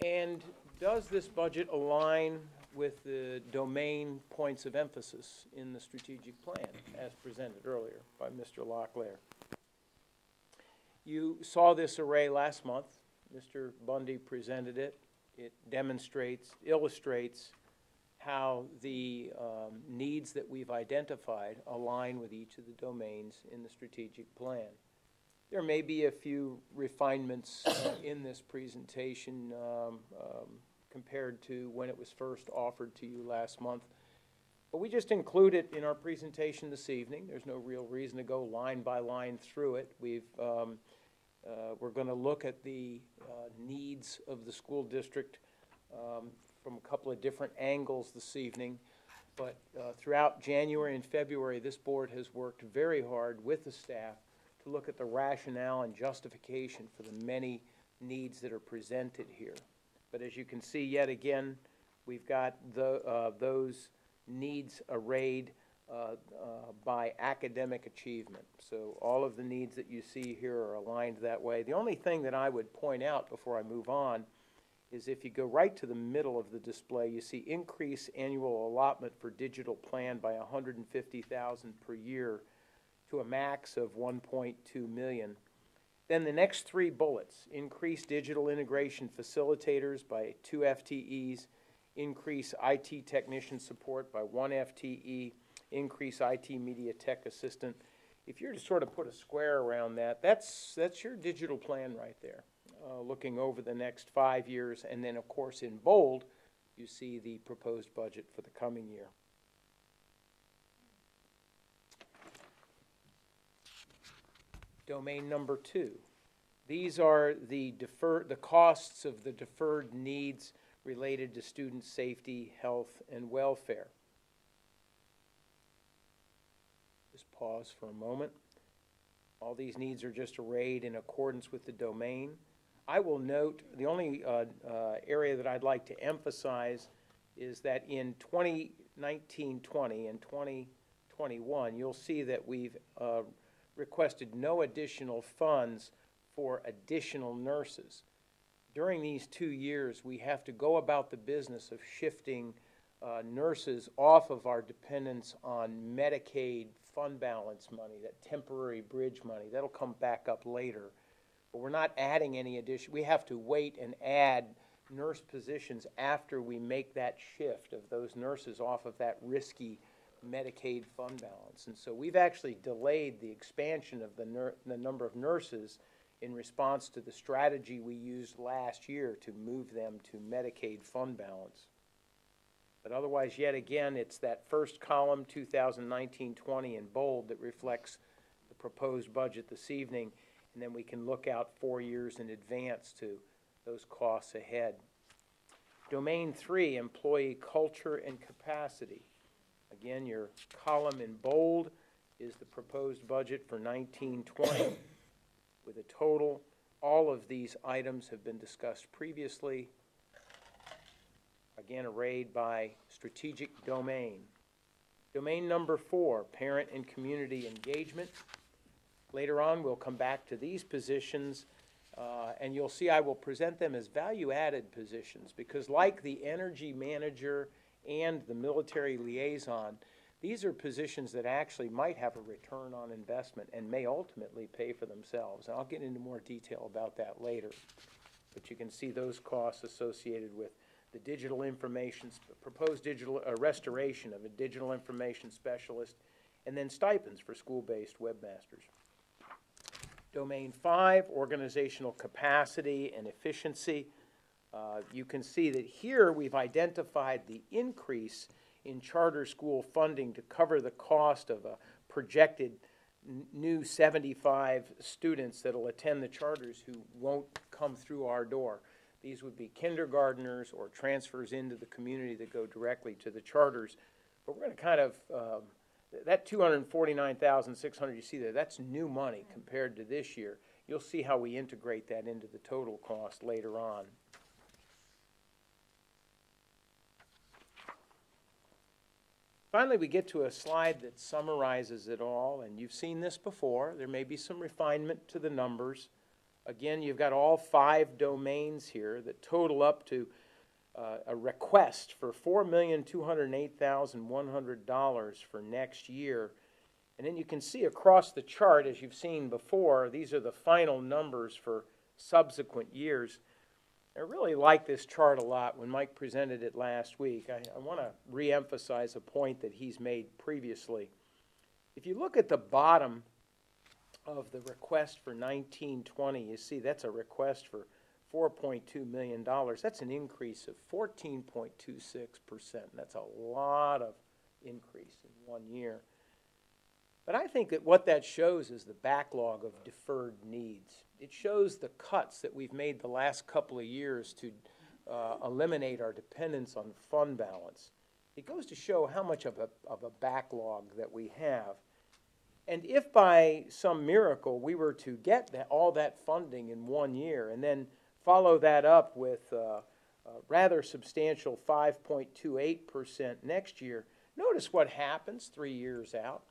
And does this budget align with the domain points of emphasis in the strategic plan, as presented earlier by Mr. Locklear? You saw this array last month. Mr. Bundy presented it. It illustrates how the needs that we've identified align with each of the domains in the strategic plan. There may be a few refinements in this presentation compared to when it was first offered to you last month. But we just include it in our presentation this evening. There's no real reason to go line by line through it. We're going to look at the needs of the school district from a couple of different angles this evening. But throughout January and February, this board has worked very hard with the staff to look at the rationale and justification for the many needs that are presented here. But as you can see, yet again, we've got those needs arrayed by academic achievement. So all of the needs that you see here are aligned that way. The only thing that I would point out before I move on is if you go right to the middle of the display, you see increase annual allotment for digital plan by $150,000 per year to a max of $1.2 million. Then the next three bullets: increase digital integration facilitators by 2 FTEs, increase IT technician support by 1 FTE, increase IT media tech assistant. If you're to sort of put a square around that, that's your digital plan right there, looking over the next 5 years. And then, of course, in bold, you see the proposed budget for the coming year. Domain number 2. These are the costs of the deferred needs related to student safety, health, and welfare. Just pause for a moment. All these needs are just arrayed in accordance with the domain. I will note the only area that I'd like to emphasize is that in 2019-20 and 2021, you'll see that we've requested no additional funds for additional nurses. During these 2 years, we have to go about the business of shifting nurses off of our dependence on Medicaid fund balance money, that temporary bridge money. That'll come back up later. But we're not adding any addition. We have to wait and add nurse positions after we make that shift of those nurses off of that risky Medicaid fund balance. And so we've actually delayed the expansion of the number of nurses in response to the strategy we used last year to move them to Medicaid fund balance. But otherwise, yet again, it's that first column, 2019-20 in bold, that reflects the proposed budget this evening, and then we can look out 4 years in advance to those costs ahead. Domain 3, employee culture and capacity. Again, your column in bold is the proposed budget for 19-20. With a total, all of these items have been discussed previously, again arrayed by strategic domain. Domain number 4, parent and community engagement. Later on, we'll come back to these positions, and you'll see I will present them as value-added positions because, like the energy manager and the military liaison, these are positions that actually might have a return on investment and may ultimately pay for themselves. And I'll get into more detail about that later. But you can see those costs associated with the digital information, proposed digital restoration of a digital information specialist, and then stipends for school-based webmasters. Domain 5, organizational capacity and efficiency. You can see that here we've identified the increase in charter school funding to cover the cost of a projected new 75 students that will attend the charters who won't come through our door. These would be kindergartners or transfers into the community that go directly to the charters. But we're going to kind of that 249,600 you see there, that's new money compared to this year. You'll see how we integrate that into the total cost later on. Finally, we get to a slide that summarizes it all, and you've seen this before. There may be some refinement to the numbers. Again, you've got all 5 domains here that total up to a request for $4,208,100 for next year. And then you can see across the chart, as you've seen before, these are the final numbers for subsequent years. I really like this chart a lot. When Mike presented it last week, I want to reemphasize a point that he's made previously. If you look at the bottom of the request for 1920, you see that's a request for $4.2 million. That's an increase of 14.26%. That's a lot of increase in 1 year. But I think that what that shows is the backlog of deferred needs. It shows the cuts that we've made the last couple of years to eliminate our dependence on fund balance. It goes to show how much of a backlog that we have. And if by some miracle we were to get all that funding in 1 year and then follow that up with a rather substantial 5.28% next year, notice what happens 3 years out.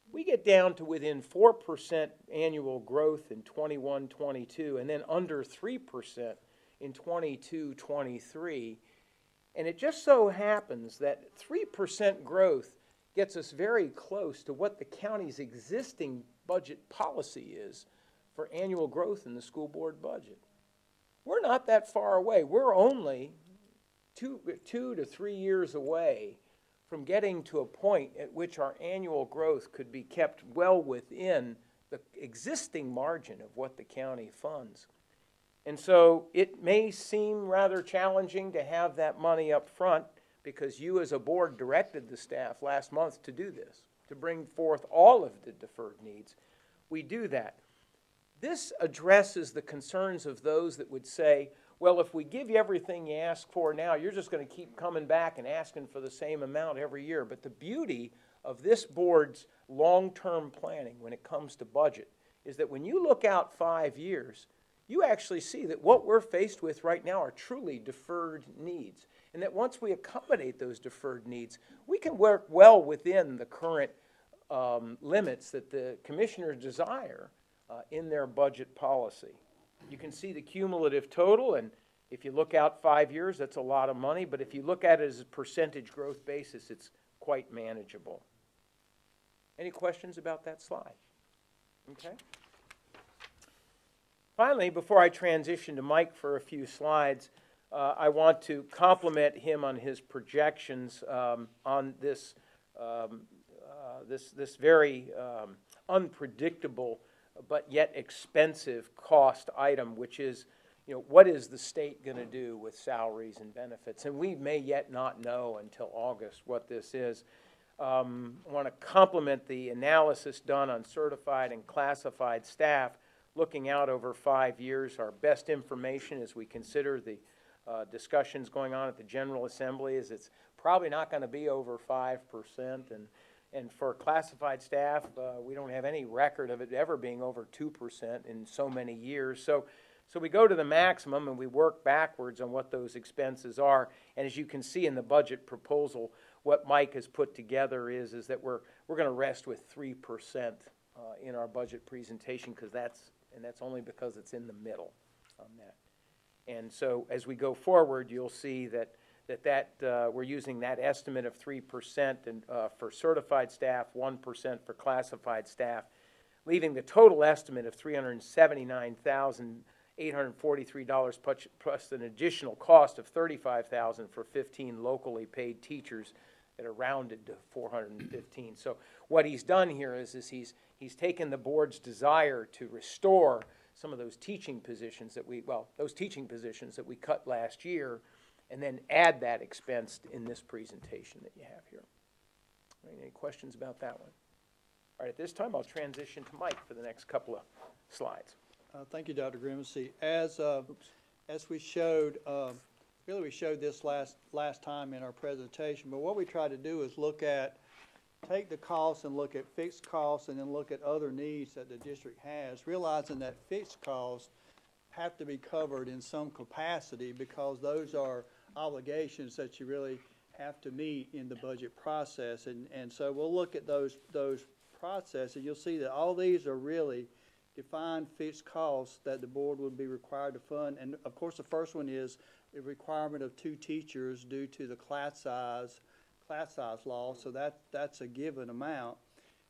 We get down to within 4% annual growth in 21-22 and then under 3% in 22-23. And it just so happens that 3% growth gets us very close to what the county's existing budget policy is for annual growth in the school board budget. We're not that far away. We're only 2 to 3 years away from getting to a point at which our annual growth could be kept well within the existing margin of what the county funds. And so it may seem rather challenging to have that money up front because you as a board directed the staff last month to do this, to bring forth all of the deferred needs. We do that. This addresses the concerns of those that would say, well, if we give you everything you ask for now, you're just going to keep coming back and asking for the same amount every year. But the beauty of this board's long-term planning when it comes to budget is that when you look out 5 years, you actually see that what we're faced with right now are truly deferred needs. And that once we accommodate those deferred needs, we can work well within the current limits that the commissioners desire in their budget policy. You can see the cumulative total, and if you look out 5 years, that's a lot of money, but if you look at it as a percentage growth basis, it's quite manageable. Any questions about that slide? Okay. Finally, before I transition to Mike for a few slides, I want to compliment him on his projections on this very unpredictable but yet expensive cost item, which is, what is the state going to do with salaries and benefits? And we may yet not know until August what this is. I want to compliment the analysis done on certified and classified staff looking out over 5 years. Our best information as we consider the discussions going on at the General Assembly is it's probably not going to be over 5%. And for classified staff, we don't have any record of it ever being over 2% in so many years. So we go to the maximum and we work backwards on what those expenses are. And as you can see in the budget proposal, what Mike has put together is that we're going to rest with 3% in our budget presentation because that's only because it's in the middle on that. And so as we go forward, you'll see that we're using that estimate of 3% and, for certified staff, 1% for classified staff, leaving the total estimate of $379,843 plus an additional cost of $35,000 for 15 locally paid teachers that are rounded to 415. So what he's done here is he's taken the board's desire to restore some of those teaching positions that we cut last year, and then add that expense in this presentation that you have here. All right, any questions about that one? All right, at this time, I'll transition to Mike for the next couple of slides. Thank you, Dr. Grimacy. As we showed, really we showed this last time in our presentation, but what we try to do is look at take the costs and look at fixed costs and then look at other needs that the district has, realizing that fixed costs have to be covered in some capacity because those are obligations that you really have to meet in the budget process. And so we'll look at those processes. You'll see that all these are really defined fixed costs that the board would be required to fund. And of course, the first one is a requirement of 2 teachers due to the class size law. So that's a given amount.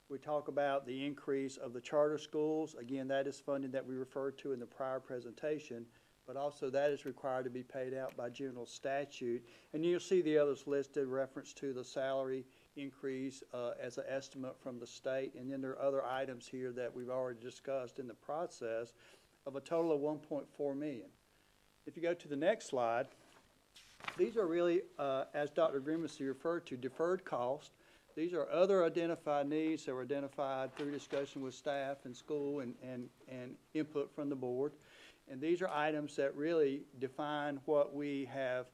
We talk about the increase of the charter schools. Again, that is funding that we referred to in the prior presentation, but also that is required to be paid out by general statute. And you'll see the others listed, reference to the salary increase as an estimate from the state. And then there are other items here that we've already discussed in the process of a total of $1.4 million. If you go to the next slide, these are really, as Dr. Grimacy referred to, deferred cost. These are other identified needs that were identified through discussion with staff and school and input from the board. And these are items that really define what we have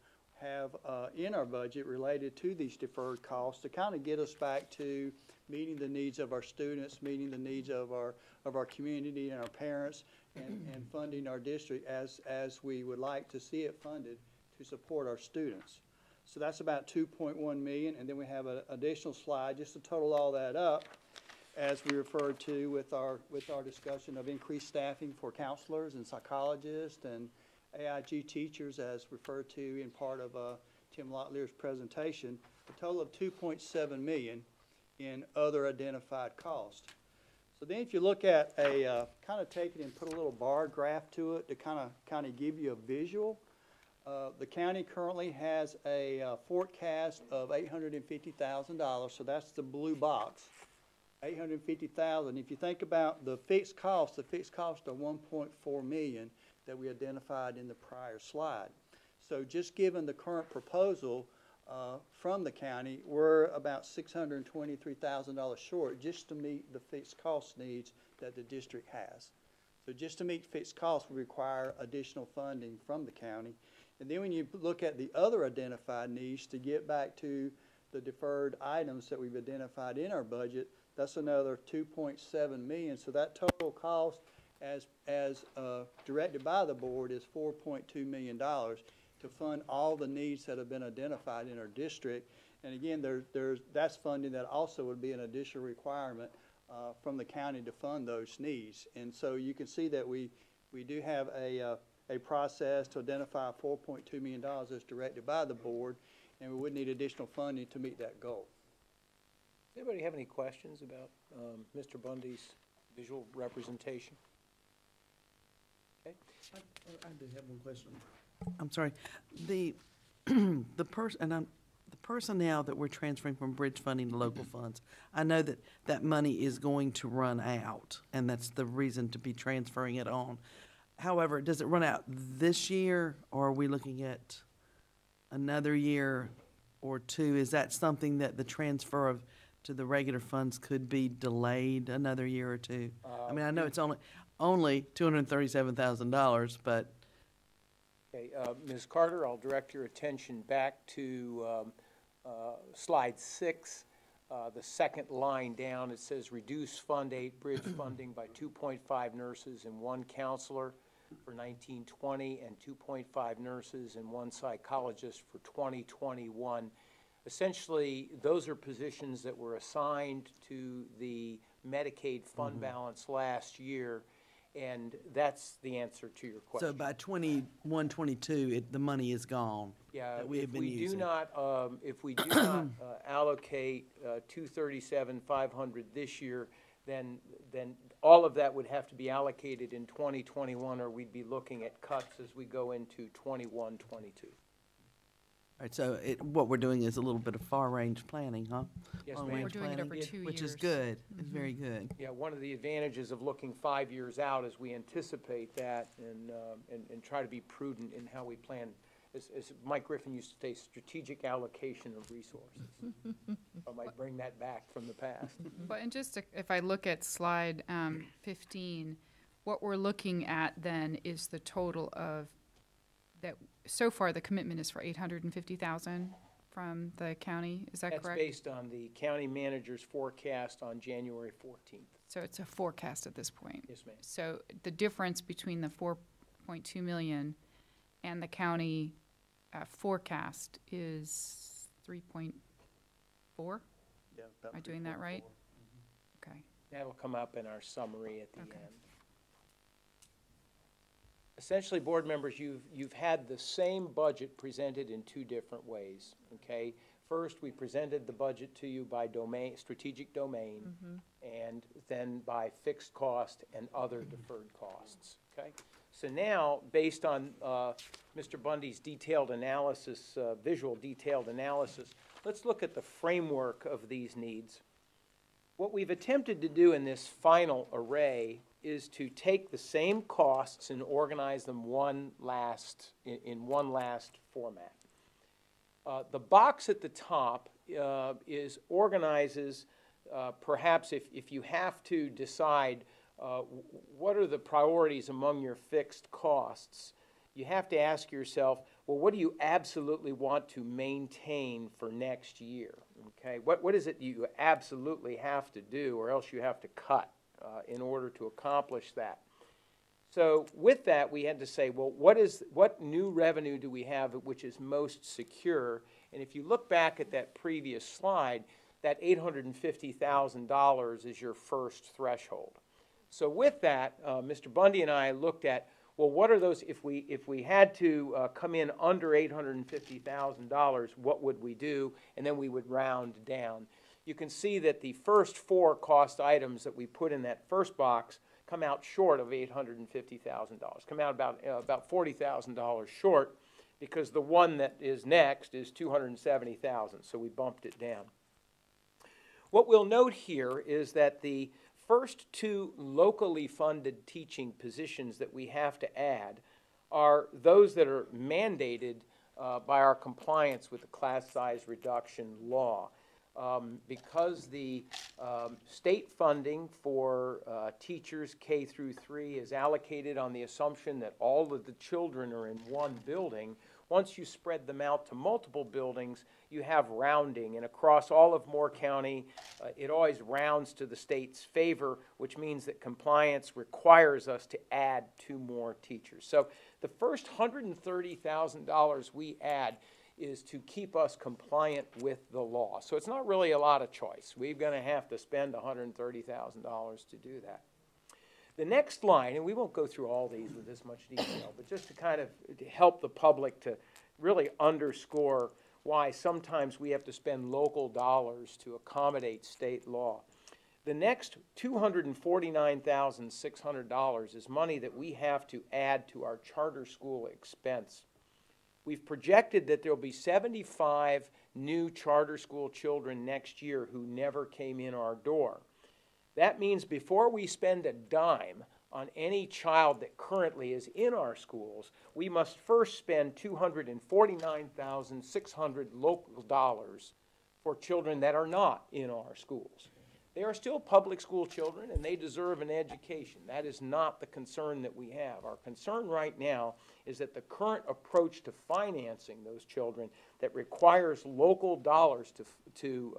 in our budget related to these deferred costs to kind of get us back to meeting the needs of our students, meeting the needs of our community and our parents, and funding our district as we would like to see it funded to support our students. So that's about $2.1 million, and then we have an additional slide just to total all that up, as we referred to with our discussion of increased staffing for counselors and psychologists and AIG teachers, as referred to in part of Tim Locklear's presentation. A total of $2.7 million in other identified costs. So then, if you look at a kind of take it and put a little bar graph to it to kind of give you a visual. The county currently has a forecast of $850,000, so that's the blue box, $850,000. If you think about the fixed cost are $1.4 million that we identified in the prior slide. So just given the current proposal from the county, we're about $623,000 short just to meet the fixed cost needs that the district has. So just to meet fixed costs, we require additional funding from the county. And then when you look at the other identified needs to get back to the deferred items that we've identified in our budget, that's another $2.7 million. So that total cost as directed by the board is $4.2 million to fund all the needs that have been identified in our district. And again, that's funding that also would be an additional requirement from the county to fund those needs. And so you can see that we do have a process to identify $4.2 million as directed by the board, and we would need additional funding to meet that goal. Does anybody have any questions about Mr. Bundy's visual representation? Okay. I do have one question. I'm sorry. The personnel that we're transferring from bridge funding to local funds, I know that money is going to run out, and that's the reason to be transferring it on. However, does it run out this year, or are we looking at another year or two? Is that something that the transfer to the regular funds could be delayed another year or two? I mean, I know it's only $237,000, but. Okay, Ms. Carter, I'll direct your attention back to slide 6. The second line down, it says reduce Fund 8 bridge funding by 2.5 nurses and 1 counselor for 1920 and 2.5 nurses and 1 psychologist for 2021. Essentially, those are positions that were assigned to the Medicaid fund balance last year, and that's the answer to your question. So by 21, 22, the money is gone. Yeah, that we have been using. If we do not allocate $237,500 this year, then all of that would have to be allocated in 2021, or we'd be looking at cuts as we go into 21, 22. All right, so what we're doing is a little bit of far-range planning, huh? Yes, Long ma'am. range We're doing it planning, over 2 years. which is good. It's very good. Yeah, one of the advantages of looking 5 years out is we anticipate that and try to be prudent in how we plan. As Mike Griffin used to say, strategic allocation of resources. I might bring that back from the past. Well, and just if I look at slide 15, what we're looking at then is the total of that. So far, the commitment is for $850,000 from the county, is that That's correct? based on the county manager's forecast on January 14th. So it's a forecast at this point. Yes, ma'am. So the difference between the 4.2 million and the county forecast is 3.4? Yeah, about Am I doing that right? 3.4. Okay. That'll come up in our summary at the Okay. end. Essentially, board members, you've had the same budget presented in two different ways, okay? First, we presented the budget to you by domain, strategic domain, and then by fixed cost and other deferred costs, okay? So now, based on Mr. Bundy's detailed analysis, visual detailed analysis, let's look at the framework of these needs. What we've attempted to do in this final array is to take the same costs and organize them in one last format. The box at the top organizes, perhaps if you have to decide what are the priorities among your fixed costs, you have to ask yourself, well, what do you absolutely want to maintain for next year? Okay, what is it you absolutely have to do, or else you have to cut in order to accomplish that? So with that, we had to say, well, what new revenue do we have which is most secure? And if you look back at that previous slide, that $850,000 is your first threshold. So with that, Mr. Bundy and I looked at, well, what are those, if we had to come in under $850,000, what would we do? And then we would round down. You can see that the first four cost items that we put in that first box come out short of $850,000, come out about $40,000 short, because the one that is next is $270,000, so we bumped it down. What we'll note here is that the first two locally funded teaching positions that we have to add are those that are mandated by our compliance with the class size reduction law. Because the state funding for teachers K through 3 is allocated on the assumption that all of the children are in one building, once you spread them out to multiple buildings, you have rounding. And across all of Moore County, it always rounds to the state's favor, which means that compliance requires us to add 2 more teachers. So the first $130,000 we add is to keep us compliant with the law. So it's not really a lot of choice. We're going to have to spend $130,000 to do that. The next line, and we won't go through all these with this much detail, but just to kind of help the public to really underscore why sometimes we have to spend local dollars to accommodate state law. The next $249,600 is money that we have to add to our charter school expense. We've projected that there will be 75 new charter school children next year who never came in our door. That means before we spend a dime on any child that currently is in our schools, we must first spend $249,600 local dollars for children that are not in our schools. They are still public school children, and they deserve an education. That is not the concern that we have. Our concern right now is that the current approach to financing those children that requires local dollars to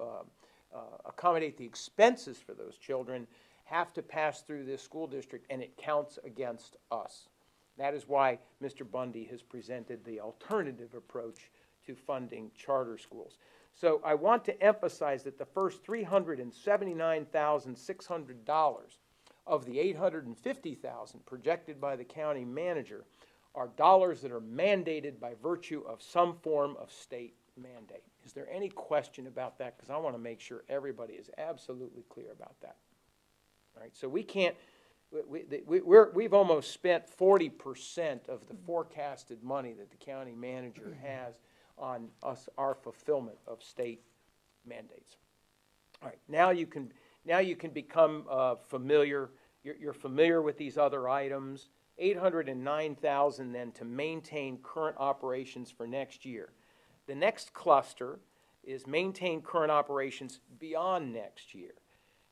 accommodate the expenses for those children have to pass through this school district, and it counts against us. That is why Mr. Bundy has presented the alternative approach to funding charter schools. So I want to emphasize that the first $379,600 of the $850,000 projected by the county manager are dollars that are mandated by virtue of some form of state mandate. Is there any question about that? Because I want to make sure everybody is absolutely clear about that. All right, so we can't, we've almost spent 40% of the forecasted money that the county manager has on our fulfillment of state mandates. All right, now you can become familiar. You're familiar with these other items. $809,000 then to maintain current operations for next year. The next cluster is maintain current operations beyond next year.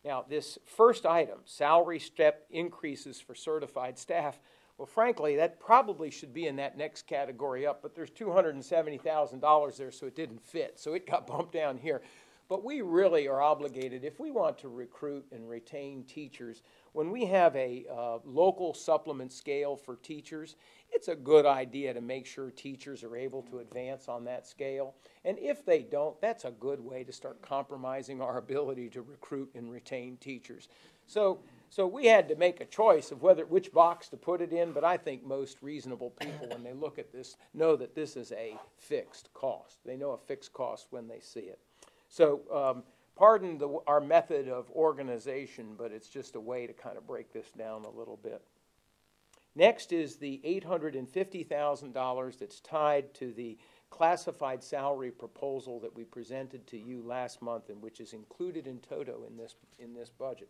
Now, this first item, salary step increases for certified staff, Well, frankly, that probably should be in that next category up, but there's $270,000 there, so it didn't fit. So it got bumped down here. But we really are obligated, if we want to recruit and retain teachers, when we have a local supplement scale for teachers, it's a good idea to make sure teachers are able to advance on that scale. And if they don't, that's a good way to start compromising our ability to recruit and retain teachers. So we had to make a choice of which box to put it in, but I think most reasonable people, when they look at this, know that this is a fixed cost. They know a fixed cost when they see it. So pardon our method of organization, but it's just a way to kind of break this down a little bit. Next is the $850,000 that's tied to the classified salary proposal that we presented to you last month and which is included in toto in this budget.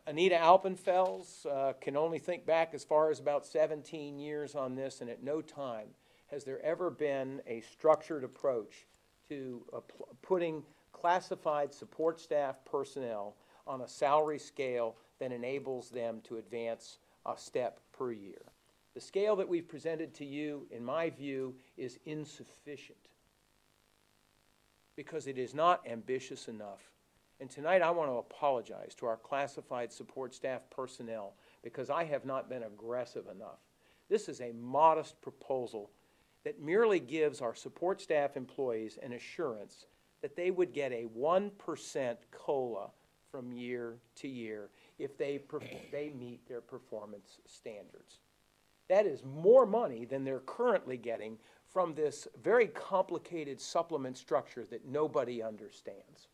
Anita Alpenfels can only think back as far as about 17 years on this, and at no time has there ever been a structured approach to putting classified support staff personnel on a salary scale that enables them to advance a step per year. The scale that we've presented to you, in my view, is insufficient because it is not ambitious enough. And tonight I want to apologize to our classified support staff personnel because I have not been aggressive enough. This is a modest proposal that merely gives our support staff employees an assurance that they would get a 1% COLA from year to year if they meet their performance standards. That is more money than they're currently getting from this very complicated supplement structure that nobody understands.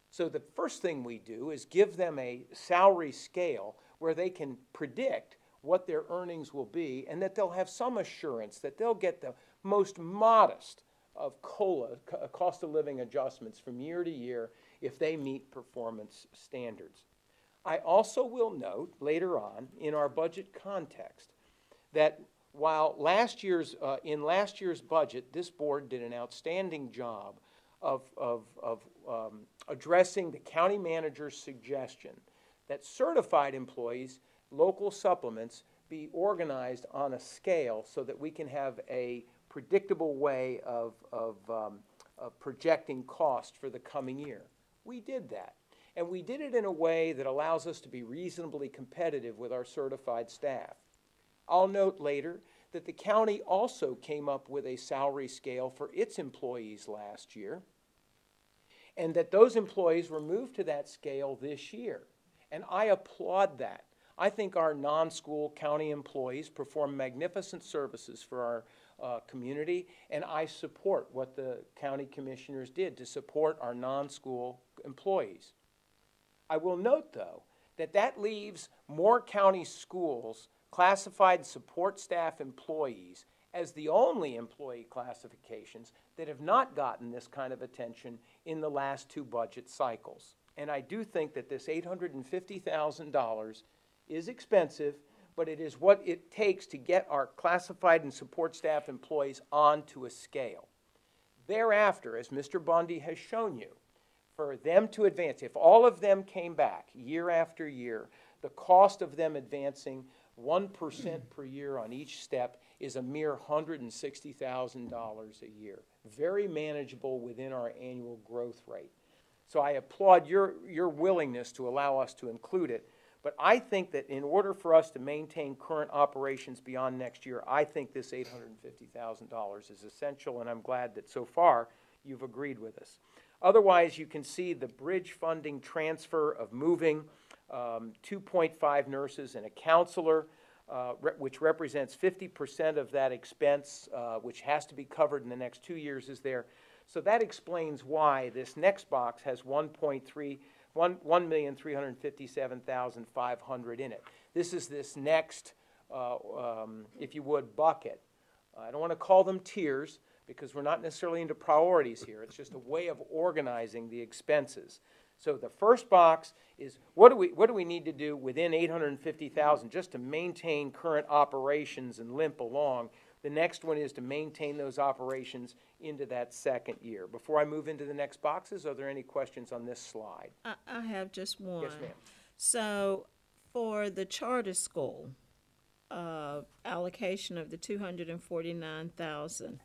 So the first thing we do is give them a salary scale where they can predict what their earnings will be and that they'll have some assurance that they'll get the most modest of COLA, cost of living adjustments, from year to year if they meet performance standards. I also will note later on in our budget context that while in last year's budget, this board did an outstanding job of addressing the county manager's suggestion that certified employees, local supplements, be organized on a scale so that we can have a predictable way of projecting cost for the coming year. We did that. And we did it in a way that allows us to be reasonably competitive with our certified staff. I'll note later that the county also came up with a salary scale for its employees last year, and that those employees were moved to that scale this year. And I applaud that. I think our non-school county employees perform magnificent services for our community, and I support what the county commissioners did to support our non-school employees. I will note, though, that leaves more county schools classified support staff employees as the only employee classifications that have not gotten this kind of attention in the last two budget cycles. And I do think that this $850,000 is expensive, but it is what it takes to get our classified and support staff employees onto a scale. Thereafter, as Mr. Bundy has shown you, for them to advance, if all of them came back year after year, the cost of them advancing 1% per year on each step is a mere $160,000 a year. Very manageable within our annual growth rate. So I applaud your willingness to allow us to include it. But I think that in order for us to maintain current operations beyond next year, I think this $850,000 is essential, and I'm glad that so far you've agreed with us. Otherwise, you can see the bridge funding transfer of moving 2.5 nurses and a counselor, which represents 50% of that expense, which has to be covered in the next 2 years, is there. So that explains why this next box has $1,357,500 in it. This is this next, if you would, bucket. I don't want to call them tiers because we're not necessarily into priorities here. It's just a way of organizing the expenses. So the first box is what do we need to do within $850,000 just to maintain current operations and limp along. The next one is to maintain those operations into that second year. Before I move into the next boxes, are there any questions on this slide? I have just one. Yes, ma'am. So for the charter school, allocation of the 249,000.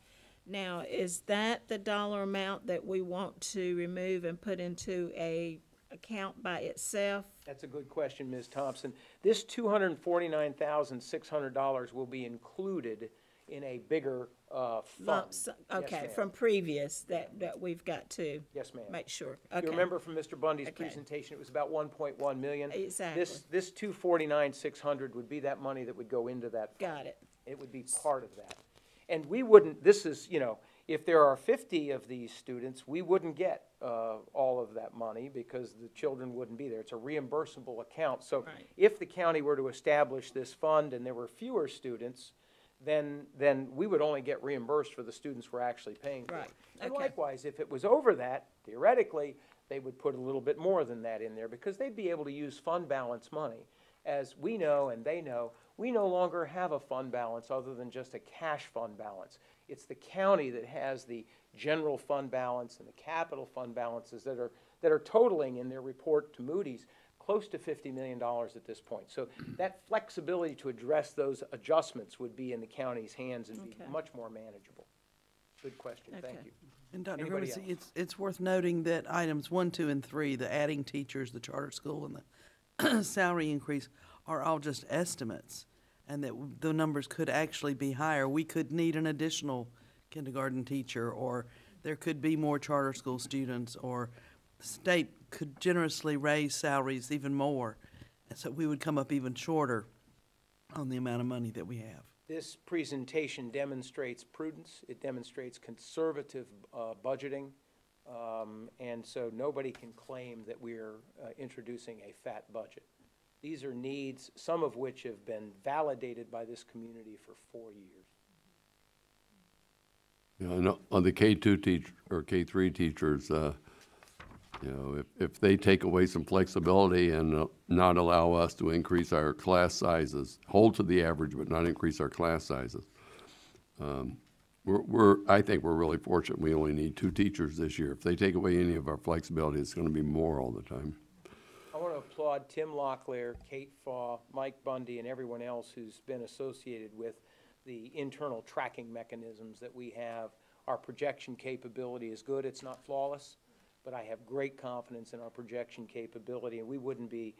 Now, is that the dollar amount that we want to remove and put into a account by itself? That's a good question, Ms. Thompson. This $249,600 will be included in a bigger fund. Yes, Okay, ma'am. from previous that we've got to Yes, ma'am. make sure. You Okay. remember from Mr. Bundy's Okay. presentation, it was about 1.1 million. Exactly. This 249,600 would be that money that would go into that fund. Got it. It would be part of that. And we wouldn't, this is, you know, if there are 50 of these students, we wouldn't get all of that money because the children wouldn't be there. It's a reimbursable account. So Right. if the county were to establish this fund and there were fewer students, then we would only get reimbursed for the students we're actually paying for. Right. And Okay. likewise, if it was over that, theoretically, they would put a little bit more than that in there because they'd be able to use fund balance money. As we know and they know, we no longer have a fund balance other than just a cash fund balance. It's the county that has the general fund balance and the capital fund balances that are totaling in their report to Moody's close to $50 million at this point. So that flexibility to address those adjustments would be in the county's hands and be Okay. much more manageable. Good question, thank Okay. you. And Dr. Anybody Grimmett, else? it's worth noting that items 1, 2, and 3, the adding teachers, the charter school, and the salary increase are all just estimates, and that the numbers could actually be higher. We could need an additional kindergarten teacher, or there could be more charter school students, or the state could generously raise salaries even more, and so we would come up even shorter on the amount of money that we have. This presentation demonstrates prudence, it demonstrates conservative budgeting, and so nobody can claim that we're introducing a fat budget. These are needs, some of which have been validated by this community for 4 years. You know, on the K2 teach or K3 teachers, you know, if they take away some flexibility and not allow us to increase our class sizes, hold to the average but not increase our class sizes, I think we're really fortunate. We only need 2 teachers this year. If they take away any of our flexibility, it's going to be more all the time. I want to applaud Tim Locklear, Kate Faw, Mike Bundy, and everyone else who's been associated with the internal tracking mechanisms that we have. Our projection capability is good. It's not flawless, but I have great confidence in our projection capability, and we wouldn't be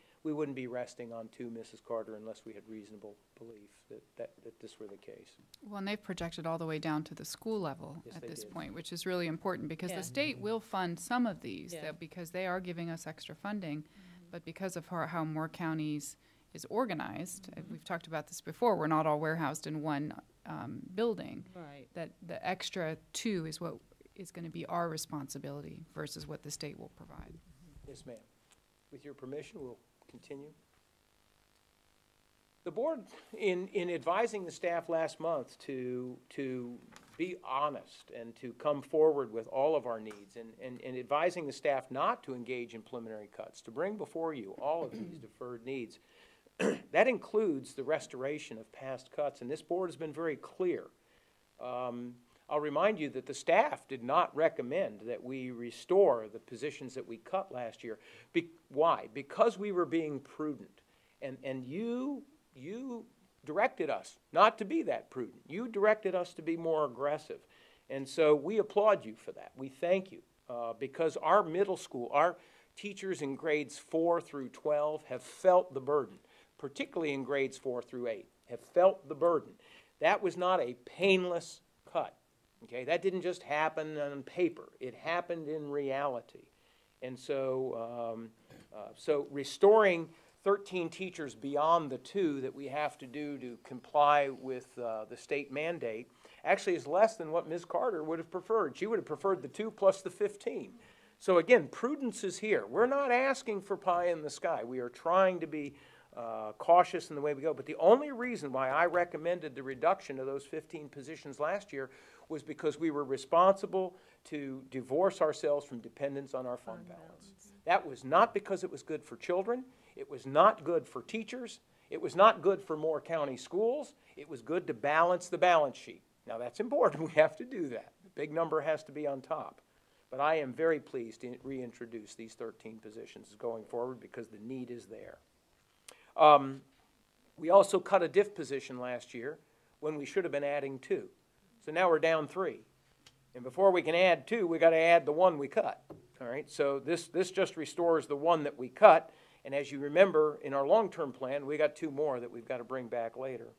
resting on 2, Mrs. Carter, unless we had reasonable belief that this were the case. Well, and they've projected all the way down to the school level Yes, at they this did. point, which is really important because Yeah. the state will fund some of these Yeah. because they are giving us extra funding. But because of how Moore County's is organized, we've talked about this before, we're not all warehoused in one building. Right. That the extra 2 is what is going to be our responsibility versus what the state will provide. Yes, ma'am. With your permission, we'll continue. The board, in advising the staff last month to be honest and to come forward with all of our needs and advising the staff not to engage in preliminary cuts, to bring before you all of these deferred needs, that includes the restoration of past cuts, and this board has been very clear. I'll remind you that the staff did not recommend that we restore the positions that we cut last year. Why? Because we were being prudent. And you directed us not to be that prudent. You directed us to be more aggressive. And so we applaud you for that. We thank you because our middle school, our teachers in grades 4 through 12 have felt the burden, particularly in grades 4 through 8, have felt the burden. That was not a painless cut. Okay, that didn't just happen on paper. It happened in reality. And so, so restoring 13 teachers beyond the 2 that we have to do to comply with the state mandate actually is less than what Ms. Carter would have preferred. She would have preferred the 2 plus the 15. So again, prudence is here. We're not asking for pie in the sky. We are trying to be cautious in the way we go. But the only reason why I recommended the reduction of those 15 positions last year was because we were responsible to divorce ourselves from dependence on our fund balance. That was not because it was good for children. It was not good for teachers. It was not good for Moore County schools. It was good to balance the balance sheet. Now that's important. We have to do that. The big number has to be on top. But I am very pleased to reintroduce these 13 positions going forward because the need is there. We also cut a diff position last year when we should have been adding 2. So now we're down 3. And before we can add 2, we got to add the 1 we cut. All right, so this just restores the 1 that we cut. And as you remember, in our long-term plan, we got 2 more that we've got to bring back later.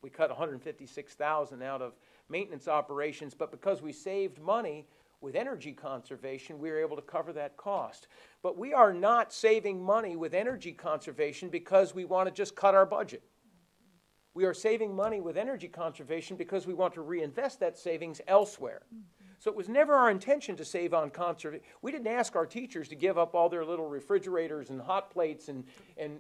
We cut $156,000 out of maintenance operations, but because we saved money with energy conservation, we were able to cover that cost. But we are not saving money with energy conservation because we want to just cut our budget. We are saving money with energy conservation because we want to reinvest that savings elsewhere. So it was never our intention to save on conservation. We didn't ask our teachers to give up all their little refrigerators and hot plates and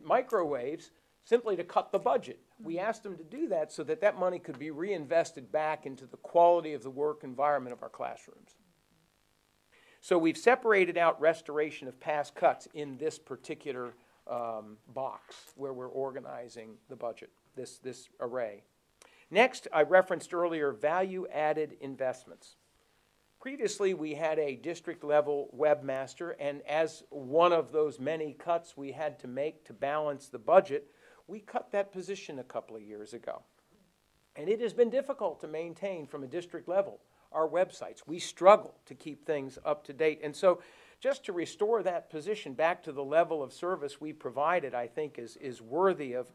microwaves simply to cut the budget. We asked them to do that so that that money could be reinvested back into the quality of the work environment of our classrooms. So we've separated out restoration of past cuts in this particular box where we're organizing the budget, this array. Next, I referenced earlier value-added investments. Previously, we had a district-level webmaster, and as one of those many cuts we had to make to balance the budget, we cut that position a couple of years ago. And it has been difficult to maintain from a district level our websites. We struggle to keep things up to date. And so just to restore that position back to the level of service we provided, I think is worthy of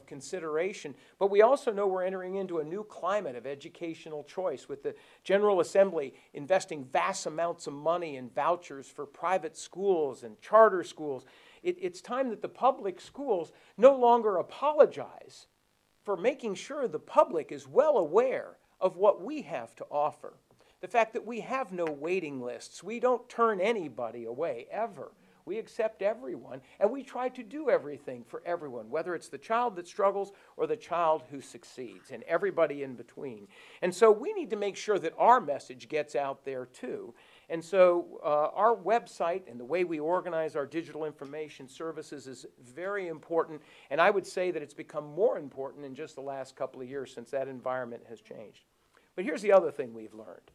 consideration. But we also know we're entering into a new climate of educational choice with the General Assembly investing vast amounts of money in vouchers for private schools and charter schools. It's time that the public schools no longer apologize for making sure the public is well aware of what we have to offer. The fact that we have no waiting lists. We don't turn anybody away, ever. We accept everyone, and we try to do everything for everyone, whether it's the child that struggles or the child who succeeds, and everybody in between. And so we need to make sure that our message gets out there, too. And so our website and the way we organize our digital information services is very important, and I would say that it's become more important in just the last couple of years since that environment has changed. But here's the other thing we've learned.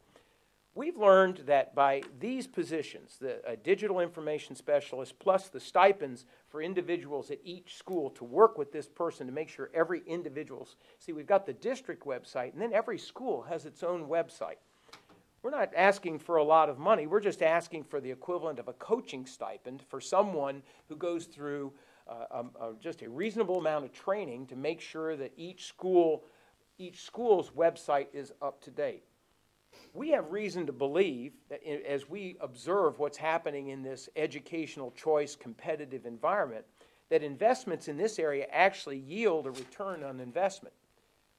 We've learned that by these positions, the digital information specialist plus the stipends for individuals at each school to work with this person to make sure every individual's, see, we've got the district website, and then every school has its own website. We're not asking for a lot of money. We're just asking for the equivalent of a coaching stipend for someone who goes through just a reasonable amount of training to make sure that each school's website is up to date. We have reason to believe that as we observe what's happening in this educational choice competitive environment, that investments in this area actually yield a return on investment.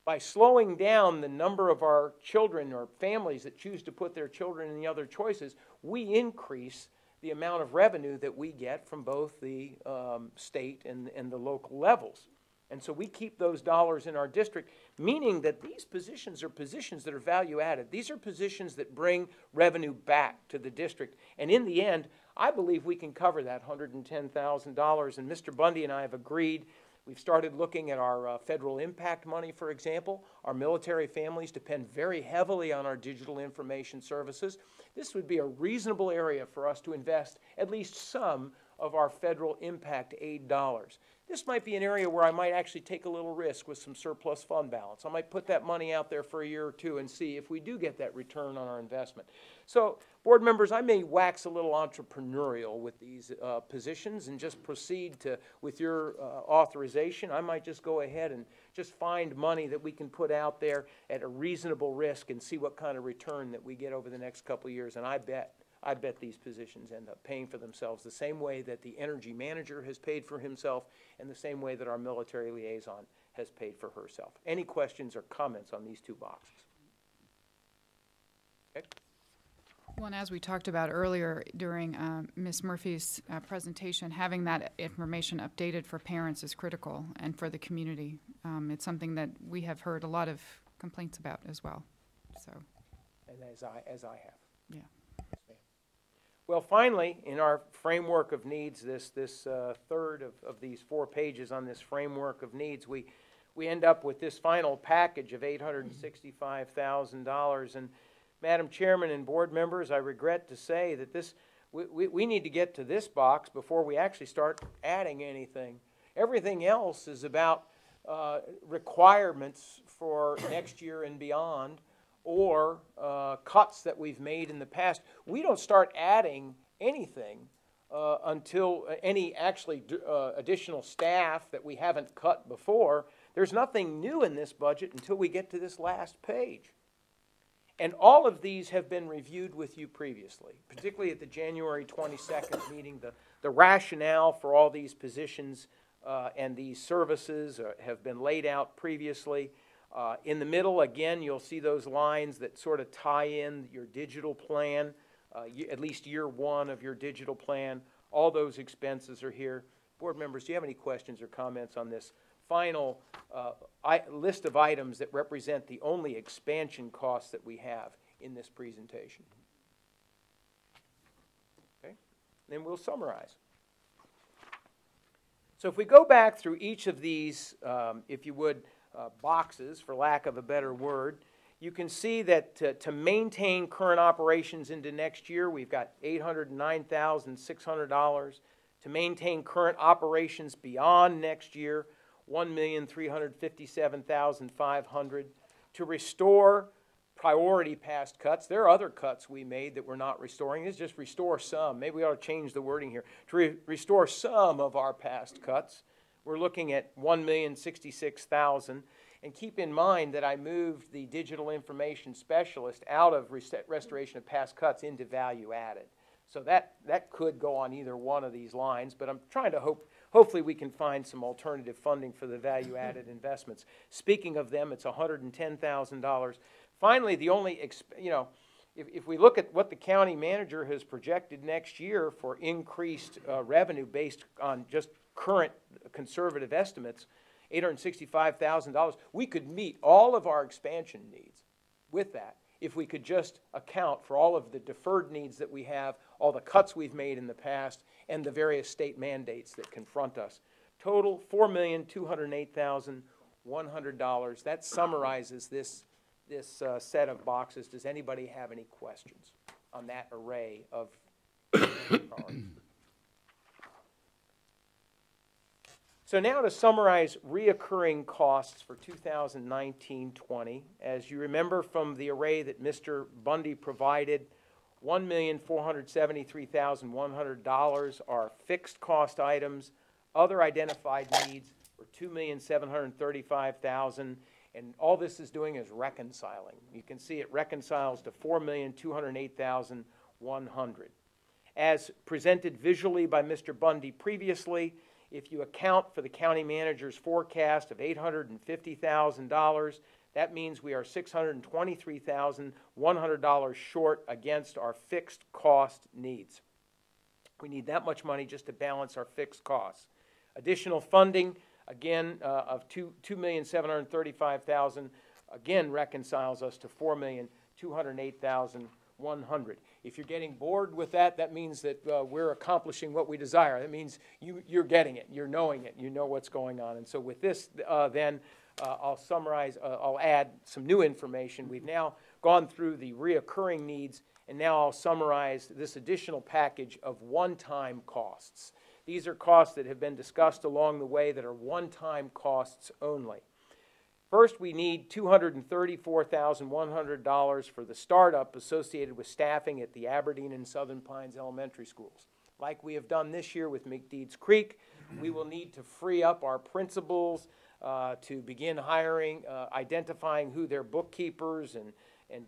By slowing down the number of our children or families that choose to put their children in the other choices, we increase the amount of revenue that we get from both the state and the local levels. And so we keep those dollars in our district, meaning that these positions are positions that are value added. These are positions that bring revenue back to the district. And in the end, I believe we can cover that $110,000. And Mr. Bundy and I have agreed. We've started looking at our federal impact money, for example. Our military families depend very heavily on our digital information services. This would be a reasonable area for us to invest at least some of our federal impact aid dollars. This might be an area where I might actually take a little risk with some surplus fund balance. I might put that money out there for a year or two and see if we do get that return on our investment. So, board members, I may wax a little entrepreneurial with these positions and just proceed to, with your authorization, I might just go ahead and just find money that we can put out there at a reasonable risk and see what kind of return that we get over the next couple of years. And I bet these positions end up paying for themselves the same way that the energy manager has paid for himself and the same way that our military liaison has paid for herself. Any questions or comments on these two boxes? Okay. Well, and as we talked about earlier during Ms. Murphy's presentation, having that information updated for parents is critical and for the community. It's something that we have heard a lot of complaints about as well. So, and as I have. Yeah. Well, finally, in our framework of needs, this third of these 4 pages on this framework of needs, we end up with this final package of $865,000. And Madam Chairman and board members, I regret to say that we need to get to this box before we actually start adding anything. Everything else is about requirements for next year and beyond, or cuts that we've made in the past. We don't start adding anything until any actually additional staff that we haven't cut before. There's nothing new in this budget until we get to this last page. And all of these have been reviewed with you previously, particularly at the January 22nd meeting. The rationale for all these positions and these services have been laid out previously. In the middle, again, you'll see those lines that sort of tie in your digital plan, at least year one of your digital plan. All those expenses are here. Board members, do you have any questions or comments on this final list of items that represent the only expansion costs that we have in this presentation? Okay, then we'll summarize. So if we go back through each of these, if you would, boxes, for lack of a better word, you can see that to maintain current operations into next year, we've got $809,600. To maintain current operations beyond next year, $1,357,500. To restore priority past cuts, there are other cuts we made that we're not restoring. This is just restore some. Maybe we ought to change the wording here. To restore some of our past cuts, we're looking at $1,066,000. And keep in mind that I moved the digital information specialist out of restoration of past cuts into value added. So that could go on either one of these lines, but I'm trying to hopefully we can find some alternative funding for the value added investments. Speaking of them, it's $110,000. Finally, the only, if we look at what the county manager has projected next year for increased revenue based on just current conservative estimates, $865,000, we could meet all of our expansion needs with that if we could just account for all of the deferred needs that we have, all the cuts we've made in the past, and the various state mandates that confront us. Total, $4,208,100. That summarizes this set of boxes. Does anybody have any questions on that array of priorities? So now to summarize reoccurring costs for 2019-20. As you remember from the array that Mr. Bundy provided, $1,473,100 are fixed cost items. Other identified needs were $2,735,000, and all this is doing is reconciling. You can see it reconciles to $4,208,100. As presented visually by Mr. Bundy previously, if you account for the county manager's forecast of $850,000, that means we are $623,100 short against our fixed cost needs. We need that much money just to balance our fixed costs. Additional funding, again, of $2,735,000, again reconciles us to $4,208,100. If you're getting bored with that, that means that we're accomplishing what we desire. That means you're getting it, you're knowing it, you know what's going on. And so with this, then I'll summarize, I'll add some new information. We've now gone through the reoccurring needs, and now I'll summarize this additional package of one-time costs. These are costs that have been discussed along the way that are one-time costs only. First, we need $234,100 for the startup associated with staffing at the Aberdeen and Southern Pines elementary schools. Like we have done this year with McDeeds Creek, we will need to free up our principals to begin hiring, identifying who their bookkeepers and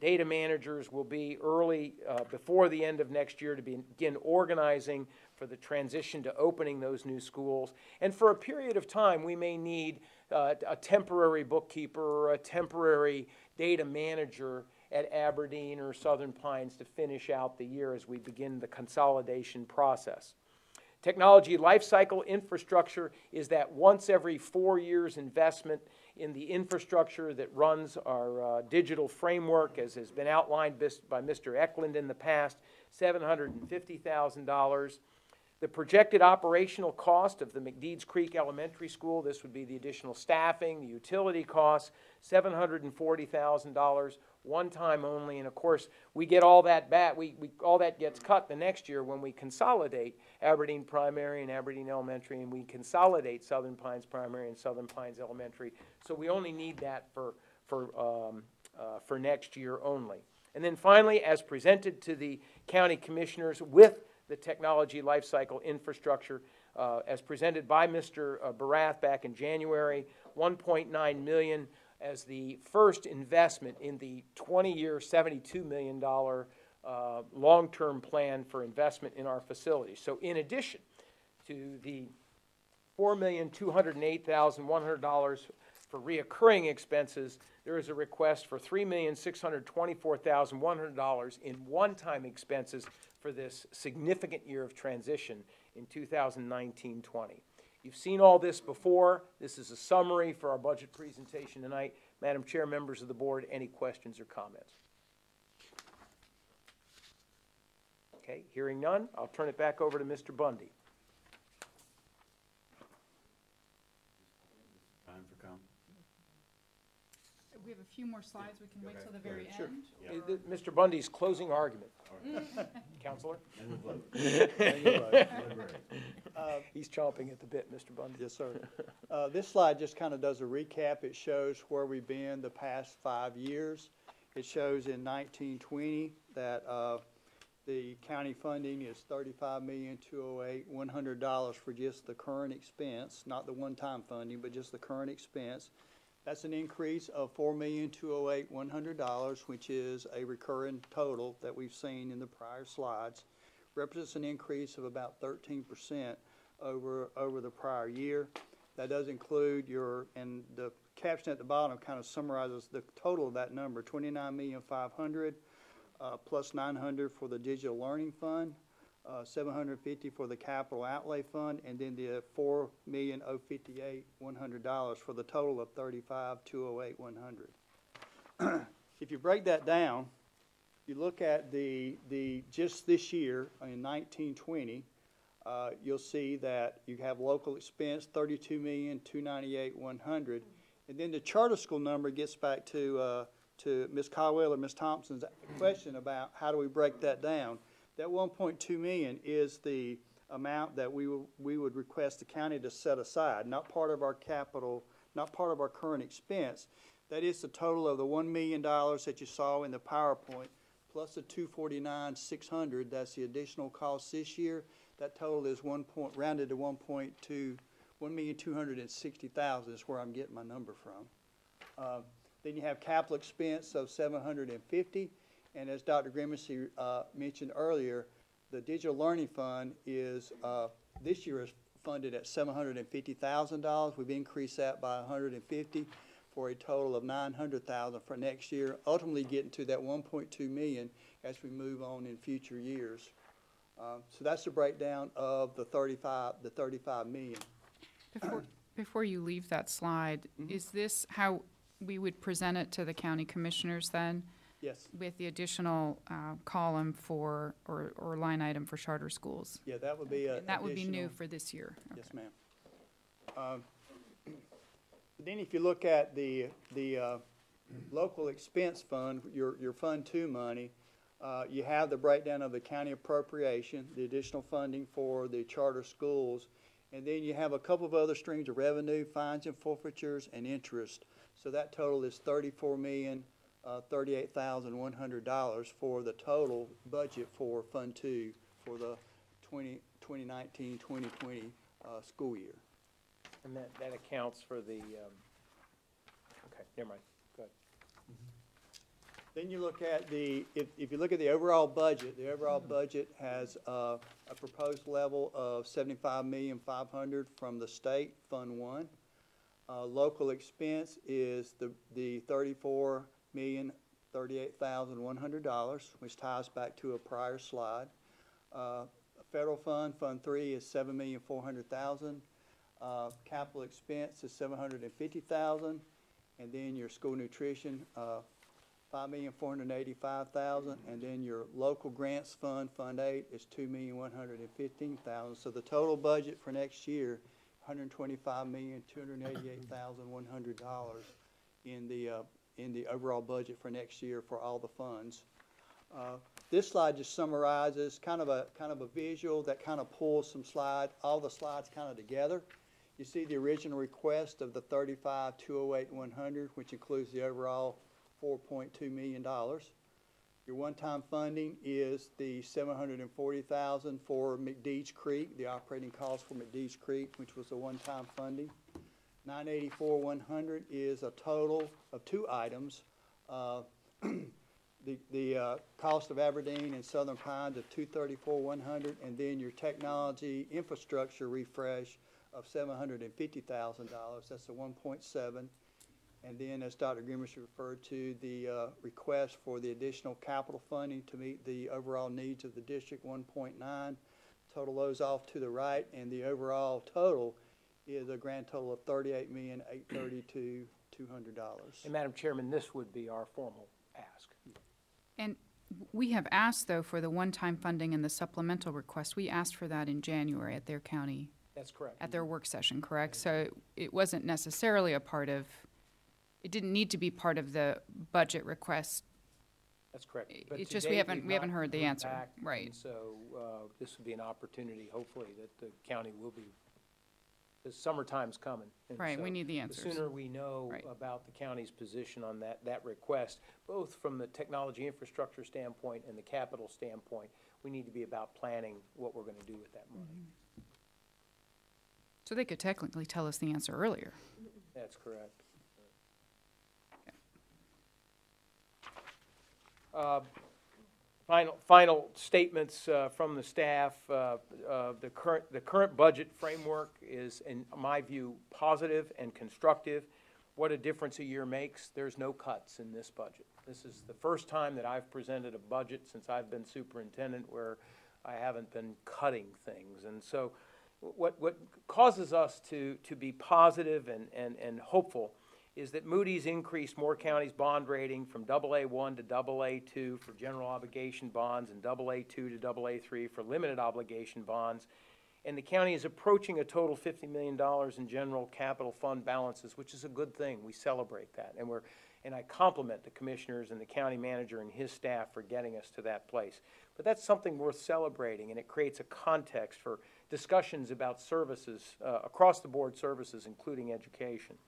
data managers will be early before the end of next year to begin organizing for the transition to opening those new schools. And for a period of time, we may need a temporary bookkeeper or a temporary data manager at Aberdeen or Southern Pines to finish out the year as we begin the consolidation process. Technology lifecycle infrastructure is that once every 4 years investment in the infrastructure that runs our digital framework, as has been outlined by Mr. Eklund in the past, $750,000. The projected operational cost of the McDeeds Creek Elementary School, this would be the additional staffing, the utility costs, $740,000, one time only. And of course, we get all that back. All that gets cut the next year when we consolidate Aberdeen Primary and Aberdeen Elementary, and we consolidate Southern Pines Primary and Southern Pines Elementary. So we only need that for next year only. And then finally, as presented to the county commissioners with the technology lifecycle infrastructure, as presented by Mr. Barath back in January, $1.9 million as the first investment in the 20-year, $72 million long-term plan for investment in our facilities. So in addition to the $4,208,100 for reoccurring expenses, there is a request for $3,624,100 in one-time expenses for this significant year of transition in 2019-20. You've seen all this before. This is a summary for our budget presentation tonight. Madam Chair, members of the board, any questions or comments? Okay, hearing none, I'll turn it back over to Mr. Bundy. Time for comment? We have a few more slides. We can wait till the very end. Mr. Bundy's closing argument. Counselor? He's chomping at the bit, Mr. Bundy. Yes, sir. This slide just kind of does a recap. It shows where we've been the past 5 years. It shows in 1920 that the county funding is $35,208,100 for just the current expense, not the one-time funding, but just the current expense. That's an increase of $4,208,100, which is a recurring total that we've seen in the prior slides. Represents an increase of about 13% over the prior year. That does include and the caption at the bottom kind of summarizes the total of that number, $29,500,000 plus $900 for the digital learning fund, $750 for the capital outlay fund, and then the $4,058,100 for the total of $35,208,100. If you break that down, you look at the just this year in 1920, you'll see that you have local expense $32,298,100, and then the charter school number gets back to Ms. Caldwell or Ms. Thompson's question about how do we break that down. That $1.2 million is the amount that we would request the county to set aside, not part of our capital, not part of our current expense. That is the total of the $1 million that you saw in the PowerPoint, plus the $249,600. That's the additional cost this year. That total is rounded to $1,260,000 is where I'm getting my number from. Then you have capital expense of $750,000. And as Dr. Grimacy mentioned earlier, the digital learning fund is this year is funded at $750,000. We've increased that by $150,000 for a total of $900,000 for next year. Ultimately, getting to that $1.2 million as we move on in future years. So that's the breakdown of the $35 million. Before you leave that slide, is this how we would present it to the county commissioners then? Yes. With the additional column for, or line item for charter schools? Yeah, that would be that would be new for this year. Okay. Yes, ma'am. Then if you look at the local expense fund, your Fund 2 money, you have the breakdown of the county appropriation, the additional funding for the charter schools, and then you have a couple of other streams of revenue, fines and forfeitures, and interest. So that total is $34,038,100 for the total budget for Fund 2 for the 2019-2020 school year. And that accounts for the, okay, never mind, go ahead. Then you look at if you look at the overall budget has a proposed level of $75,500,000 from the state, Fund 1. Local expense is the $34,038,100, which ties back to a prior slide. Federal fund, Fund 3, is $7,400,000. Capital expense is $750,000, and then your school nutrition $5,485,000, and then your local grants fund, Fund 8, is $2,115,000. So the total budget for next year, $125,288,100 in the overall budget for next year for all the funds. This slide just summarizes kind of a visual that kind of pulls all the slides kind of together. You see the original request of the $35,208,100, which includes the overall $4.2 million. Your one-time funding is the $740,000 for McDee's Creek, the operating cost for McDee's Creek, which was the one-time funding. $984,100 is a total of two items. The cost of Aberdeen and Southern Pines of $234,100, and then your technology infrastructure refresh of $750,000. That's a 1.7. And then, as Dr. Grimmett referred to, the request for the additional capital funding to meet the overall needs of the district, 1.9. Total those off to the right, and the overall total is a grand total of $38,832,200. And Madam Chairman, this would be our formal ask. And we have asked, though, for the one-time funding and the supplemental request. We asked for that in January at their county. That's correct. At their work session, correct? So it wasn't necessarily it didn't need to be part of the budget request. That's correct. But It's just today we haven't not heard the heard answer. back, Right. and so this would be an opportunity, hopefully, that the county will be, the summertime's coming. And Right, so we need the answers. The sooner we know Right. about the county's position on that request, both from the technology infrastructure standpoint and the capital standpoint, we need to be about planning what we're going to do with that money. Mm-hmm. So they could technically tell us the answer earlier. That's correct. Final statements from the staff. The current budget framework is, in my view, positive and constructive. What a difference a year makes. There's no cuts in this budget. This is the first time that I've presented a budget since I've been superintendent where I haven't been cutting things. And so what causes us to be positive and hopeful is that Moody's increased Moore County's bond rating from AA1 to AA2 for general obligation bonds and AA2 to AA3 for limited obligation bonds. And the county is approaching a total $50 million in general capital fund balances, which is a good thing. We celebrate that. And I compliment the commissioners and the county manager and his staff for getting us to that place. But that's something worth celebrating, and it creates a context for discussions about services, across the board services, including education.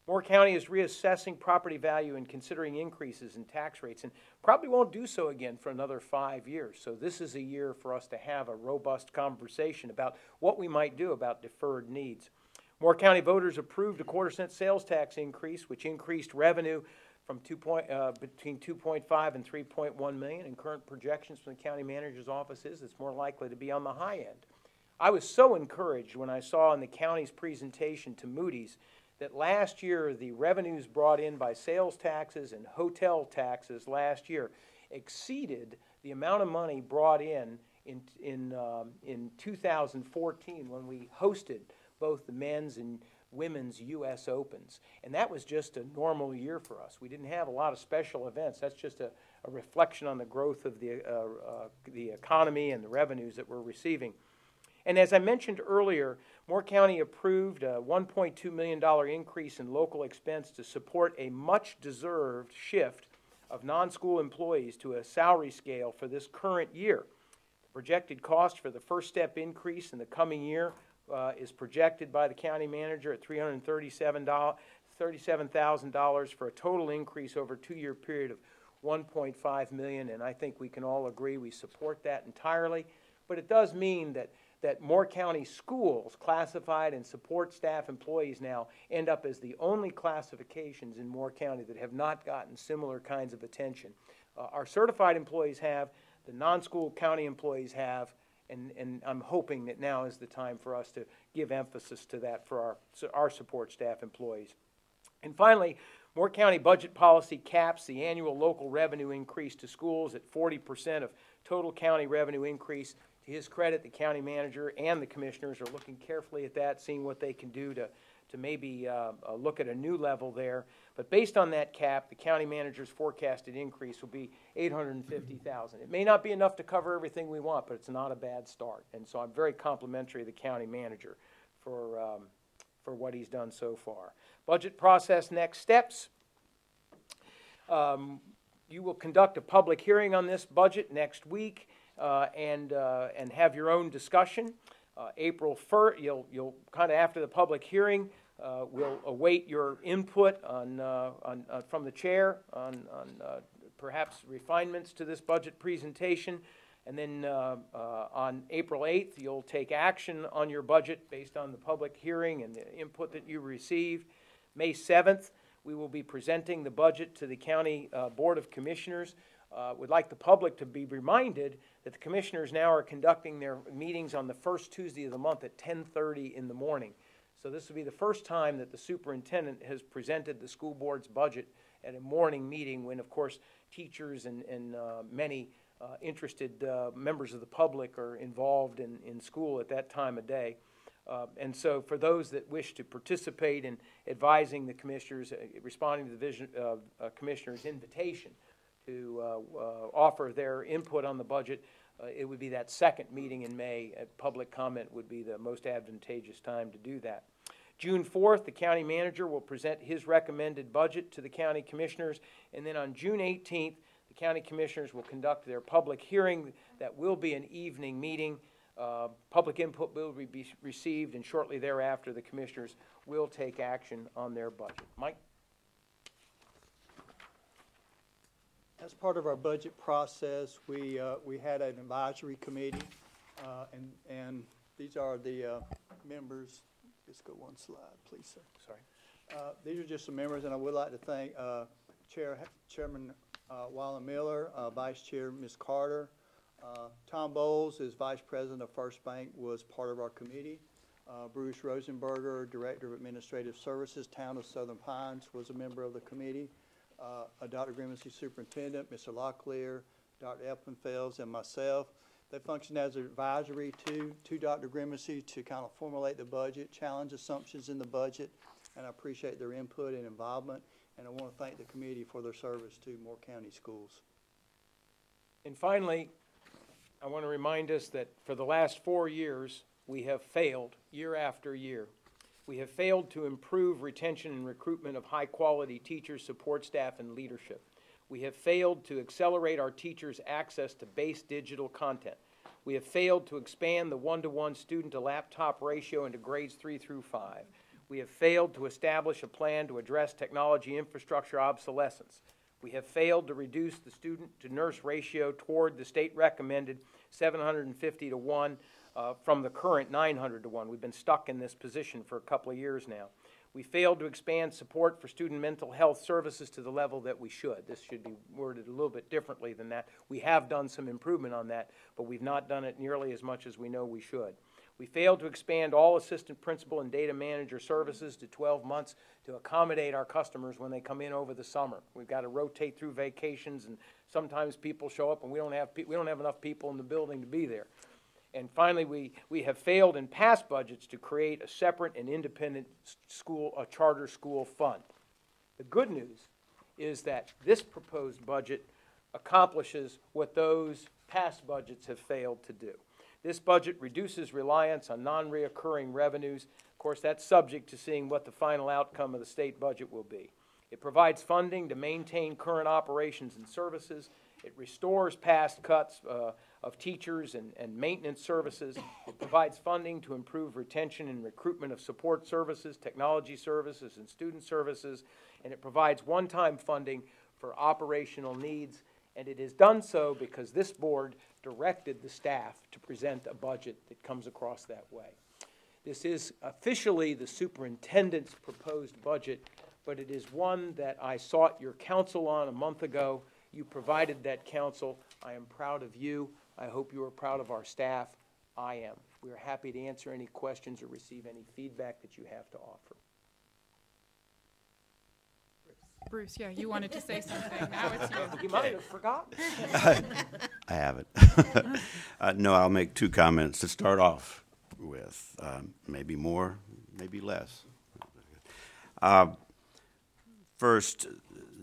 Moore County is reassessing property value and considering increases in tax rates, and probably won't do so again for another 5 years. So this is a year for us to have a robust conversation about what we might do about deferred needs. Moore County voters approved a quarter-cent sales tax increase, which increased revenue from between 2.5 and 3.1 million, and current projections from the county manager's office is it's more likely to be on the high end. I was so encouraged when I saw in the county's presentation to Moody's that last year the revenues brought in by sales taxes and hotel taxes last year exceeded the amount of money brought in 2014 when we hosted both the men's and women's U.S. Opens. And that was just a normal year for us. We didn't have a lot of special events. That's just a reflection on the growth of the economy and the revenues that we're receiving. And as I mentioned earlier, Moore County approved a $1.2 million increase in local expense to support a much-deserved shift of non-school employees to a salary scale for this current year. The projected cost for the first step increase in the coming year is projected by the county manager at $337,000 for a total increase over a 2-year period of $1.5 million, and I think we can all agree we support that entirely. But it does mean that Moore County schools, classified and support staff employees now end up as the only classifications in Moore County that have not gotten similar kinds of attention. Our certified employees have, the non-school county employees have, and I'm hoping that now is the time for us to give emphasis to that for our support staff employees. And finally, Moore County budget policy caps the annual local revenue increase to schools at 40% of total county revenue increase. To his credit, the county manager and the commissioners are looking carefully at that, seeing what they can do to maybe look at a new level there. But based on that cap, the county manager's forecasted increase will be $850,000. It may not be enough to cover everything we want, but it's not a bad start. And so I'm very complimentary of the county manager for what he's done so far. Budget process next steps. You will conduct a public hearing on this budget next week and have your own discussion. April 1st, you'll kind of after the public hearing, we'll await your input from the chair on perhaps refinements to this budget presentation. And then on April 8th, you'll take action on your budget based on the public hearing and the input that you received. May 7th, we will be presenting the budget to the County Board of Commissioners. Would like the public to be reminded that the commissioners now are conducting their meetings on the first Tuesday of the month at 10:30 in the morning. So this will be the first time that the superintendent has presented the school board's budget at a morning meeting when, of course, teachers and many interested members of the public are involved in school at that time of day. And so for those that wish to participate in advising the commissioners, responding to the commissioner's invitation to offer their input on the budget, it would be that second meeting in May. Public comment would be the most advantageous time to do that. June 4th, the county manager will present his recommended budget to the county commissioners, and then on June 18th, the county commissioners will conduct their public hearing. That will be an evening meeting. Public input will be received, and shortly thereafter, the commissioners will take action on their budget. Mike? As part of our budget process, we had an advisory committee, and these are the members. Let's go one slide, please, sir. Sorry. These are just some members, and I would like to thank Chairman Wallen Miller, Vice Chair Ms. Carter. Tom Bowles is Vice President of First Bank, was part of our committee. Bruce Rosenberger, Director of Administrative Services, Town of Southern Pines, was a member of the committee. Dr. Grimacy Superintendent, Mr. Locklear, Dr. Eppenfels, and myself. They function as an advisory to Dr. Grimacy to kind of formulate the budget, challenge assumptions in the budget, and I appreciate their input and involvement, and I want to thank the committee for their service to Moore County schools. And finally, I want to remind us that for the last 4 years, we have failed year after year. We have failed to improve retention and recruitment of high-quality teachers, support staff, and leadership. We have failed to accelerate our teachers' access to base digital content. We have failed to expand the one-to-one student-to-laptop ratio into grades 3 through 5. We have failed to establish a plan to address technology infrastructure obsolescence. We have failed to reduce the student-to-nurse ratio toward the state-recommended 750 to 1 from the current 900 to 1. We've been stuck in this position for a couple of years now. We failed to expand support for student mental health services to the level that we should. This should be worded a little bit differently than that. We have done some improvement on that, but we've not done it nearly as much as we know we should. We failed to expand all assistant principal and data manager services to 12 months to accommodate our customers when they come in over the summer. We've got to rotate through vacations, and sometimes people show up and we don't have enough people in the building to be there. And finally, we have failed in past budgets to create a separate and independent school, a charter school fund. The good news is that this proposed budget accomplishes what those past budgets have failed to do. This budget reduces reliance on non-reoccurring revenues. Of course, that's subject to seeing what the final outcome of the state budget will be. It provides funding to maintain current operations and services. It restores past cuts of teachers and maintenance services. It provides funding to improve retention and recruitment of support services, technology services, and student services. And it provides one-time funding for operational needs. And it is done so because this board directed the staff to present a budget that comes across that way. This is officially the superintendent's proposed budget, but it is one that I sought your counsel on a month ago. You provided that counsel. I am proud of you. I hope you are proud of our staff. I am. We are happy to answer any questions or receive any feedback that you have to offer. Bruce, yeah, you wanted to say something. Now it's you. You might have forgotten. I haven't. No, I'll make two comments to start off with. Maybe more, maybe less. First,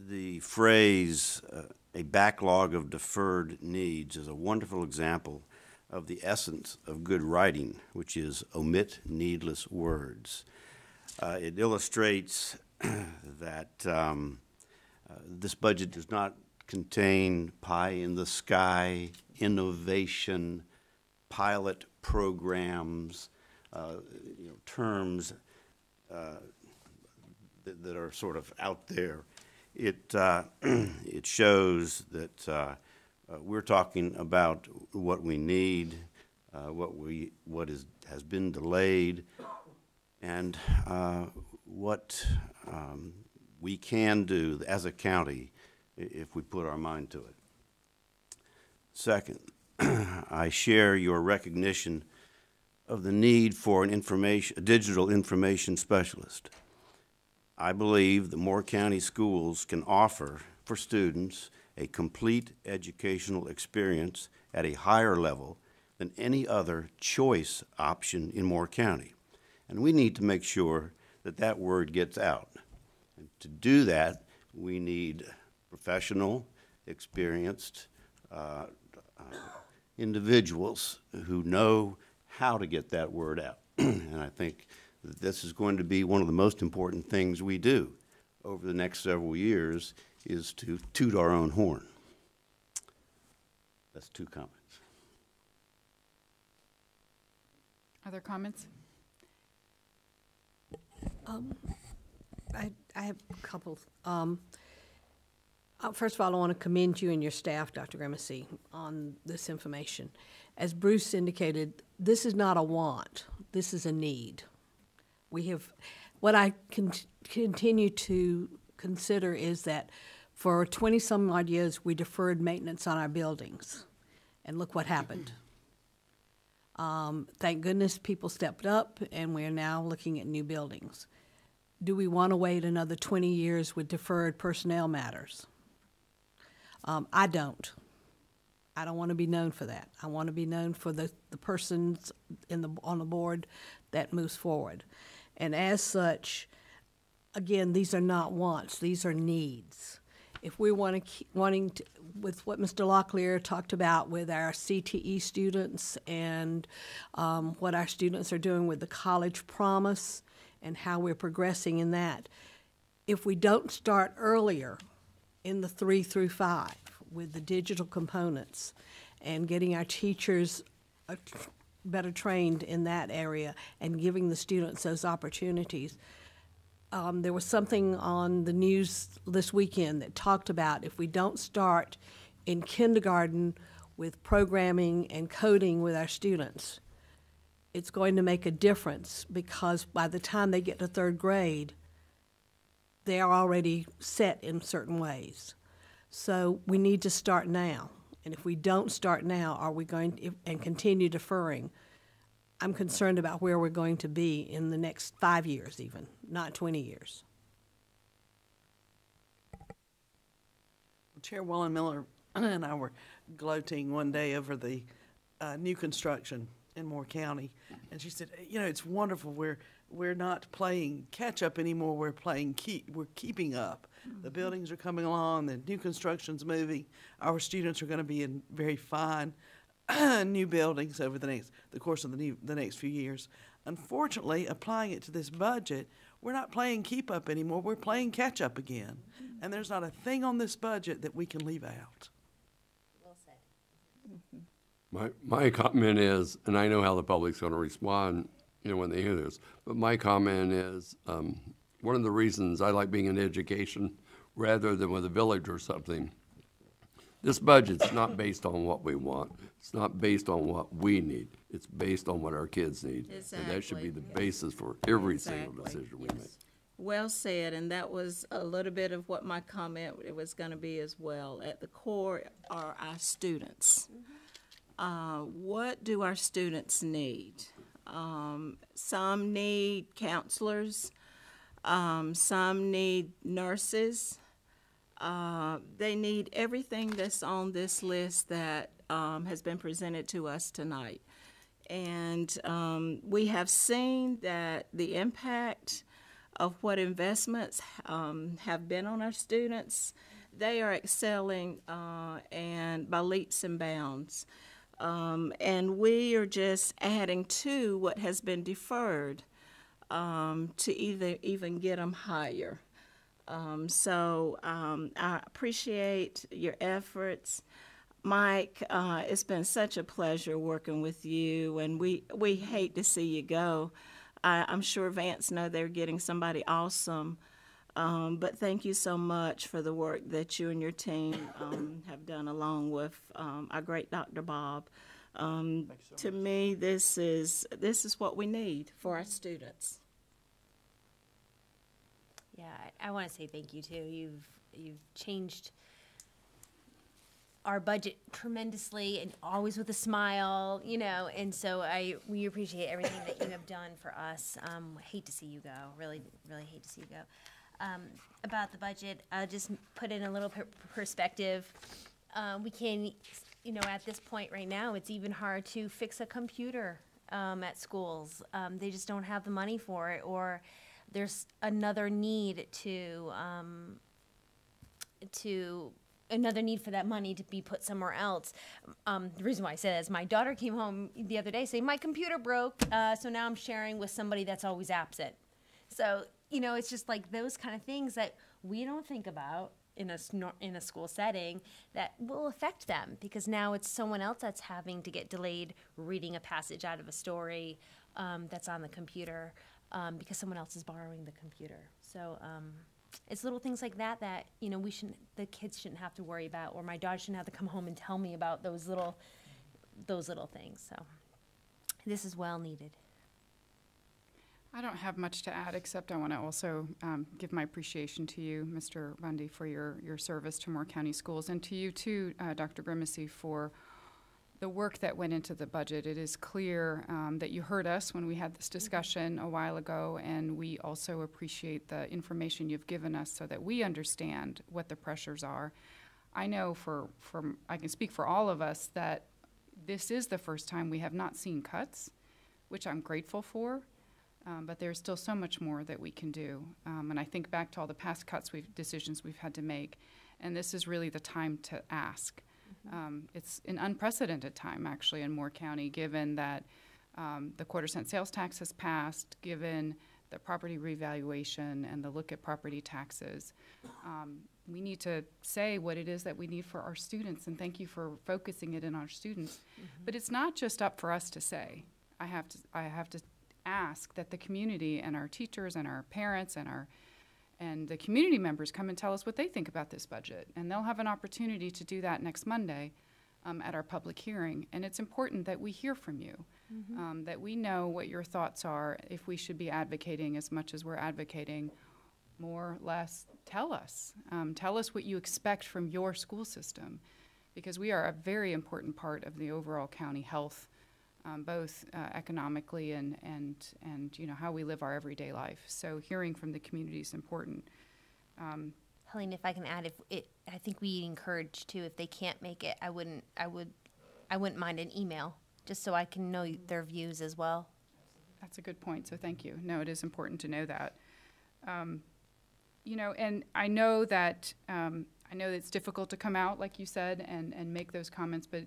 the phrase, a backlog of deferred needs, is a wonderful example of the essence of good writing, which is omit needless words. It illustrates that this budget does not contain pie-in-the-sky innovation, pilot programs, terms that are sort of out there. It shows that we're talking about what we need, what has been delayed, and what we can do as a county if we put our mind to it. Second, I share your recognition of the need for a digital information specialist. I believe that Moore County schools can offer for students a complete educational experience at a higher level than any other choice option in Moore County. And we need to make sure that that word gets out. And to do that, we need professional, experienced individuals who know how to get that word out. And I think that this is going to be one of the most important things we do over the next several years, is to toot our own horn. That's 2 comments. Other comments? I have a couple. First of all, I want to commend you and your staff, Dr. Grimacy, on this information. As Bruce indicated, this is not a want. This is a need. What I continue to consider is that for 20-some odd years, we deferred maintenance on our buildings. And look what happened. Thank goodness people stepped up, and we are now looking at new buildings. Do we want to wait another 20 years with deferred personnel matters? I don't. I don't want to be known for that. I want to be known for the persons on the board that moves forward. And as such, again, these are not wants, these are needs. If we want to keep wanting to, with what Mr. Locklear talked about with our CTE students and what our students are doing with the College Promise and how we're progressing in that, if we don't start earlier in the 3 through 5 with the digital components and getting our teachers better trained in that area and giving the students those opportunities. There was something on the news this weekend that talked about if we don't start in kindergarten with programming and coding with our students, it's going to make a difference, because by the time they get to 3rd grade, they are already set in certain ways. So we need to start now. And if we don't start now, are we going to, and continue deferring, I'm concerned about where we're going to be in the next 5 years even, not 20 years. Chair Wallen Miller and I were gloating one day over the new construction in Moore County, and she said, you know, it's wonderful. We're not playing catch up anymore. We're keeping up. Mm-hmm. The buildings are coming along. The new construction's moving. Our students are going to be in very fine new buildings over the course of the next few years. Unfortunately, applying it to this budget, we're not playing keep up anymore. We're playing catch up again. Mm-hmm. And there's not a thing on this budget that we can leave out. Well said. Mm-hmm. My comment is, and I know how the public's going to respond, when they hear this, but my comment is, one of the reasons I like being in education rather than with a village or something, this budget's not based on what we want. It's not based on what we need. It's based on what our kids need. Exactly. And that should be the basis for every single decision we make. Well said, and that was a little bit of what my comment was going to be as well. At the core are our students. What do our students need? Some need counselors. Some need nurses. They need everything that's on this list that has been presented to us tonight. And we have seen that the impact of what investments have been on our students, they are excelling and by leaps and bounds. And we are just adding to what has been deferred to even get them higher. I appreciate your efforts. Mike, it's been such a pleasure working with you, and we hate to see you go. I'm sure Vance know they're getting somebody awesome, but thank you so much for the work that you and your team have done, along with our great Dr. Bob. To me, this is what we need for our students. Yeah, I want to say thank you too. You've changed our budget tremendously, and always with a smile, and so we appreciate everything that you have done for us. Hate to see you go. Really hate to see you go. About the budget, just put in a little perspective. We can, at this point right now, it's even hard to fix a computer at schools. They just don't have the money for it, or there's another need another need for that money to be put somewhere else. The reason why I say that is my daughter came home the other day saying, my computer broke, so now I'm sharing with somebody that's always absent. So, it's just like those kind of things that we don't think about in a school setting that will affect them, because now it's someone else that's having to get delayed reading a passage out of a story that's on the computer because someone else is borrowing the computer. So, it's little things like that the kids shouldn't have to worry about, or my daughter shouldn't have to come home and tell me about those little things. So this is well needed. I don't have much to add, except I want to also give my appreciation to you, Mr. Bundy, for your service to Moore County Schools, and to you too, Dr. Grimacy, for the work that went into the budget. It is clear that you heard us when we had this discussion a while ago, and we also appreciate the information you've given us so that we understand what the pressures are. I know I can speak for all of us that this is the first time we have not seen cuts, which I'm grateful for, but there's still so much more that we can do. And I think back to all the past decisions we've had to make, and this is really the time to ask. It's an unprecedented time, actually, in Moore County, given that the quarter-cent sales tax has passed, given the property revaluation and the look at property taxes. We need to say what it is that we need for our students, and thank you for focusing it in our students. But it's not just up for us to say. I have to ask that the community and our teachers and our parents and the community members come and tell us what they think about this budget. And they'll have an opportunity to do that next Monday at our public hearing. And it's important that we hear from you, that we know what your thoughts are, if we should be advocating as much as we're advocating, more, less. Tell us. Tell us what you expect from your school system, because we are a very important part of the overall county health, both economically and how we live our everyday life. So hearing from the community is important. Helene, if I can add, I think we encourage too, if they can't make it, I wouldn't mind an email, just so I can know their views as well. That's a good point. So thank you. No, it is important to know that. And I know that it's difficult to come out, like you said, and make those comments, but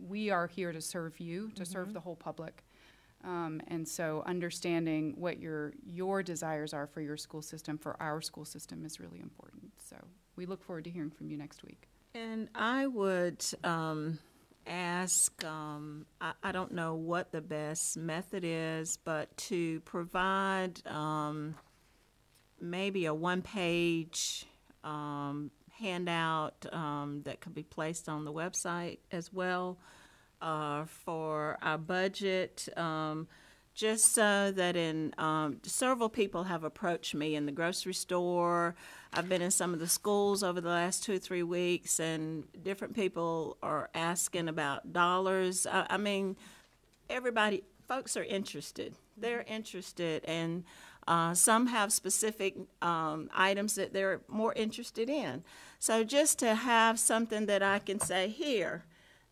we are here to serve you, to serve the whole public. And so understanding what your desires are for your school system, for our school system, is really important. So we look forward to hearing from you next week. And I would ask, I don't know what the best method is, but to provide maybe a one-page handout that could be placed on the website as well for our budget, just so that several people have approached me in the grocery store. I've been in some of the schools over the last 2 or 3 weeks, and different people are asking about dollars. I mean, folks are interested. They're interested, and some have specific items that they're more interested in. So just to have something that I can say, here,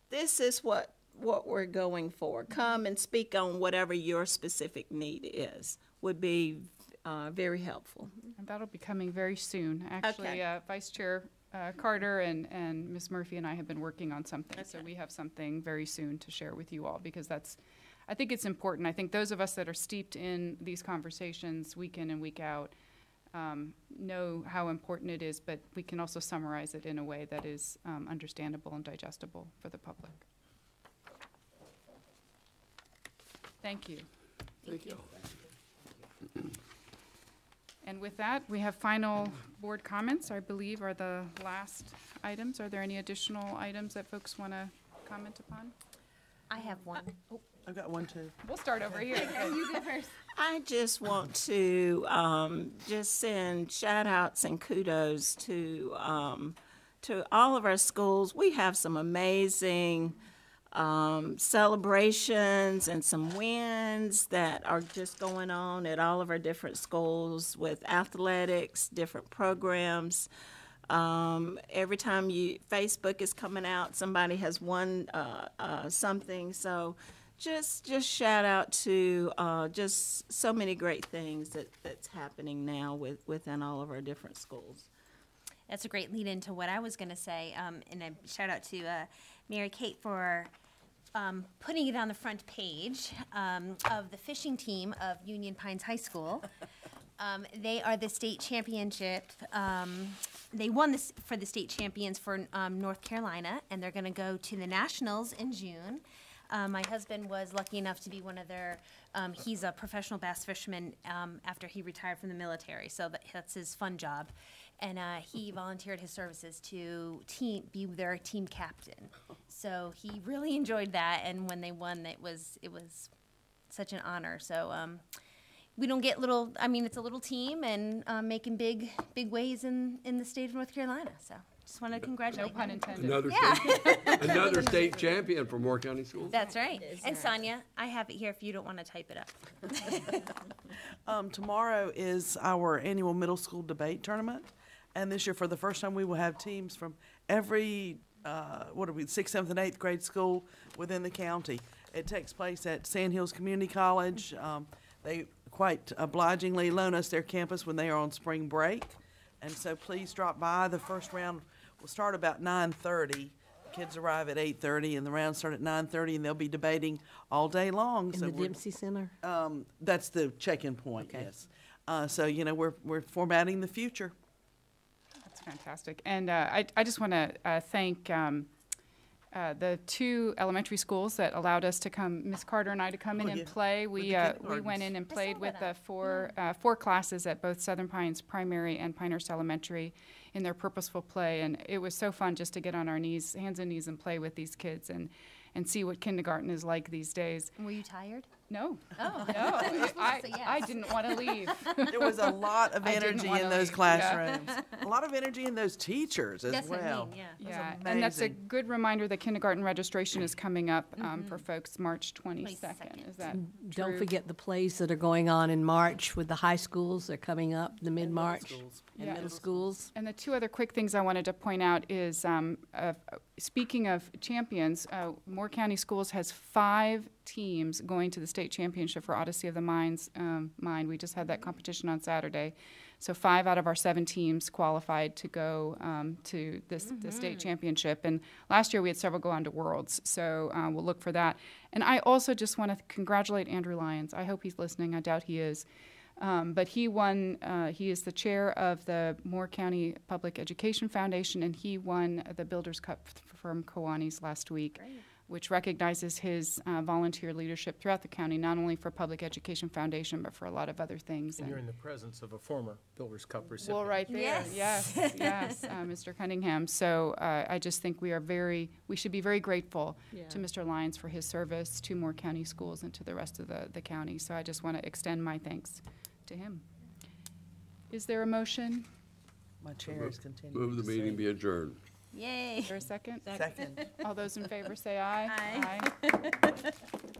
this is what we're going for. Come and speak on whatever your specific need is, would be very helpful. And that'll be coming very soon. Actually, Okay. Vice Chair Carter and Ms. Murphy and I have been working on something. So we have something very soon to share with you all, because I think it's important. I think those of us that are steeped in these conversations week in and week out know how important it is, but we can also summarize it in a way that is understandable and digestible for the public. Thank you. Thank you. And with that, we have final board comments, I believe, are the last items. Are there any additional items that folks want to comment upon? I have one. I've got one too. We'll start over here. You go first. I just want to just send shout-outs and kudos to all of our schools. We have some amazing celebrations and some wins that are just going on at all of our different schools with athletics, different programs. Every time Facebook is coming out, somebody has won something. So just shout out to just so many great things that's happening now within all of our different schools. That's a great lead into what I was going to say. And a shout out to Mary Kate for putting it on the front page of the fishing team of Union Pines High School. They are the state championship. They won this for the state champions for North Carolina, and they're going to go to the nationals in June. My husband was lucky enough to be one of their, he's a professional bass fisherman after he retired from the military, so that's his fun job. And he volunteered his services to be their team captain. So he really enjoyed that, and when they won, it was such an honor. So we don't get it's a little team and making big waves in the state of North Carolina. So just want to congratulate No pun them. intended. Another state champion for Moore County Schools. That's right. And Sonia, I have it here if you don't want to type it up. Tomorrow is our annual middle school debate tournament. And this year, for the first time, we will have teams from every, 6th, 7th, and 8th grade school within the county. It takes place at Sand Hills Community College. They quite obligingly loan us their campus when they are on spring break. And so please drop by. The first round will start about 9:30. Kids arrive at 8:30, and the rounds start at 9:30, and they'll be debating all day long. In the Dempsey Center? That's the check-in point, Okay. yes. So, we're formatting the future. That's fantastic. And I just want to thank the two elementary schools that allowed us to come, Ms. Carter and I, to come in and play. We went in and played with the four classes at both Southern Pines Primary and Pinehurst Elementary in their purposeful play. And it was so fun just to get on our knees, hands and knees, and play with these kids and see what kindergarten is like these days. Were you tired? No. Oh. No, supposed to say yes. I didn't want to leave. There was a lot of I didn't energy wanna in those leave, classrooms. A lot of energy in those teachers as That's what I well. mean, yeah. It was Yeah, and that's a amazing. good reminder that kindergarten registration is coming up for folks March 22nd. Is that Don't true? forget the plays that are going on in March with the high schools. They're coming up, the mid-March. And Yeah. middle schools. And the two other quick things I wanted to point out is, speaking of champions, Moore County Schools has 5 teams going to the state championship for Odyssey of the Mind. We just had that competition on Saturday. So 5 out of our 7 teams qualified to go to the state championship. And last year we had several go on to Worlds. So we'll look for that. And I also just want to congratulate Andrew Lyons. I hope he's listening. I doubt he is. But he won, he is the chair of the Moore County Public Education Foundation, and he won the Builders Cup from Kiwanis last week, which recognizes his volunteer leadership throughout the county, not only for Public Education Foundation, but for a lot of other things. And you're in the presence of a former Builders Cup recipient. Well, right there, yes, Mr. Cunningham. So I just think we should be very grateful to Mr. Lyons for his service to Moore County Schools and to the rest of the county. So I just want to extend my thanks to him. Is there a motion? My chair is continuing. Move the meeting be adjourned. Yay. Is there a second? Second. All those in favor say aye. Aye.